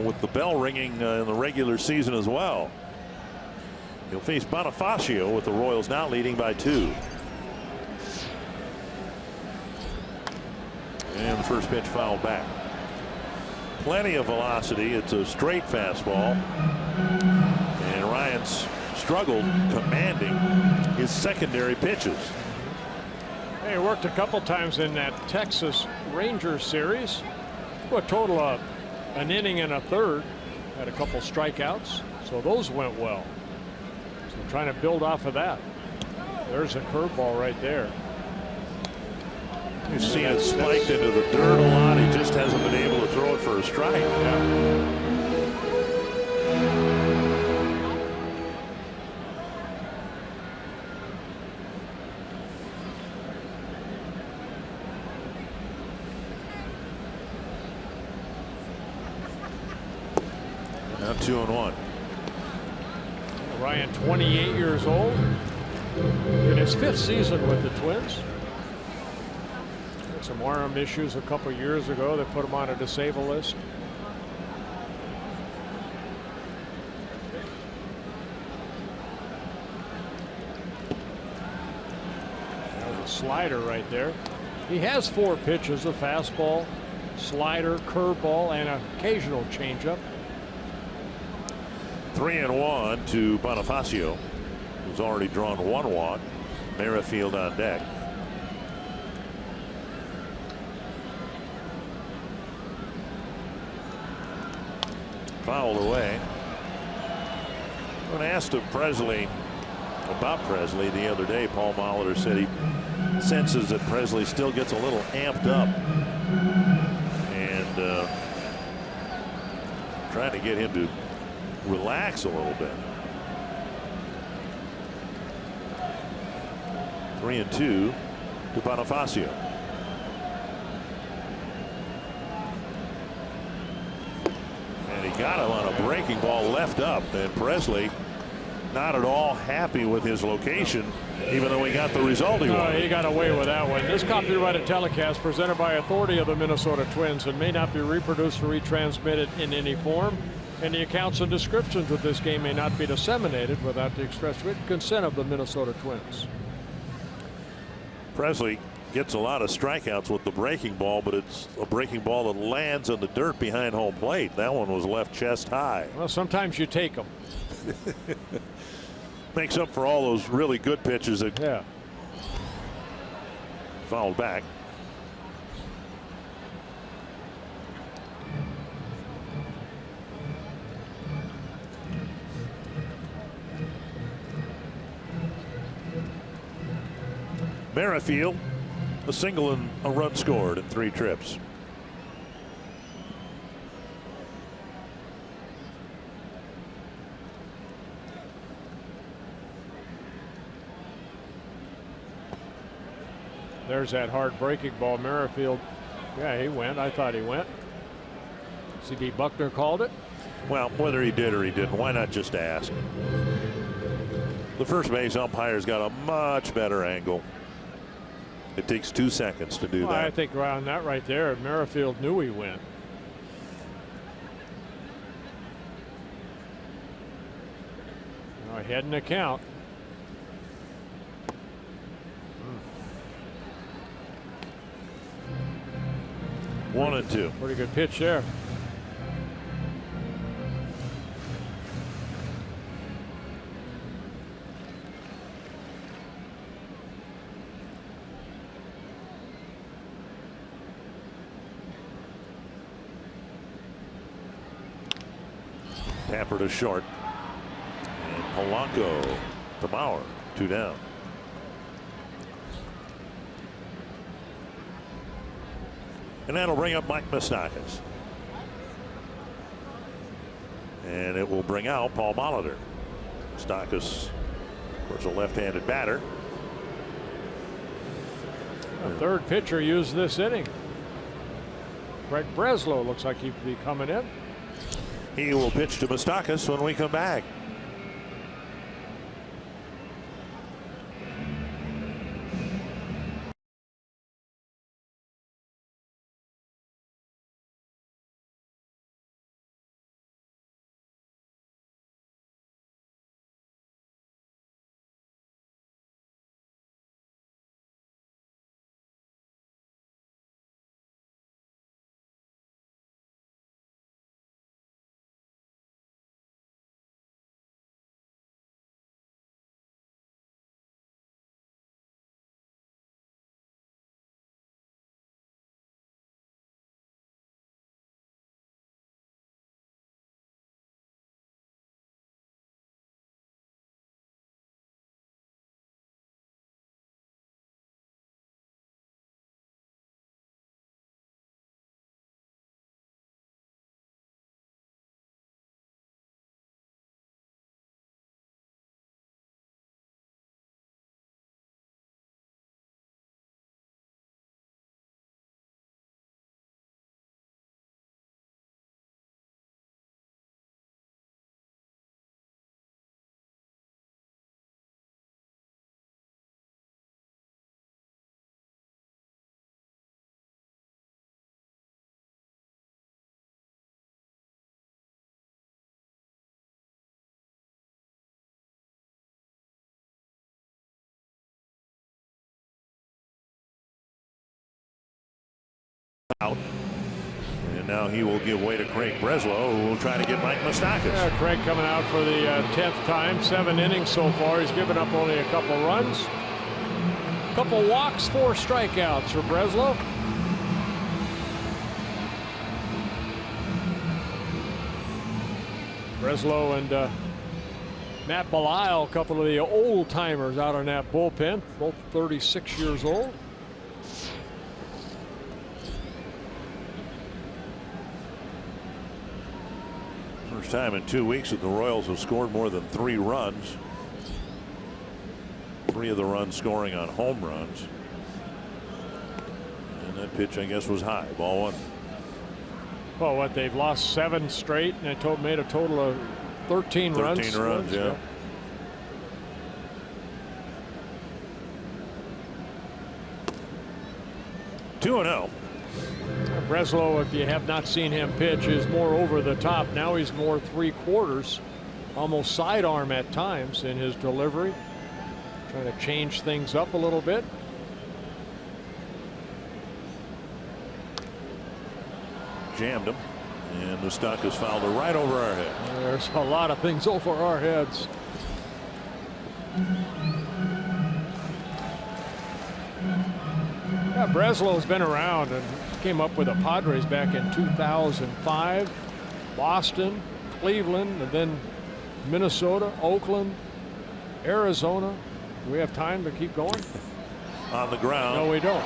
with the bell ringing in the regular season as well. He'll face Bonifacio with the Royals now leading by 2. And the first pitch fouled back. Plenty of velocity. It's a straight fastball, and Ryan's struggled commanding his secondary pitches. He worked a couple times in that Texas Rangers series. A total of an inning and a third. Had a couple strikeouts, so those went well. So trying to build off of that. There's a curveball right there. You've seen it spiked into the dirt a lot. He just hasn't been able to throw it for a strike. Yeah. Now 2-1. Ryan, 28 years old, in his 5th season with the Twins. Had some arm issues a couple years ago that put him on a disabled list. There's a slider right there. He has 4 pitches: a fastball, slider, curveball, and an occasional changeup. 3-1 to Bonifacio, who's already drawn 1 walk. Merrifield on deck. Fouled away. When asked of Presley about Presley the other day, Paul Molitor said he senses that Presley still gets a little amped up, and trying to get him to relax a little bit. 3-2 to Bonifacio. And he got him on a breaking ball left up, and Presley not at all happy with his location, even though he got the result he wanted. He got away with that one. This copyrighted telecast presented by authority of the Minnesota Twins and may not be reproduced or retransmitted in any form. And the accounts and descriptions of this game may not be disseminated without the express written consent of the Minnesota Twins. Presley gets a lot of strikeouts with the breaking ball, but it's a breaking ball that lands on the dirt behind home plate. That one was left chest high. Well, sometimes you take them. Makes up for all those really good pitches that fouled back. Merrifield, a single and a run scored in 3 trips. There's that hard breaking ball. Merrifield, yeah, he went. I thought he went. C.B. Buckner called it. Well, whether he did or he didn't, why not just ask? The first base umpire's got a much better angle. It takes 2 seconds to do that. I think around that right there, Merrifield knew he went. Ahead in the count. 1-2. Pretty good pitch there. Tapper to short. And Polanco to Bauer. 2 down. And that'll bring up Mike Moustakas. And it will bring out Paul Molitor. Moustakas, of course, a left-handed batter. The third pitcher used this inning. Craig Breslow looks like he'd be coming in. He will pitch to Moustakas when we come back. Out. And now he will give way to Craig Breslow, who will try to get Mike Moustakas. Yeah, Craig coming out for the 10th time. 7 innings so far. He's given up only a couple runs. A couple walks, 4 strikeouts for Breslow. Breslow and Matt Belisle, a couple of the old timers out on that bullpen, both 36 years old. First time in 2 weeks that the Royals have scored more than 3 runs. 3 of the runs scoring on home runs. And that pitch, I guess, was high. Ball 1. Well, what, they've lost 7 straight and they made a total of 13 runs. 13 runs, yeah. Two and 0. Breslow, if you have not seen him pitch, is more over the top. Now he's more 3/4, almost sidearm at times in his delivery. Trying to change things up a little bit. jammed him, and Moustakas fouled it right over our head. There's a lot of things over our heads. Yeah, Breslow's been around and came up with the Padres back in 2005. Boston, Cleveland, and then Minnesota, Oakland, Arizona. Do we have time to keep going? On the ground. No, we don't.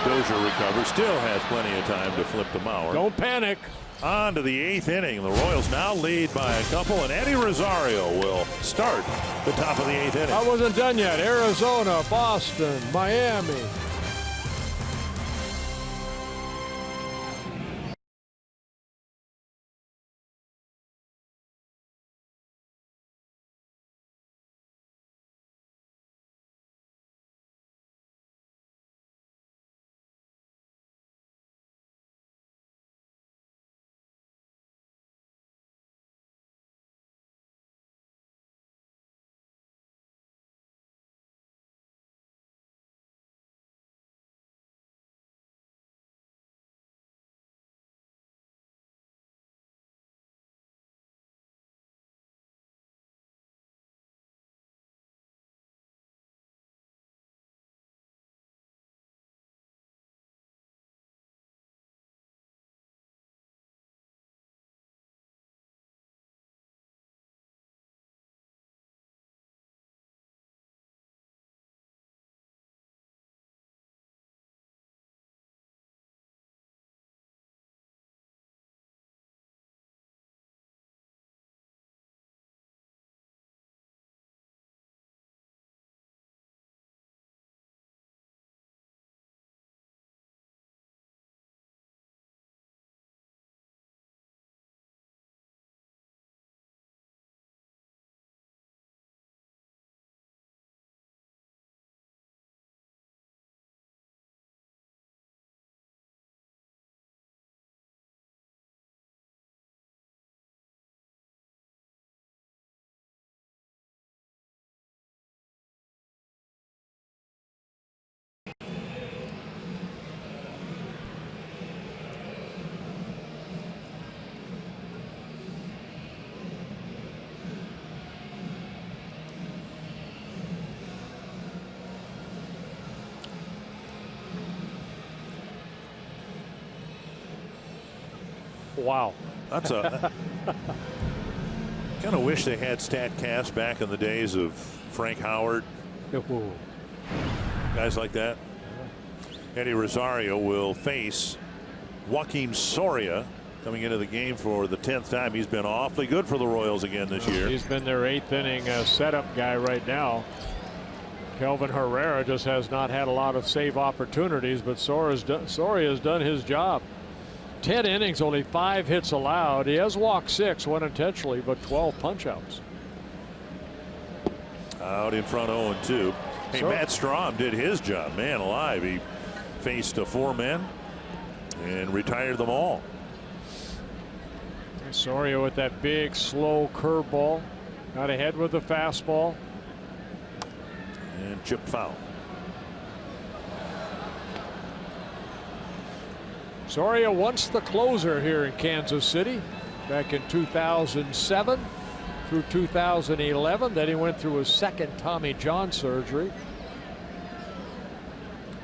Dozier recovers. Still has plenty of time to flip to Mauer. Don't panic. On to the 8th inning. The Royals now lead by a couple, and Eddie Rosario will start the top of the 8th inning. I wasn't done yet. Arizona, Boston, Miami. Wow. That's a kind of wish they had StatCast back in the days of Frank Howard. Guys like that. Eddie Rosario will face Joakim Soria coming into the game for the 10th time. He's been awfully good for the Royals again this year. He's been their 8th inning setup guy right now. Kelvin Herrera just has not had a lot of save opportunities, but Soria has done his job. 10 innings, only 5 hits allowed. He has walked 6, 1 intentionally, but 12 punchouts. Out in front 0-2. Hey, Matt Strahm did his job. Man alive. He faced 4 men and retired them all. Soria with that big, slow curveball. Got ahead with the fastball. And chip foul. Soria once the closer here in Kansas City back in 2007 through 2011. Then he went through his 2nd Tommy John surgery.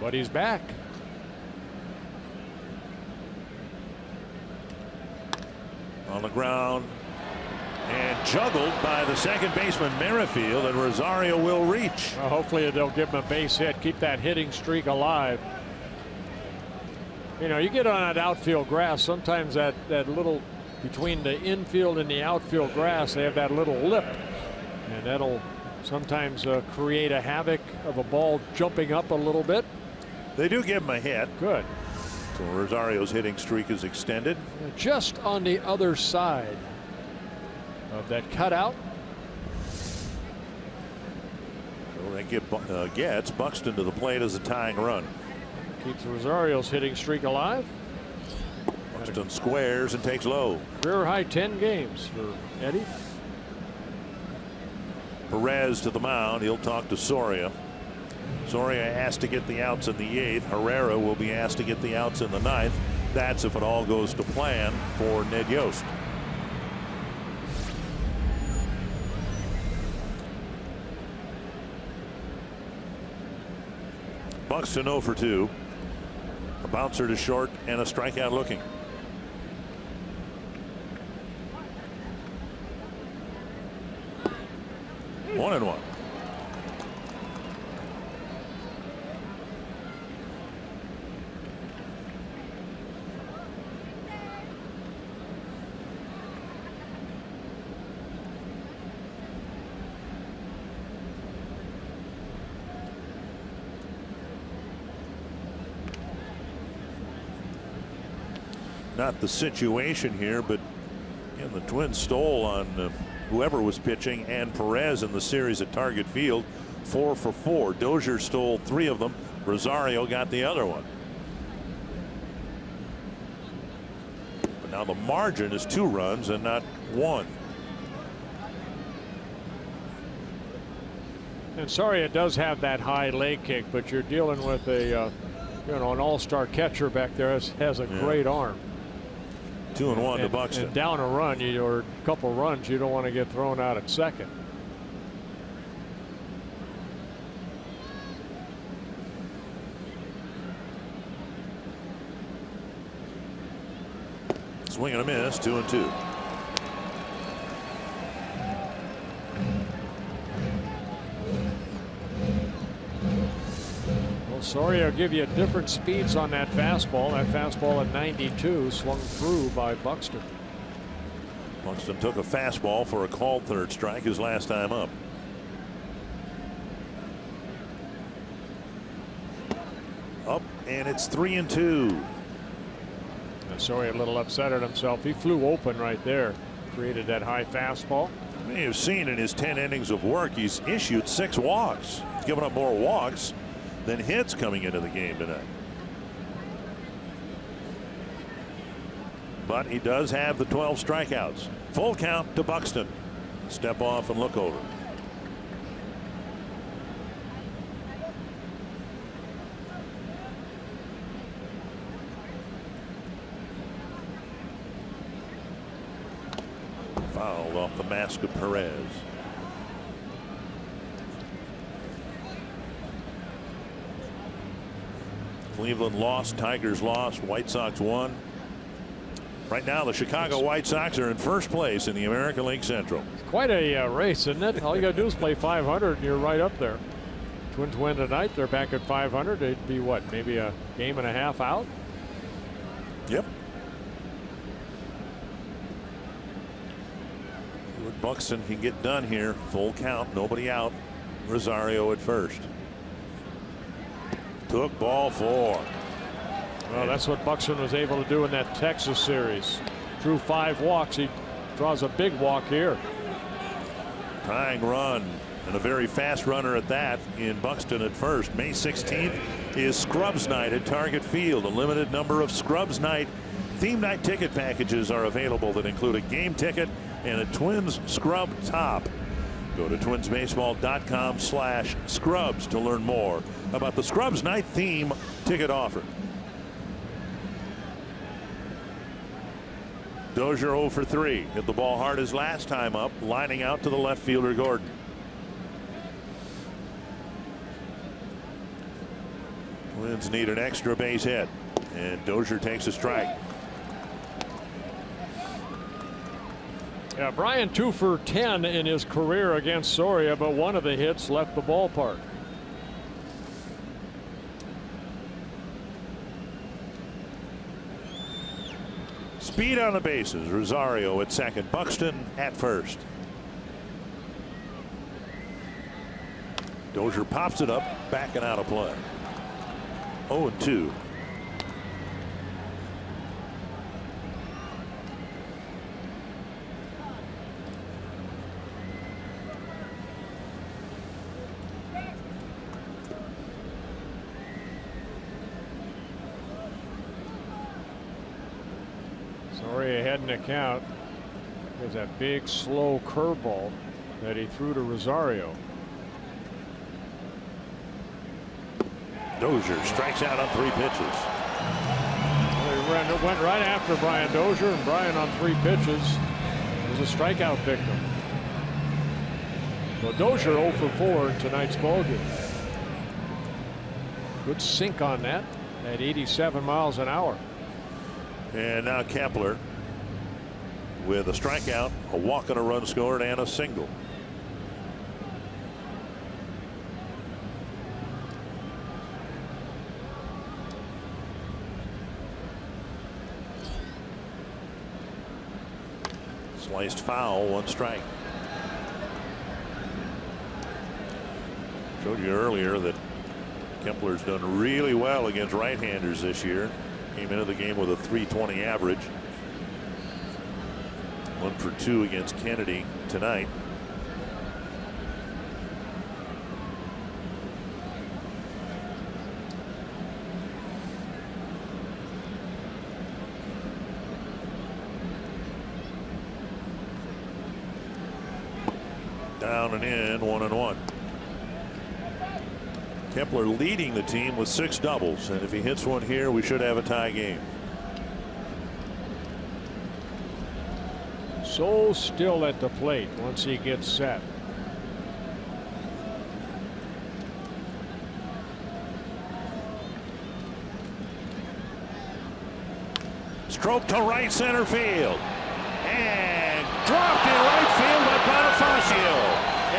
But he's back. On the ground and juggled by the second baseman Merrifield, and Rosario will reach. Well, hopefully they'll give him a base hit, keep that hitting streak alive. You know, you get on that outfield grass, sometimes that little between the infield and the outfield grass, they have that little lip, and that'll sometimes create a havoc of a ball jumping up a little bit. They do give him a hit. Good. So Rosario's hitting streak is extended. Just on the other side of that cutout. So that gets Buxton to the plate as a tying run. Keeps Rosario's hitting streak alive. Buxton squares and takes low. Career high 10 games for Eddie. Perez to the mound. He'll talk to Soria. Soria asked to get the outs in the 8th. Herrera will be asked to get the outs in the 9th. That's if it all goes to plan for Ned Yost. Buxton 0 for 2. A bouncer to short and a strikeout looking. One and one. Not the situation here, but again, the Twins stole on whoever was pitching and Perez in the series at Target Field. 4 for 4. Dozier stole 3 of them. Rosario got the other one. But now the margin is 2 runs and not 1. And sorry, it does have that high leg kick, but you're dealing with a an all-star catcher back there. Has a great arm. 2 and 1 to Buxton. And down a run, or a couple runs, you don't want to get thrown out at second. Swing and a miss. 2 and 2. Sorry, I'll give you different speeds on that fastball. That fastball at 92 swung through by Buxton. Buxton took a fastball for a called third strike his last time up. Up, and it's 3 and 2. And sorry, a little upset at himself. He flew open right there. Created that high fastball. You may have seen in his 10 innings of work, he's issued 6 walks. He's given up more walks than hits coming into the game tonight. But he does have the 12 strikeouts. Full count to Buxton. Step off and look over. Fouled off the mask of Perez. Cleveland lost, Tigers lost, White Sox won. Right now the Chicago White Sox are in first place in the American League Central. It's quite a race, isn't it? All you got to do is play 500 and you're right up there. Twins win tonight, they're back at 500. They'd be what, maybe a game and a half out? Yep. What Buxton can get done here. Full count, nobody out. Rosario at first. Took ball 4. Well, that's what Buxton was able to do in that Texas series. Threw 5 walks. He draws a big walk here. Tying run, and a very fast runner at that in Buxton at first. May 16th is Scrubs Night at Target Field. A limited number of Scrubs Night theme night ticket packages are available that include a game ticket and a Twins scrub top. Go to twinsbaseball.com/scrubs to learn more about the Scrubs Night theme ticket offer. Dozier 0 for 3. Hit the ball hard his last time up, lining out to the left fielder Gordon. Twins need an extra base hit, and Dozier takes a strike. Yeah, Brian 2 for 10 in his career against Soria, but one of the hits left the ballpark. Speed on the bases. Rosario at second. Buxton at first. Dozier pops it up, backing out of play. 0-2. Ahead in the count. There's that big slow curveball that he threw to Rosario. Dozier strikes out on 3 pitches. Well, he went right after Brian Dozier, and Brian on 3 pitches was a strikeout victim. So Dozier 0 for 4 in tonight's ballgame. Good sink on that at 87 miles an hour. And now Kepler with a strikeout, a walk and a run scored, and a single. Sliced foul, 1 strike. Showed you earlier that Kepler's done really well against right-handers this year. Came into the game with a .320 average. 1 for 2 against Kennedy tonight. Down and in, 1-1. Kepler leading the team with 6 doubles, and if he hits one here, we should have a tie game. So still at the plate once he gets set. Stroke to right center field. And dropped in right field by Bonifacio.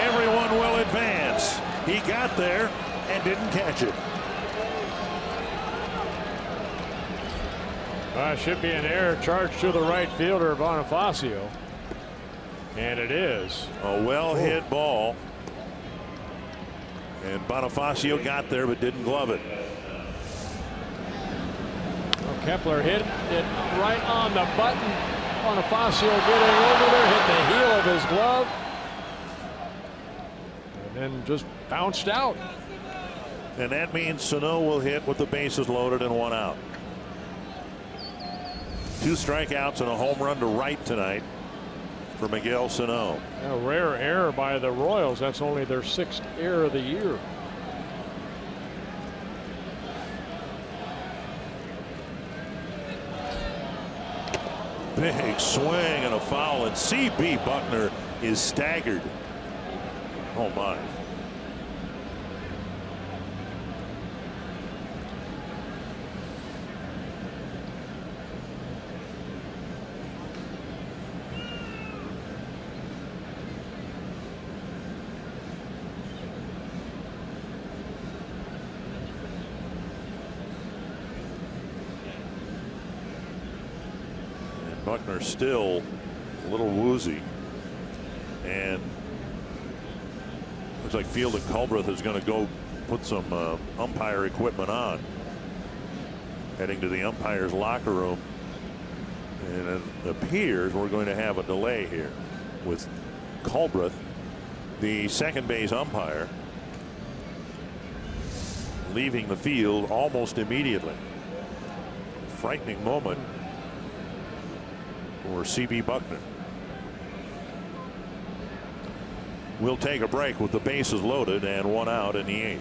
Everyone will advance. He got there and didn't catch it. Should be an error charged to the right fielder, Bonifacio. And it is. A well hit ball. And Bonifacio got there but didn't glove it. Well, Kepler hit it right on the button. Bonifacio getting over there, hit the heel of his glove. And then just bounced out. And that means Sano will hit with the bases loaded and 1 out. 2 strikeouts and a home run to right tonight for Miguel Sano. A rare error by the Royals. That's only their 6th error of the year. Big swing and a foul, and C.B. Buckner is staggered. Oh my. Buckner still a little woozy, and looks like Field and Culbreth is going to go put some umpire equipment on, heading to the umpire's locker room, and it appears we're going to have a delay here with Culbreth, the second base umpire, leaving the field almost immediately. Frightening moment for C.B. Buckner. We'll take a break with the bases loaded and 1 out in the 8th.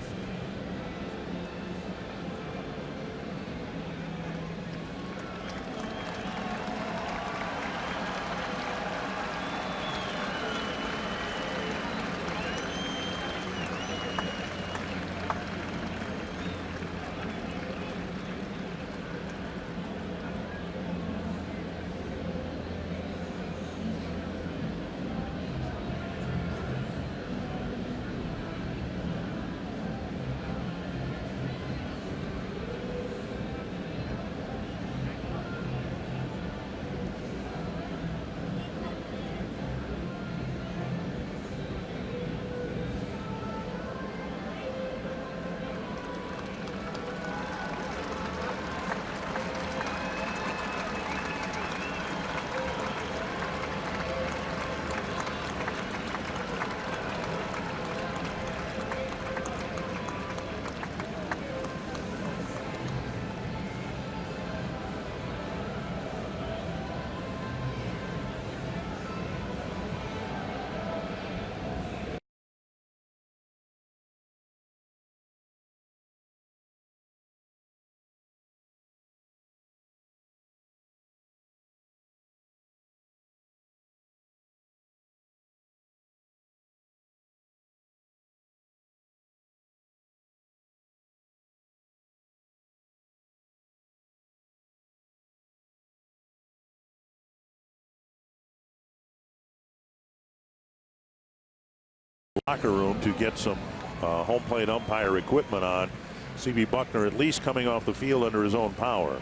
locker room to get some home plate umpire equipment on. C.B. Buckner at least coming off the field under his own power.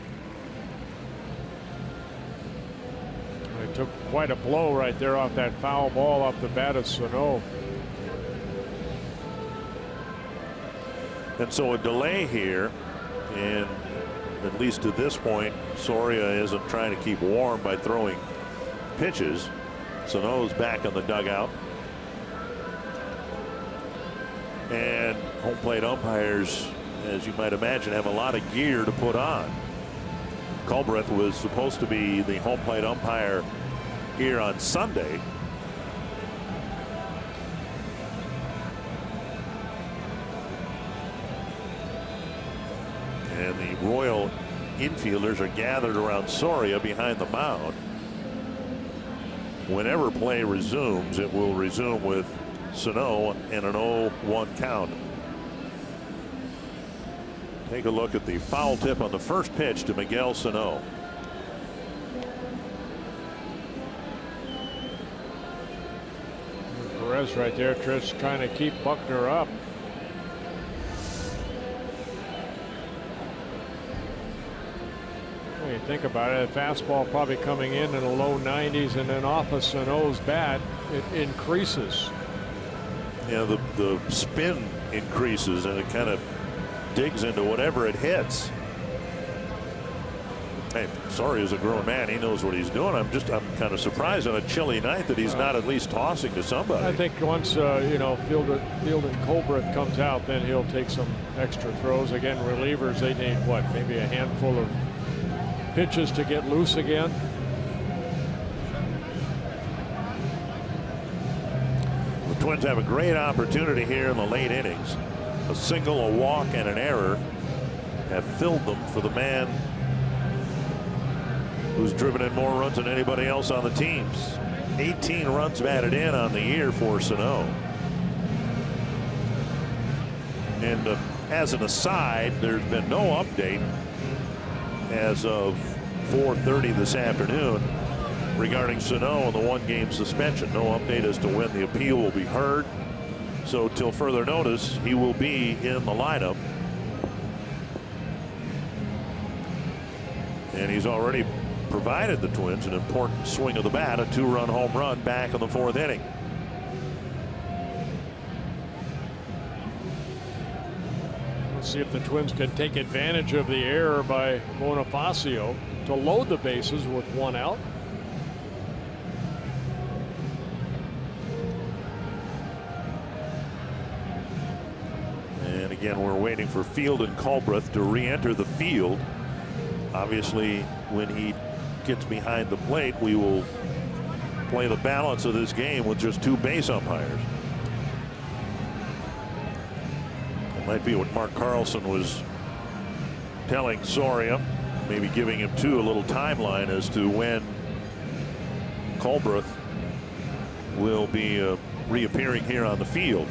They took quite a blow right there off that foul ball off the bat of Sano. And so a delay here, and at least to this point, Soria isn't trying to keep warm by throwing pitches. Sano's back in the dugout. And home plate umpires, as you might imagine, have a lot of gear to put on. Culbreth was supposed to be the home plate umpire here on Sunday. And the Royal infielders are gathered around Soria behind the mound. Whenever play resumes, it will resume with Sano and an 0-1 count. Take a look at the foul tip on the first pitch to Miguel Sano. Perez right there, Trish, trying to keep Buckner up. When you think about it, a fastball probably coming in the low 90s, and then off of Sano's bat, it increases. Yeah, the spin increases, and it kind of digs into whatever it hits. Hey, sorry, as a grown man, he knows what he's doing. I'm kind of surprised on a chilly night that he's not at least tossing to somebody. I think once you know, Field and Culbreth comes out, then he'll take some extra throws. Again, relievers, they need what, maybe a handful of pitches to get loose again. The Twins have a great opportunity here in the late innings. A single, a walk, and an error have filled them for the man who's driven in more runs than anybody else on the teams. 18 runs batted in on the year for Sano. And as an aside, there's been no update as of 4:30 this afternoon regarding Sano and the one-game suspension. No update as to when the appeal will be heard. So till further notice, he will be in the lineup. And he's already provided the Twins an important swing of the bat, a 2-run home run back in the 4th inning. Let's see if the Twins can take advantage of the error by Bonifacio to load the bases with 1 out. And again, we're waiting for Field and Culbreth to re-enter the field. Obviously, when he gets behind the plate, we will play the balance of this game with just 2 base umpires. That might be what Mark Carlson was telling Soria, maybe giving him a little timeline as to when Culbreth will be reappearing here on the field.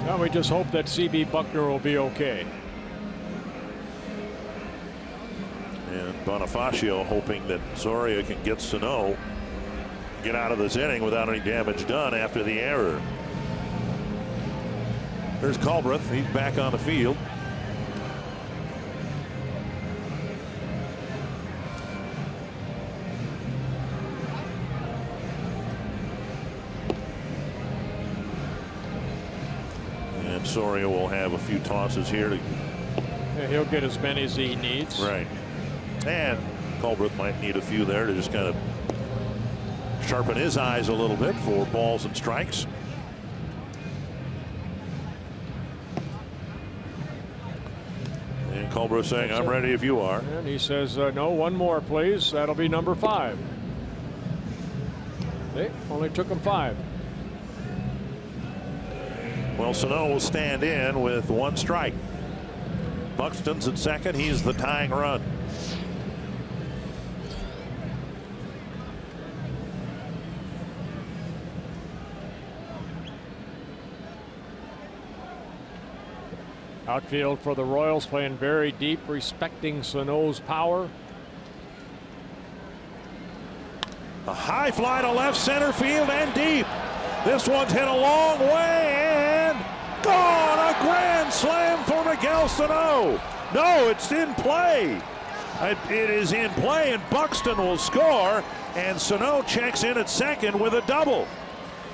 Well, we just hope that C.B. Buckner will be okay. And Bonifacio hoping that Soria can get Sano, get out of this inning without any damage done after the error. There's Culbreth. He's back on the field. And Soria will have a few tosses here. He'll get as many as he needs. Right. And Culbreth might need a few there to just kind of sharpen his eyes a little bit for balls and strikes. And Culbreth saying, I'm ready if you are. And he says, no, 1 more, please. That'll be number 5. They only took him 5. Well, Sano will stand in with 1 strike. Buxton's at second. He's the tying run. Outfield for the Royals playing very deep, respecting Sano's power. A high fly to left center field and deep. This one's hit a long way and gone. A grand slam for Miguel Sano. No, it's in play. It is in play, and Buxton will score, and Sano checks in at second with a double.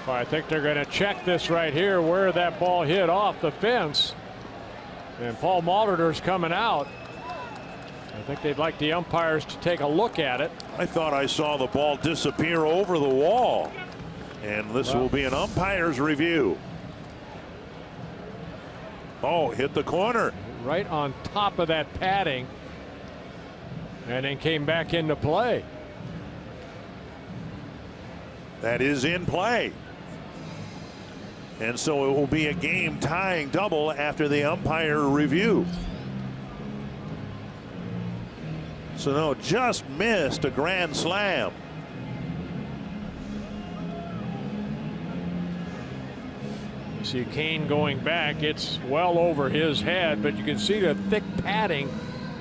Well, I think they're going to check this right here where that ball hit off the fence. And Paul Molitor's coming out. I think they'd like the umpires to take a look at it. I thought I saw the ball disappear over the wall. And this will be an umpire's review. Oh, hit the corner. Right on top of that padding. And then came back into play. That is in play. And so it will be a game tying double after the umpire review. Sano just missed a grand slam. You see Kane going back. It's well over his head, but you can see the thick padding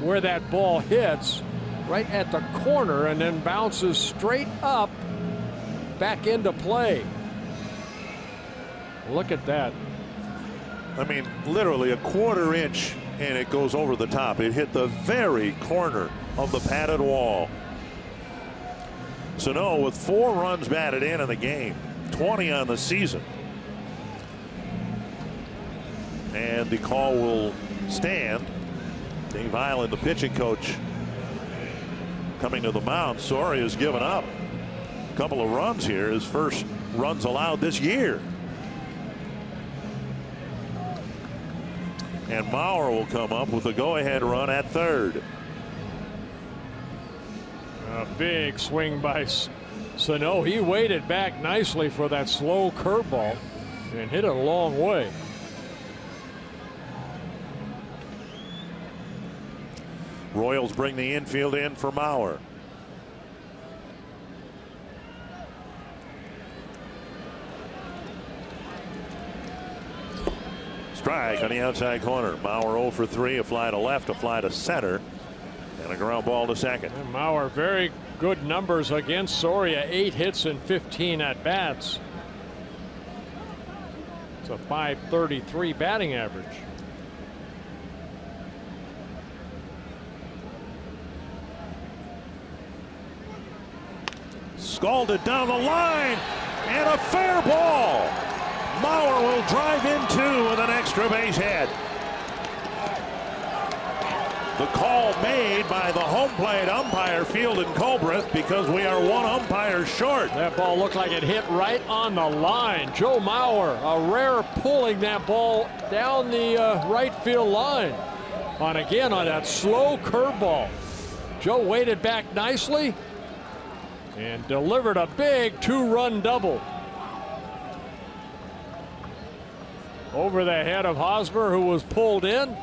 where that ball hits right at the corner and then bounces straight up back into play. Look at that. I mean, literally a quarter inch and it goes over the top. It hit the very corner of the padded wall. Sano with 4 runs batted in the game, 20 on the season. And the call will stand. Dave Island, the pitching coach, coming to the mound. Soria's given up a couple of runs here, his first runs allowed this year. And Mauer will come up with a go-ahead run at third. A big swing by Sano. He waited back nicely for that slow curveball and hit it a long way. Royals bring the infield in for Mauer. Strike on the outside corner. Mauer 0 for 3, a fly to left, a fly to center, and a ground ball to second. And Mauer, very good numbers against Soria. 8 hits and 15 at bats. It's a .533 batting average. Scalded down the line, and a fair ball. Mauer will drive in 2 with an extra base hit. The call made by the home plate umpire, Fielden Colbreth, because we are 1 umpire short. That ball looked like it hit right on the line. Joe Mauer, a rare pulling that ball down the right field line. On that slow curveball. Joe waited back nicely and delivered a big 2-run double. Over the head of Hosmer, who was pulled in.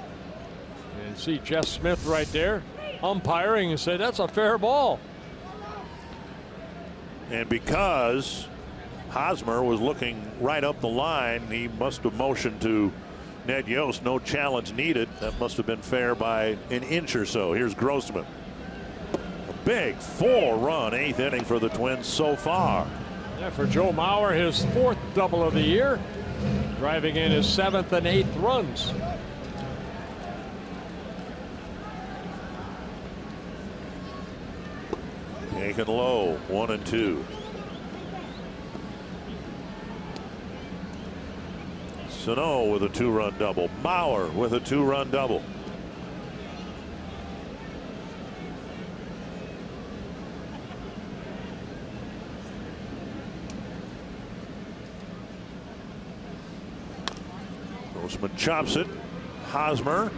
And see Jeff Smith right there umpiring and say that's a fair ball. And because Hosmer was looking right up the line, he must have motioned to Ned Yost. No challenge needed. That must have been fair by an inch or so. Here's Grossman. A big 4-run 8th inning for the Twins so far. Yeah, for Joe Mauer, his 4th double of the year, driving in his 7th and 8th runs. Taken low, 1 and 2. Sano with a 2-run double. Mauer with a 2-run double. Grossman chops it. Hosmer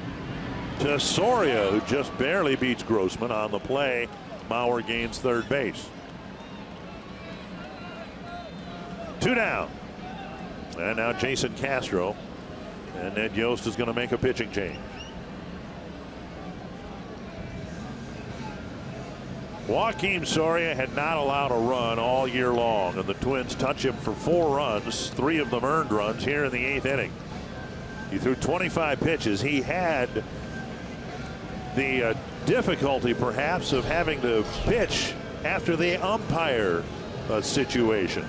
to Soria, who just barely beats Grossman on the play. Mauer gains third base. 2 down. And now Jason Castro. And Ned Yost is going to make a pitching change. Joakim Soria had not allowed a run all year long, and the Twins touch him for 4 runs, 3 of them earned runs here in the 8th inning. He threw 25 pitches. He had the difficulty perhaps of having to pitch after the umpire situation.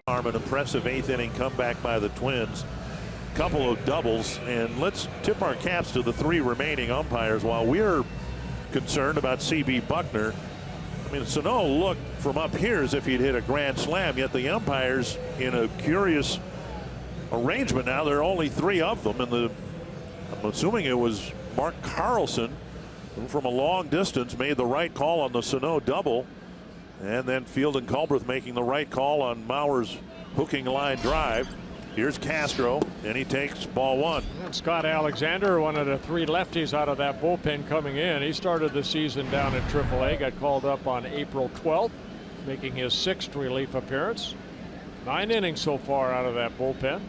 An impressive 8th inning comeback by the Twins. Couple of doubles, and let's tip our caps to the 3 remaining umpires. While we're concerned about C.B. Buckner, I mean, Sano looked from up here as if he'd hit a grand slam, yet the umpires in a curious arrangement. Now there are only 3 of them, and I'm assuming it was Mark Carlson who from a long distance made the right call on the Sano double, and then Field and Culbreth making the right call on Mauer's hooking line drive. Here's Castro, and he takes ball 1. And Scott Alexander, one of the 3 lefties out of that bullpen coming in. He started the season down at AAA, got called up on April 12th, making his 6th relief appearance. 9 innings so far out of that bullpen.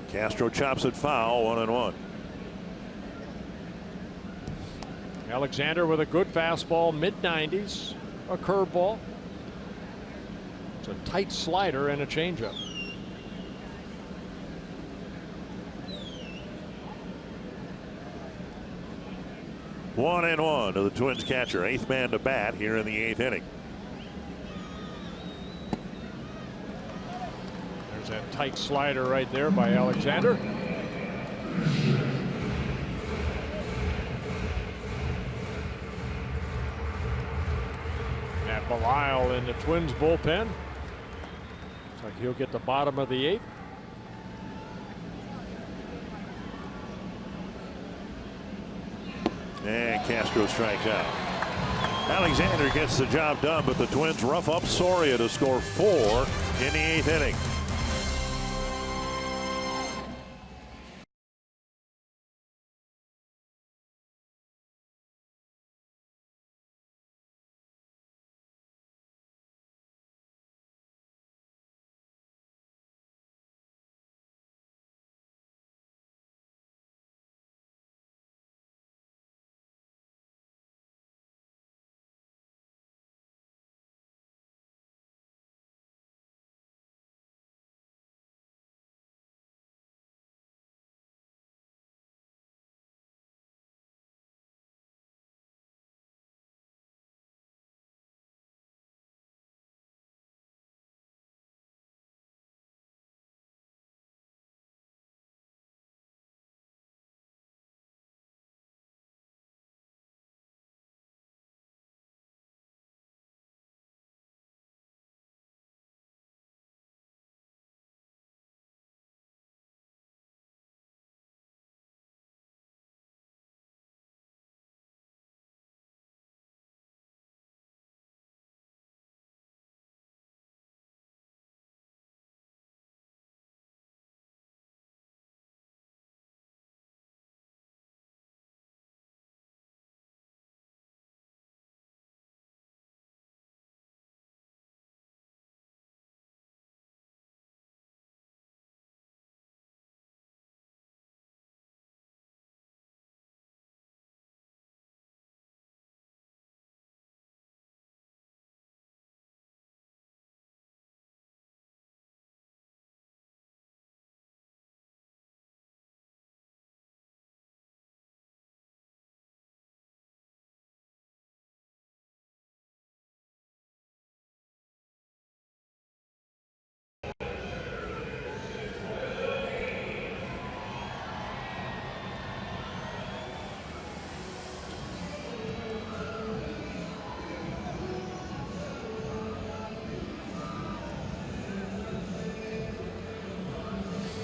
Castro chops it foul, 1-1. Alexander with a good fastball, mid-90s, a curveball. It's a tight slider and a changeup. One and one to the Twins catcher, 8th man to bat here in the 8th inning. There's that tight slider right there by Alexander. Matt Belisle in the Twins bullpen. Looks like he'll get the bottom of the 8th. And Castro strikes out. Alexander gets the job done, but the Twins rough up Soria to score 4 in the 8th inning.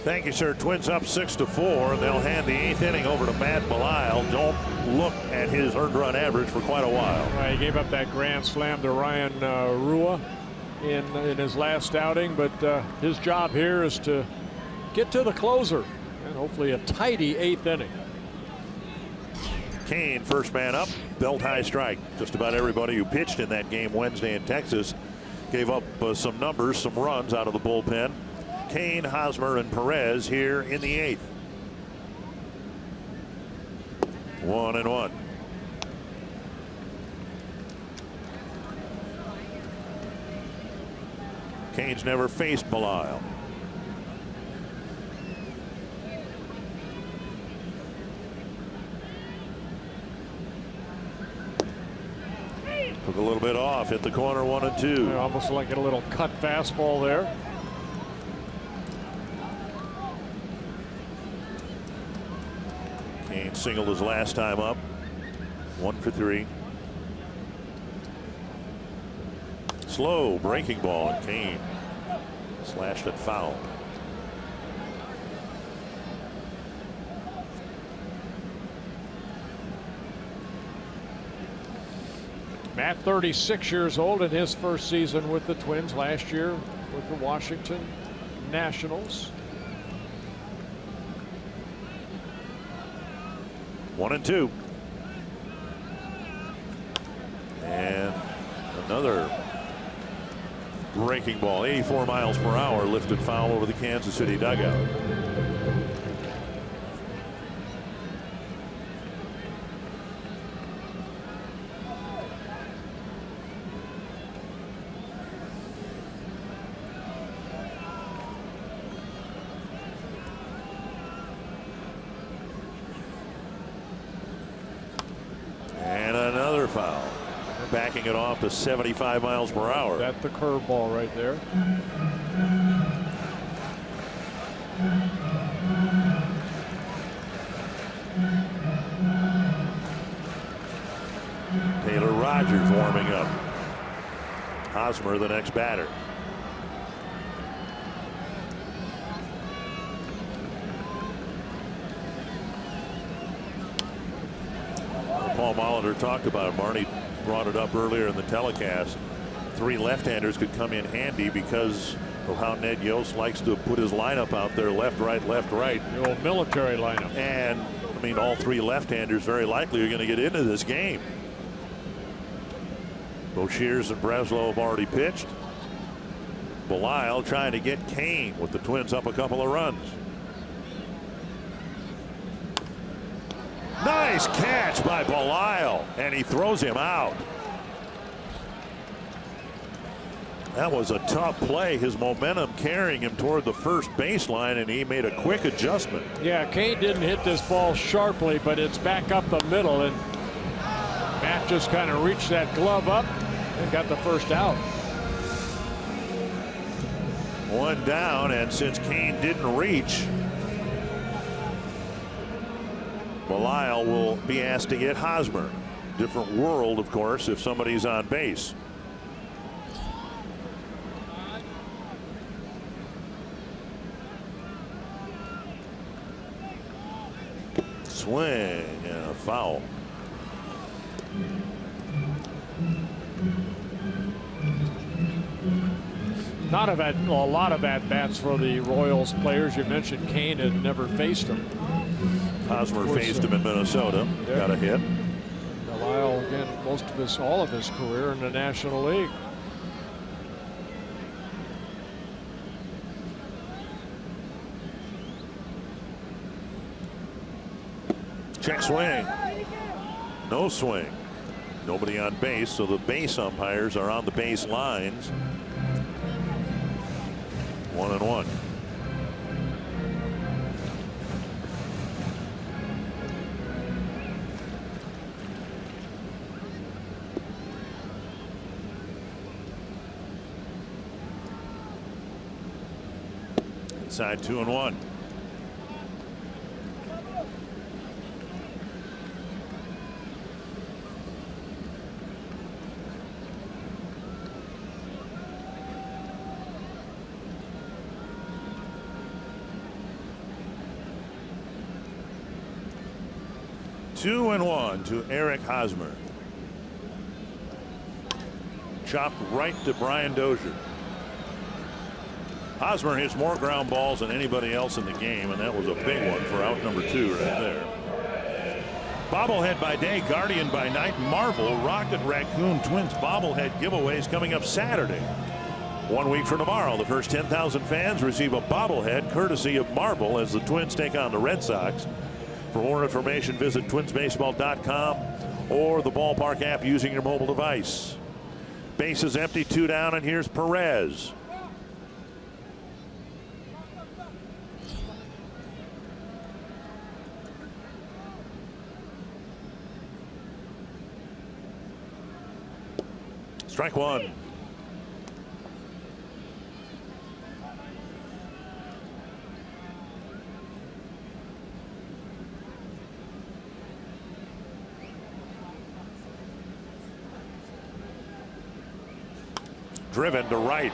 Thank you, sir. Twins up 6-4. They'll hand the 8th inning over to Matt Belisle. Don't look at his earned run average for quite a while. He gave up that grand slam to Ryan Rua in his last outing, but his job here is to get to the closer and hopefully a tidy 8th inning. Kane, first man up, belt high strike. Just about everybody who pitched in that game Wednesday in Texas gave up some numbers, some runs out of the bullpen. Kane, Hosmer, and Perez here in the 8th. 1-1. Kane's never faced Belisle. Took a little bit off, hit the corner, 1-2. Almost like a little cut fastball there. Kane singled his last time up. 1 for 3. Slow breaking ball, and Kane slashed it foul. Matt, 36 years old in his first season with the Twins, last year with the Washington Nationals. 1-2. And another breaking ball, 84 miles per hour, lifted foul over the Kansas City dugout. Foul. Backing it off to 75 miles per hour. That's the curveball right there. Taylor Rogers warming up. Hosmer the next batter. Paul Molitor talked about it. Marnie brought it up earlier in the telecast. 3 left-handers could come in handy because of how Ned Yost likes to put his lineup out there, left, right, left, right. The old military lineup. And I mean, all 3 left-handers very likely are going to get into this game. Boshiers and Breslow have already pitched. Belisle trying to get Kane with the Twins up a couple of runs. Nice catch by Belisle, and he throws him out. That was a tough play. His momentum carrying him toward the first baseline, and he made a quick adjustment. Yeah, Kane didn't hit this ball sharply, but it's back up the middle, and Matt just kind of reached that glove up and got the first out. 1 down, and since Kane didn't reach, Belisle will be asked to get Hosmer. Different world, of course, if somebody's on base. Swing and a foul. Not a lot of at-bats for the Royals players. You mentioned Kane had never faced him. Hosmer faced him in Minnesota. Yeah. Got a hit. Belisle, again, all of his career in the National League. Check swing. No swing. Nobody on base, so the base umpires are on the base lines. 1-1. Inside 2-1. 2-1 to Eric Hosmer. Chopped right to Brian Dozier. Hosmer hits more ground balls than anybody else in the game, and that was a big one for out number 2 right there. Bobblehead by day, Guardian by night. Marvel, Rocket, Raccoon, Twins bobblehead giveaways coming up Saturday. 1 week from tomorrow, the first 10,000 fans receive a bobblehead courtesy of Marvel as the Twins take on the Red Sox. For more information, visit twinsbaseball.com or the ballpark app using your mobile device. Base is empty, 2 down, and here's Perez. Strike 1. Driven to right.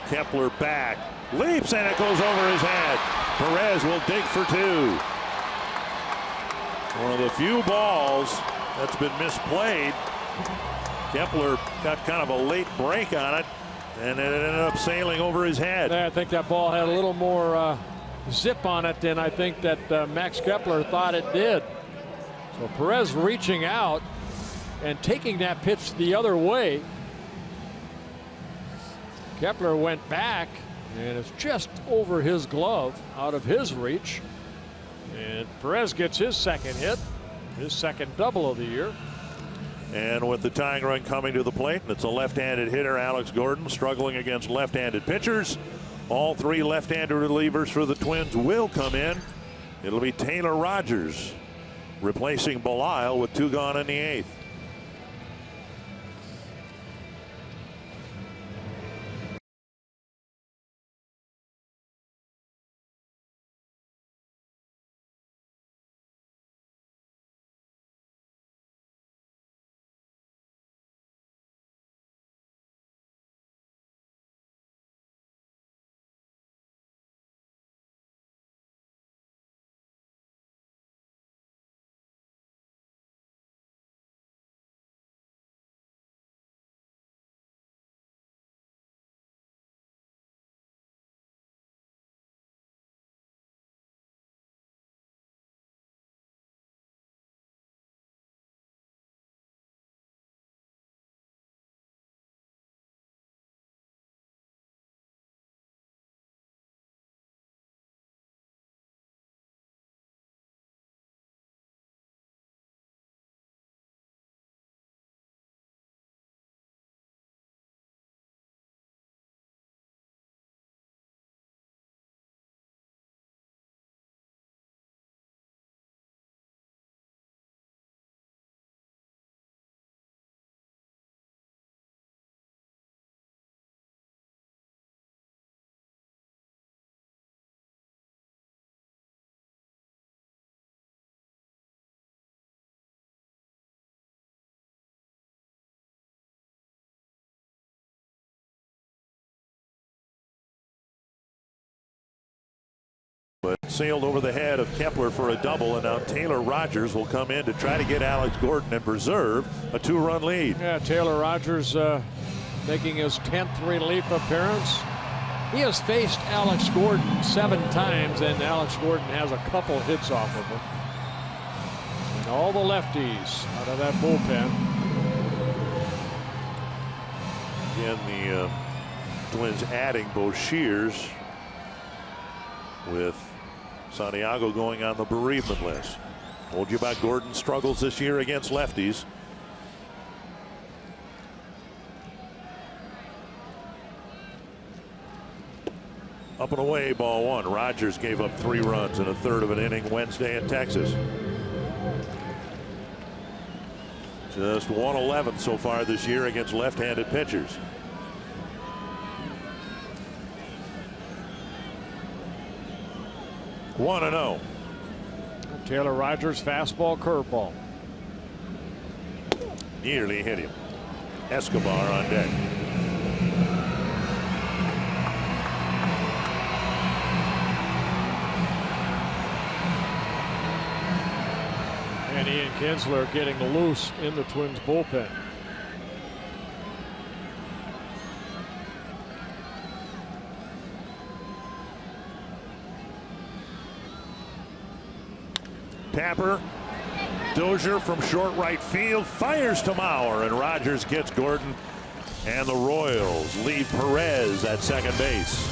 Kepler back. Leaps, and it goes over his head. Perez will dig for 2. One of the few balls that's been misplayed. Kepler got kind of a late break on it, and it ended up sailing over his head. I think that ball had a little more zip on it than I think that Max Kepler thought it did. So Perez reaching out and taking that pitch the other way. Kepler went back, and it's just over his glove, out of his reach. And Perez gets his second hit, his second double of the year. And with the tying run coming to the plate, it's a left-handed hitter, Alex Gordon, struggling against left-handed pitchers. All 3 left-handed relievers for the Twins will come in. It'll be Taylor Rogers replacing Belisle with 2 gone in the 8th. But sailed over the head of Kepler for a double, and now Taylor Rogers will come in to try to get Alex Gordon and preserve a 2-run lead. Yeah, Taylor Rogers making his 10th relief appearance. He has faced Alex Gordon 7 times, and Alex Gordon has a couple hits off of him. And all the lefties out of that bullpen. Again, the Twins adding both Shears, with Santiago going on the bereavement list. Told you about Gordon's struggles this year against lefties. Up and away, ball 1. Rogers gave up 3 runs in a third of an inning Wednesday in Texas. Just 111 so far this year against left-handed pitchers. One and 0. Taylor Rogers fastball, curveball. Nearly hit him. Escobar on deck. And he Kinsler getting loose in the Twins bullpen. Tapper, Dozier from short right field fires to Mauer, and Rogers gets Gordon, and the Royals leave Perez at second base.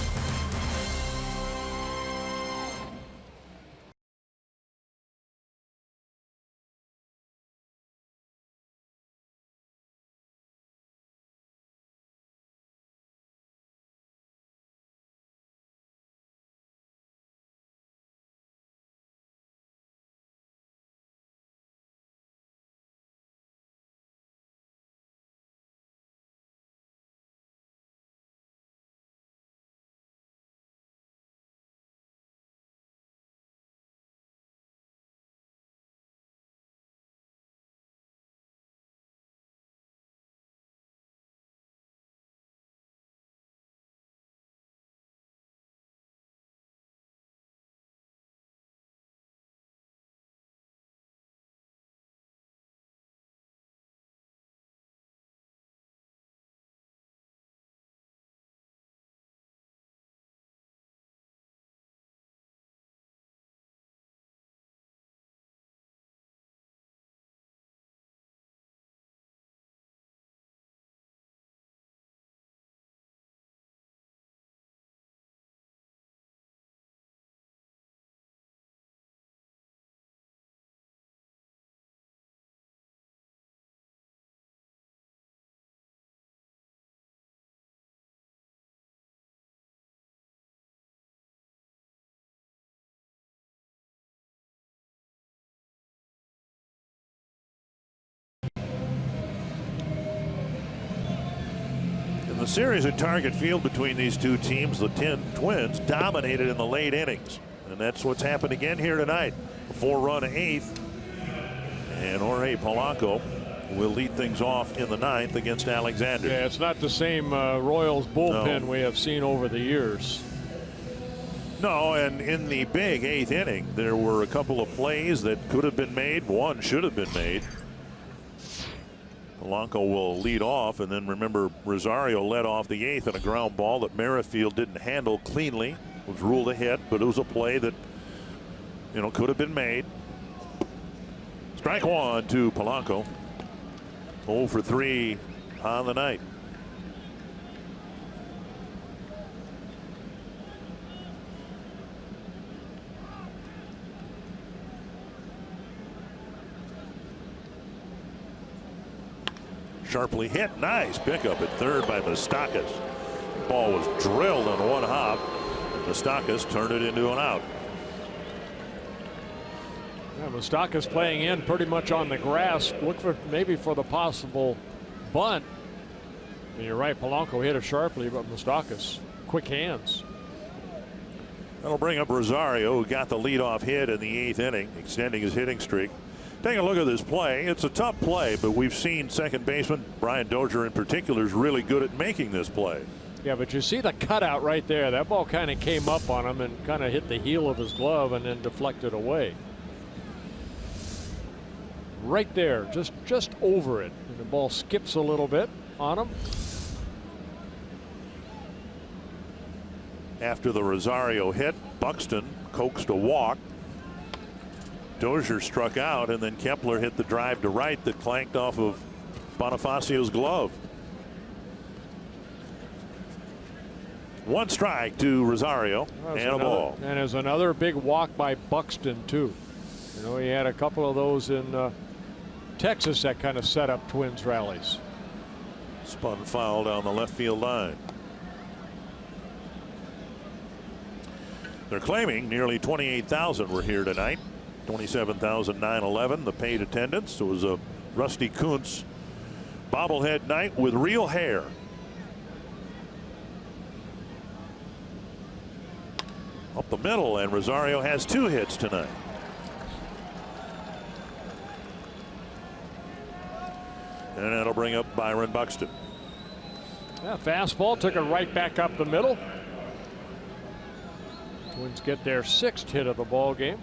The series at Target Field between these two teams, the Twins dominated in the late innings, and that's what's happened again here tonight. A 4-run eighth, and Jorge Polanco will lead things off in the ninth against Alexander. Yeah, it's not the same Royals bullpen we have seen over the years. No, and in the big eighth inning, there were a couple of plays that could have been made. One should have been made. Polanco will lead off, and then remember Rosario led off the eighth in a ground ball that Merrifield didn't handle cleanly. It was ruled a hit, but it was a play that, you know, could have been made. Strike one to Polanco. 0 for 3 on the night. Sharply hit. Nice pickup at third by Moustakas. Ball was drilled on one hop. Moustakas turned it into an out. Yeah, Moustakas playing in pretty much on the grass. Look for maybe for the possible bunt. And you're right, Polanco hit it sharply, but Moustakas, quick hands. That'll bring up Rosario, who got the leadoff hit in the eighth inning, extending his hitting streak. Take a look at this play. It's a tough play, but we've seen second baseman Brian Dozier in particular is really good at making this play. Yeah, but you see the cutout right there. That ball kind of came up on him and kind of hit the heel of his glove and then deflected away. Right there, just over it. And the ball skips a little bit on him. After the Rosario hit, Buxton coaxed a walk. Dozier struck out, and then Kepler hit the drive to right that clanked off of Bonifacio's glove. One strike to Rosario and a ball. And there's another big walk by Buxton too. You know, he had a couple of those in Texas that kind of set up Twins rallies. Spun foul down the left field line. They're claiming nearly 28,000 were here tonight. 27,911 the paid attendance. It was a Rusty Kuntz bobblehead night with real hair. Up the middle, and Rosario has 2 hits tonight. And that'll bring up Byron Buxton. Yeah, fastball took it right back up the middle. Twins get their 6th hit of the ball game.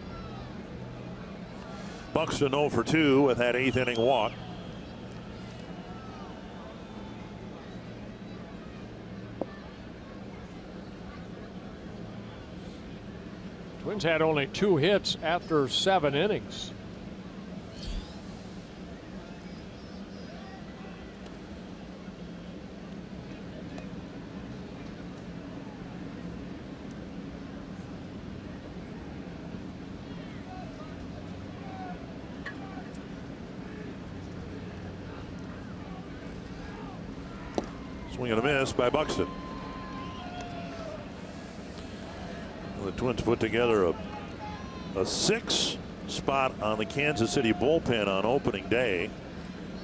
Buxton 0 for 2 with that 8th inning walk. Twins had only 2 hits after 7 innings. Swing and a miss by Buxton. The Twins put together a 6 spot on the Kansas City bullpen on opening day.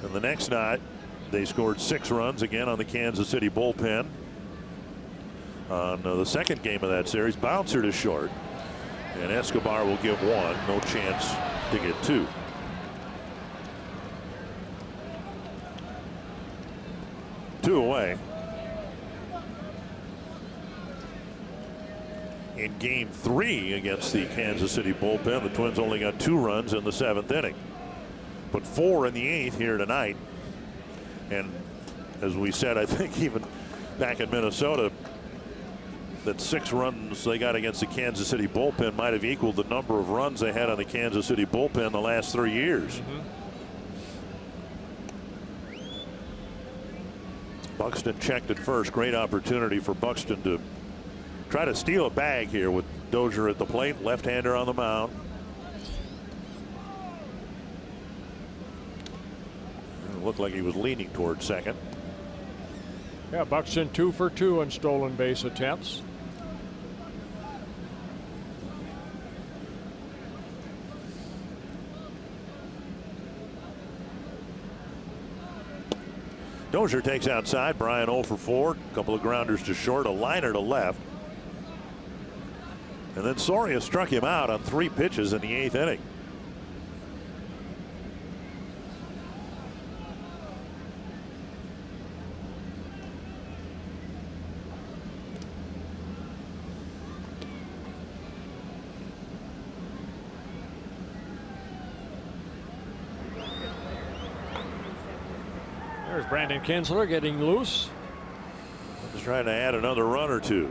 And the next night, they scored 6 runs again on the Kansas City bullpen. On the second game of that series, Bouncer to short. And Escobar will give 1. No chance to get 2. Two away. In game 3 against the Kansas City bullpen, the Twins only got 2 runs in the 7th inning, but 4 in the 8th here tonight. And as we said, I think even back in Minnesota, that 6 runs they got against the Kansas City bullpen might have equaled the number of runs they had on the Kansas City bullpen the last 3 years. Buxton checked at first. Great opportunity for Buxton to try to steal a bag here with Dozier at the plate, left-hander on the mound. It looked like he was leaning towards second. Yeah, Buxton 2 for 2 on stolen base attempts. Dozier takes outside. Brian 0 for 4. A couple of grounders to short, a liner to left. And then Soria struck him out on 3 pitches in the 8th inning. There's Brandon Kinsler getting loose. Just trying to add another run or 2.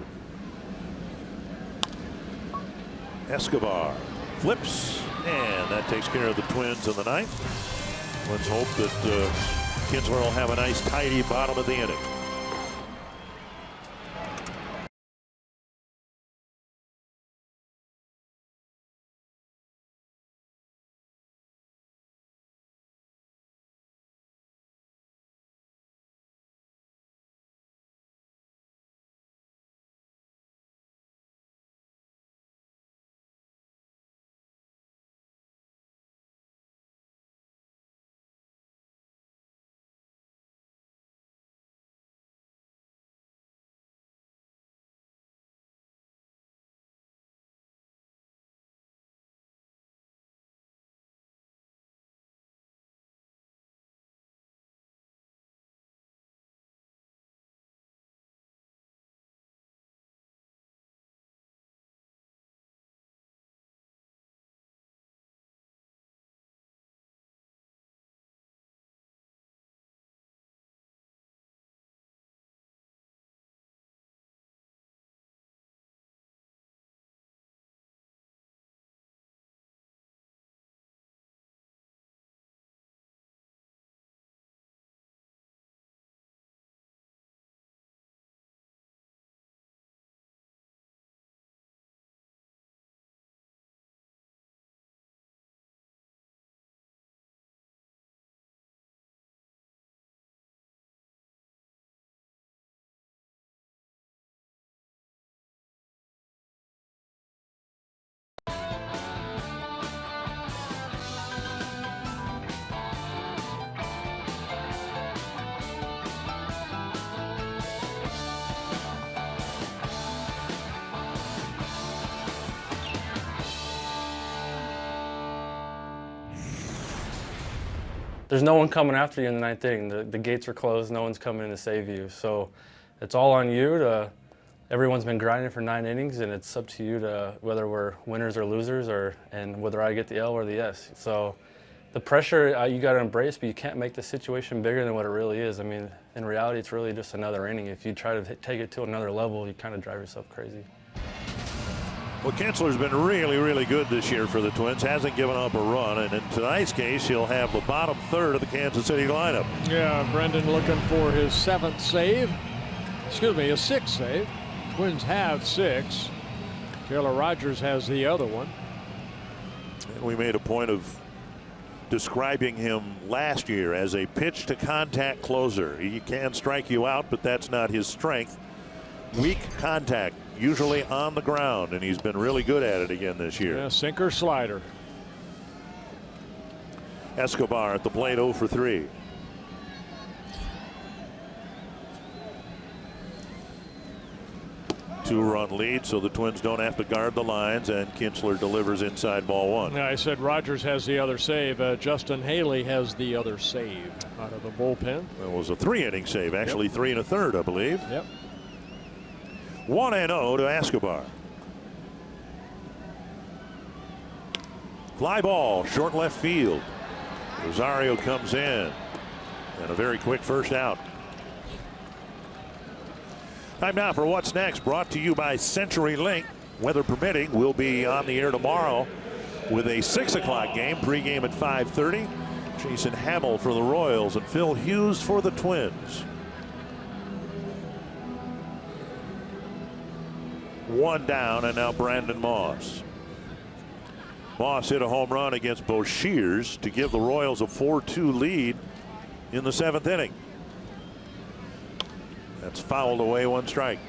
Escobar flips, and that takes care of the Twins in the 9th. Let's hope that Kinsler will have a nice tidy bottom of the inning. There's no one coming after you in the 9th inning. The gates are closed. No one's coming in to save you. So it's all on you to everyone's been grinding for 9 innings, and it's up to you to whether we're winners or losers, and whether I get the L or the S. So the pressure you got to embrace, but you can't make the situation bigger than what it really is. I mean, in reality, it's really just another inning. If you try to take it to another level, you kind of drive yourself crazy. Well, Kinsler's been really, really good this year for the Twins. Hasn't given up a run, and in tonight's case, he'll have the bottom third of the Kansas City lineup. Yeah, Brendan looking for his 7th save. Excuse me, his 6th save. Twins have 6. Taylor Rogers has the other one. And we made a point of describing him last year as a pitch to contact closer. He can strike you out, but that's not his strength. Weak contact, usually on the ground, and he's been really good at it again this year. Yeah, sinker slider. Escobar at the plate, 0 for 3. Two-run lead, so the Twins don't have to guard the lines, and Kinsler delivers inside ball 1. Yeah, I said Rogers has the other save. Justin Haley has the other save out of the bullpen. That was a 3-inning save, actually. 3 1/3, I believe. Yep. 1-0 to Escobar. Fly ball, short left field. Rosario comes in, and a very quick first out. Time now for What's Next, brought to you by CenturyLink. Weather permitting, we'll be on the air tomorrow with a 6 o'clock game. Pregame at 5:30. Jason Hamill for the Royals and Phil Hughes for the Twins. 1 down, and now Brandon Moss. Moss hit a home run against Boshears to give the Royals a 4-2 lead in the 7th inning. That's fouled away, 1 strike.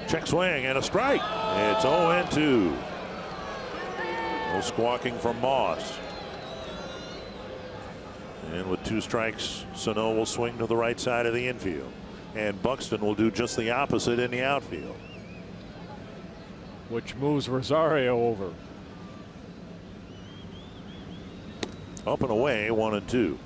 Check swing and a strike. It's 0-2. No squawking from Moss. And with 2 strikes, Sano will swing to the right side of the infield. And Buxton will do just the opposite in the outfield. Which moves Rosario over. Up and away, 1-2.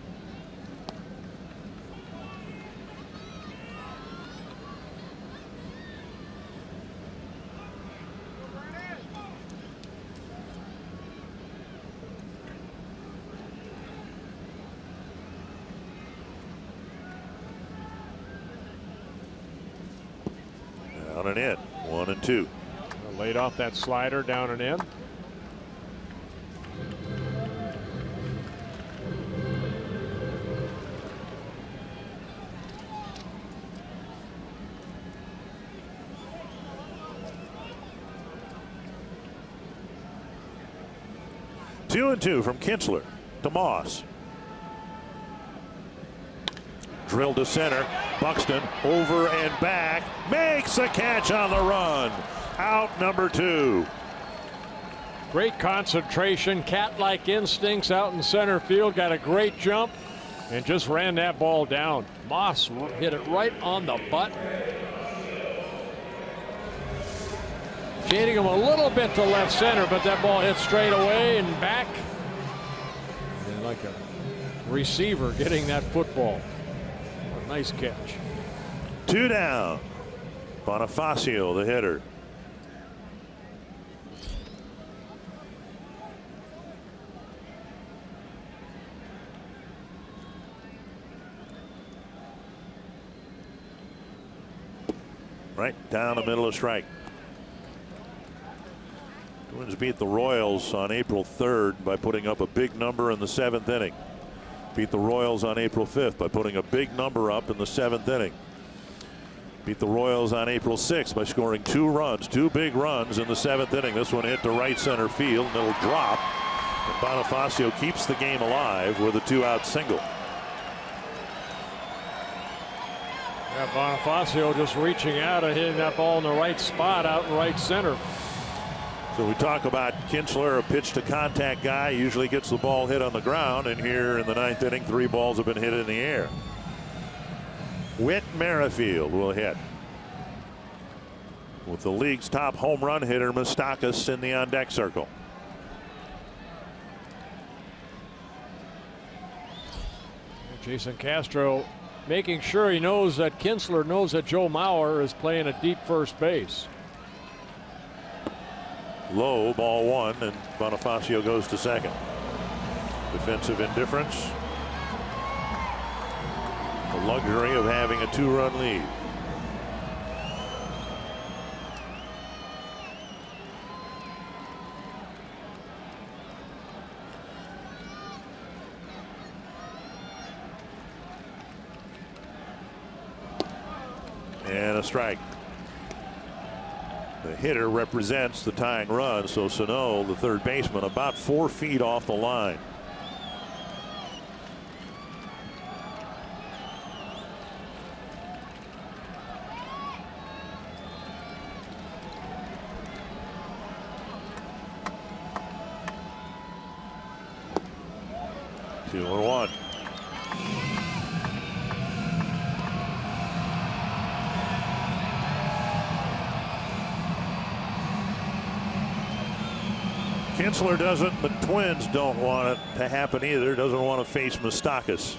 Down and in, 1-2. Laid off that slider, down and in. Two and two from Kinsler to Moss. Drilled to center. Buxton over and back. Makes a catch on the run. Out number 2. Great concentration, cat-like instincts out in center field. Got a great jump and just ran that ball down. Moss hit it right on the butt. Shading him a little bit to left center, but that ball hit straight away and back. And like a receiver getting that football. A nice catch. 2 down. Bonifacio, the hitter. Right down the middle of strike. Twins beat the Royals on April 3rd by putting up a big number in the 7th inning. Beat the Royals on April 5th by putting a big number up in the 7th inning. Beat the Royals on April 6th by scoring 2 runs, 2 big runs in the 7th inning. This one hit to right center field and it'll drop. And Bonifacio keeps the game alive with a 2-out single. Yeah, Bonifacio just reaching out and hitting that ball in the right spot out in right center. So we talk about Kinsler, a pitch to contact guy, usually gets the ball hit on the ground, and here in the 9th inning, 3 balls have been hit in the air. Whit Merrifield will hit, with the league's top home run hitter Moustakas in the on deck circle. Jason Castro making sure he knows that Kinsler knows that Joe Mauer is playing a deep first base. Low, ball 1, and Bonifacio goes to second. Defensive indifference. The luxury of having a 2-run lead. And a strike. The hitter represents the tying run, so Sano, the third baseman, about 4 feet off the line. Two and one. Kinsler doesn't, but Twins don't want it to happen either. Doesn't want to face Moustakas.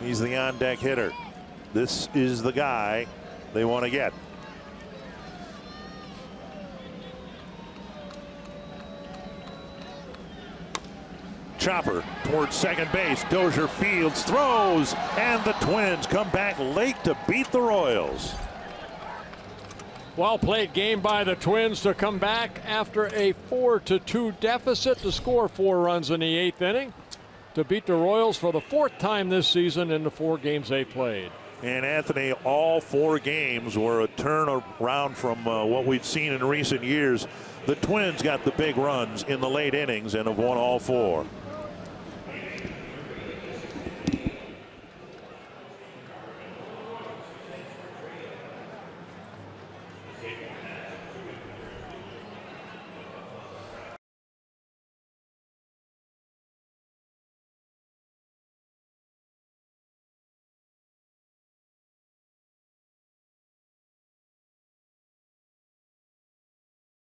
He's the on-deck hitter. This is the guy they want to get. Chopper towards second base. Dozier fields, throws, and the Twins come back late to beat the Royals. Well played game by the Twins to come back after a 4-2 deficit to score 4 runs in the 8th inning to beat the Royals for the 4th time this season in the 4 games they played. And Anthony, all 4 games were a turnaround from what we'd seen in recent years. The Twins got the big runs in the late innings and have won all 4.